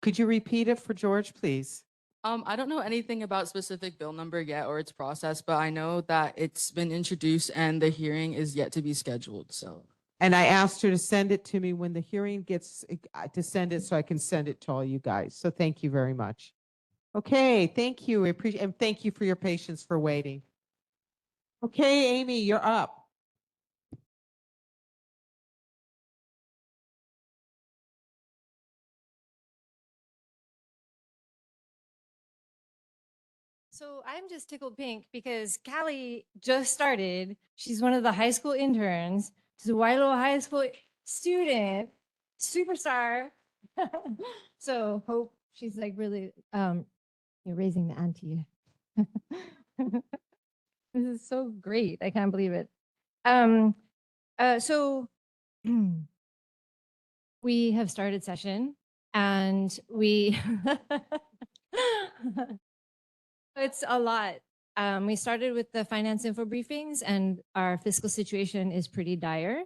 Could you repeat it for George, please? I don't know anything about specific bill number yet or its process, but I know that it's been introduced and the hearing is yet to be scheduled, so. And I asked her to send it to me when the hearing gets, to send it so I can send it to all you guys. So thank you very much. Okay, thank you. I appreciate, and thank you for your patience for waiting. Okay, Amy, you're up. So I'm just tickled pink because Callie just started. She's one of the high school interns. She's a Wailoa High School student, superstar. So hope she's like really, you're raising the ante. This is so great. I can't believe it. So we have started session and we it's a lot. We started with the finance info briefings and our fiscal situation is pretty dire.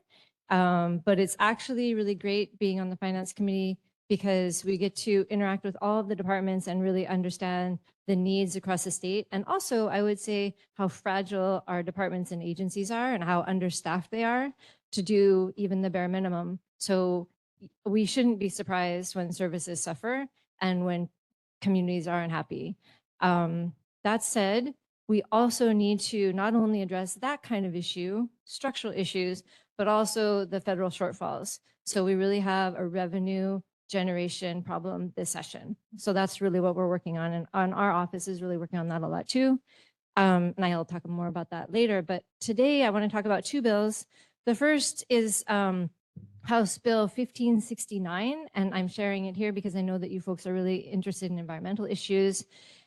But it's actually really great being on the finance committee because we get to interact with all of the departments and really understand the needs across the state. And also, I would say how fragile our departments and agencies are and how understaffed they are to do even the bare minimum. So we shouldn't be surprised when services suffer and when communities are unhappy. That said, we also need to not only address that kind of issue, structural issues, but also the federal shortfalls. So we really have a revenue generation problem this session. So that's really what we're working on. And our office is really working on that a lot too. And I'll talk more about that later. But today I want to talk about two bills. The first is House Bill 1569, and I'm sharing it here because I know that you folks are really interested in environmental issues.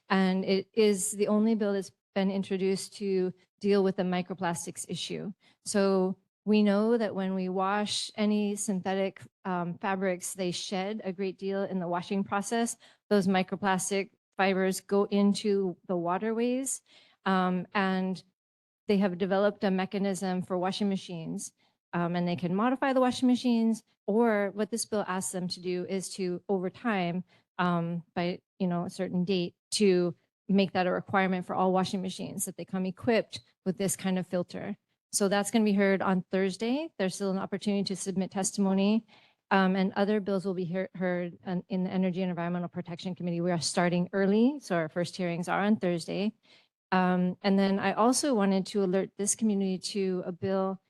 And it is the only bill that's been introduced to deal with the microplastics issue. So we know that when we wash any synthetic fabrics, they shed a great deal in the washing process. Those microplastic fibers go into the waterways, and they have developed a mechanism for washing machines, and they can modify the washing machines, or what this bill asks them to do is to, over time, by a certain date, to make that a requirement for all washing machines that they come equipped with this kind of filter. So that's going to be heard on Thursday. There's still an opportunity to submit testimony, and other bills will be heard in the Energy and Environmental Protection Committee. We are starting early, so our first hearings are on Thursday. And then I also wanted to alert this community to a bill.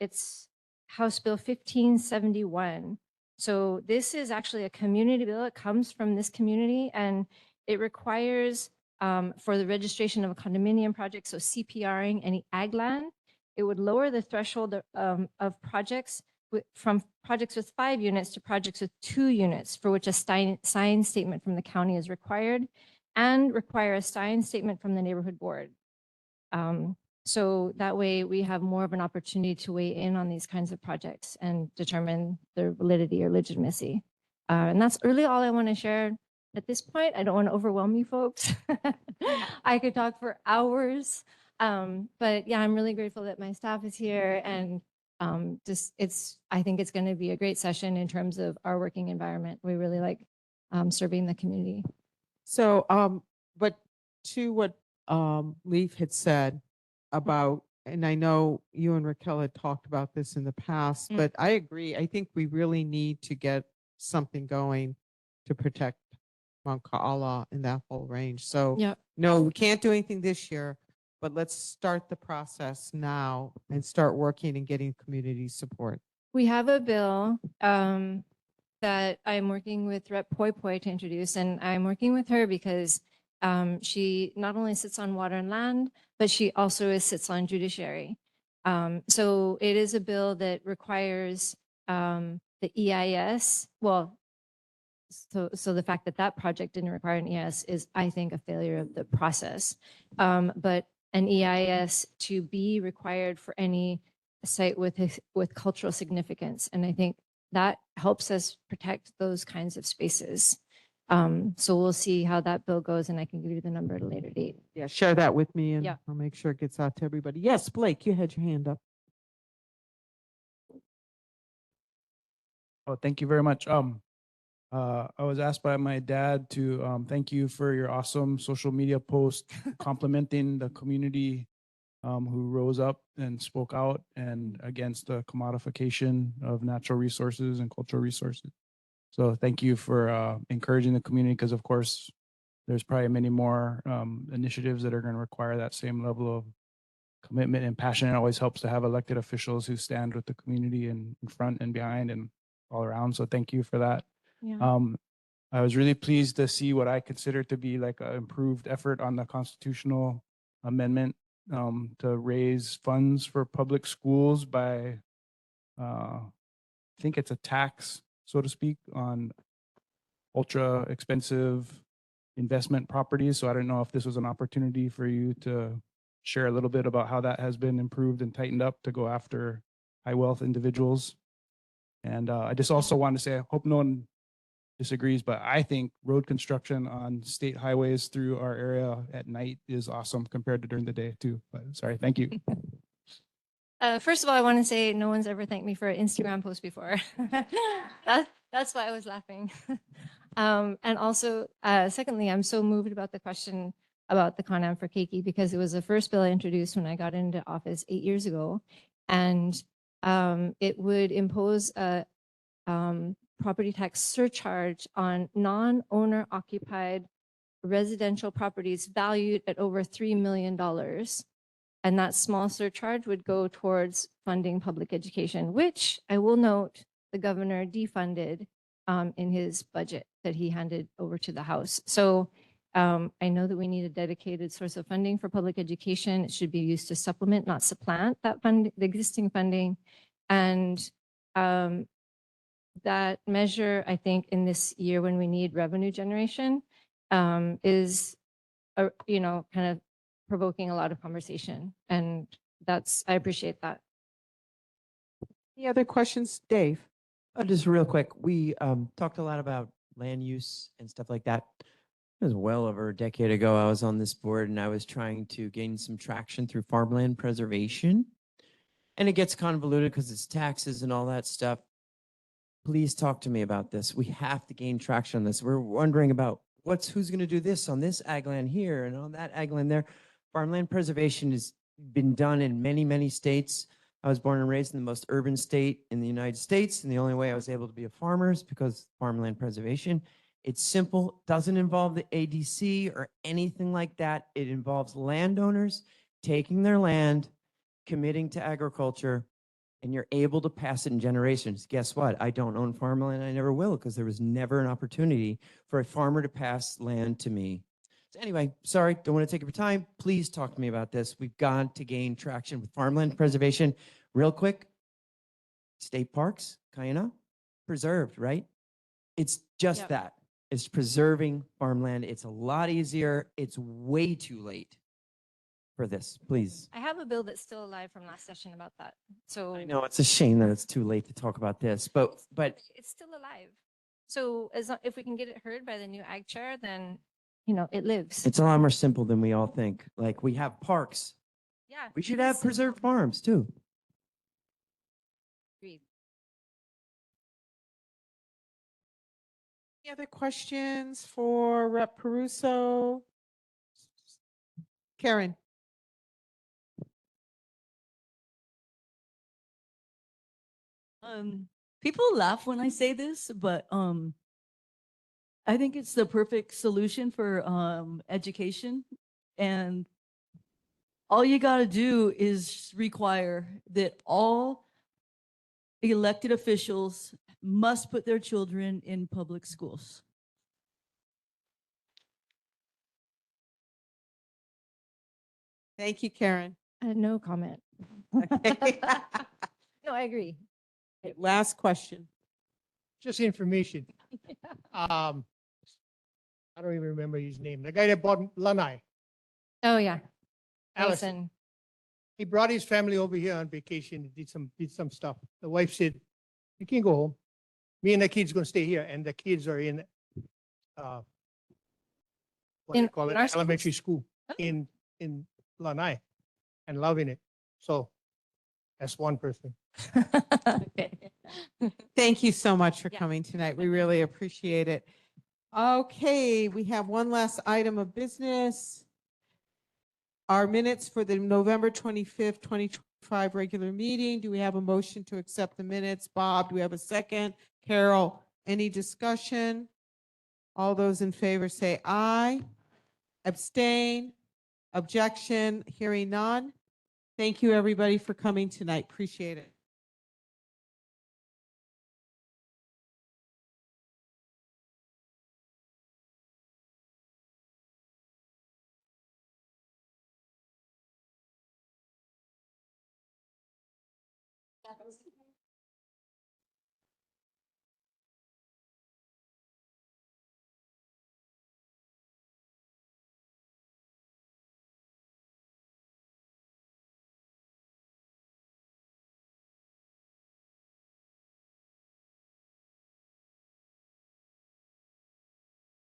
It's House Bill 1571. So this is actually a community bill. It comes from this community, and it requires for the registration of a condominium project, so CPRing any ag land, it would lower the threshold of projects from projects with 5 units to projects with 2 units, for which a signed statement from the county is required, and require a signed statement from the neighborhood board. So that way we have more of an opportunity to weigh in on these kinds of projects and determine their validity or legitimacy. And that's really all I want to share at this point. I don't want to overwhelm you folks. I could talk for hours. But yeah, I'm really grateful that my staff is here, and I think it's going to be a great session in terms of our working environment. We really like serving the community. So, but to what Leaf had said about, and I know you and Raquel had talked about this in the past, but I agree. I think we really need to get something going to protect Mount Ka'ala in that whole range. So Yep. no, we can't do anything this year, but let's start the process now and start working and getting community support. We have a bill that I'm working with Rep. Poi Poi to introduce, and I'm working with her because she not only sits on water and land, but she also sits on judiciary. So it is a bill that requires the EIS, well, so the fact that that project didn't require an EIS is, I think, a failure of the process. But an EIS to be required for any site with cultural significance. And I think that helps us protect those kinds of spaces. So we'll see how that bill goes, and I can give you the number at a later date. Yeah, share that with me and Yeah. I'll make sure it gets out to everybody. Yes, Blake, you had your hand up. Oh, thank you very much. I was asked by my dad to thank you for your awesome social media post complimenting the community who rose up and spoke out and against the commodification of natural resources and cultural resources. So thank you for encouraging the community, because of course there's probably many more initiatives that are going to require that same level of commitment and passion. It always helps to have elected officials who stand with the community in front and behind and all around. So thank you for that. Yeah. I was really pleased to see what I consider to be like an improved effort on the constitutional amendment to raise funds for public schools by, I think it's a tax, so to speak, on ultra expensive investment properties. So I don't know if this was an opportunity for you to share a little bit about how that has been improved and tightened up to go after high wealth individuals. And I just also want to say, I hope no one disagrees, but I think road construction on state highways through our area at night is awesome compared to during the day too. But sorry, thank you. First of all, I want to say no one's ever thanked me for an Instagram post before. That's why I was laughing. And also, secondly, I'm so moved about the question about the Con Am for Keiki, because it was the first bill I introduced when I got into office 8 years ago. And it would impose a property tax surcharge on non-owner occupied residential properties valued at over $3 million. And that small surcharge would go towards funding public education, which I will note the governor defunded in his budget that he handed over to the House. So I know that we need a dedicated source of funding for public education. It should be used to supplement, not supplant that fund, the existing funding. And that measure, I think, in this year when we need revenue generation, is, kind of provoking a lot of conversation. And I appreciate that. Any other questions, Dave? Just real quick, we talked a lot about land use and stuff like that. It was well over a decade ago. I was on this board and I was trying to gain some traction through farmland preservation. And it gets convoluted because it's taxes and all that stuff. Please talk to me about this. We have to gain traction on this. We're wondering about who's going to do this on this ag land here and on that ag land there. Farmland preservation has been done in many, many states. I was born and raised in the most urban state in the United States, and the only way I was able to be a farmer is because farmland preservation. It's simple, doesn't involve the ADC or anything like that. It involves landowners taking their land, committing to agriculture, and you're able to pass it in generations. Guess what? I don't own farmland. I never will, because there was never an opportunity for a farmer to pass land to me. So anyway, sorry, don't want to take up your time. Please talk to me about this. We've got to gain traction with farmland preservation. Real quick, state parks, Cayena, preserved, right? It's just that. It's preserving farmland. It's a lot easier. It's way too late for this, please. I have a bill that's still alive from last session about that. So I know it's a shame that it's too late to talk about this, but it's still alive. So if we can get it heard by the new ag chair, then it lives. it's a lot more simple than we all think. Like, we have parks. Yeah. We should have preserved farms too. Agreed. Any other questions for Rep. Peruso? Karen? People laugh when I say this, but I think it's the perfect solution for education. And all you got to do is require that all elected officials must put their children in public schools. Thank you, Karen. No comment. Okay. No, I agree. Last question. just information. I don't even remember his name. The guy that bought Lanai, Oh, yeah. Allison. Allison. He brought his family over here on vacation, did some stuff. The wife said, you can go home. Me and the kids gonna stay here, and the kids are in what do you In- call in it, our schools? elementary school in Lanai, and loving it. So that's one person. Okay. Thank you so much for coming tonight. We really appreciate it. Okay, we have one last item of business. Our minutes for the November 25th, 2025 regular meeting. Do we have a motion to accept the minutes? Bob, do we have a second? Carol, any discussion? All those in favor say aye. Abstain? Objection? Hearing none? Thank you, everybody, for coming tonight. Appreciate it. That was-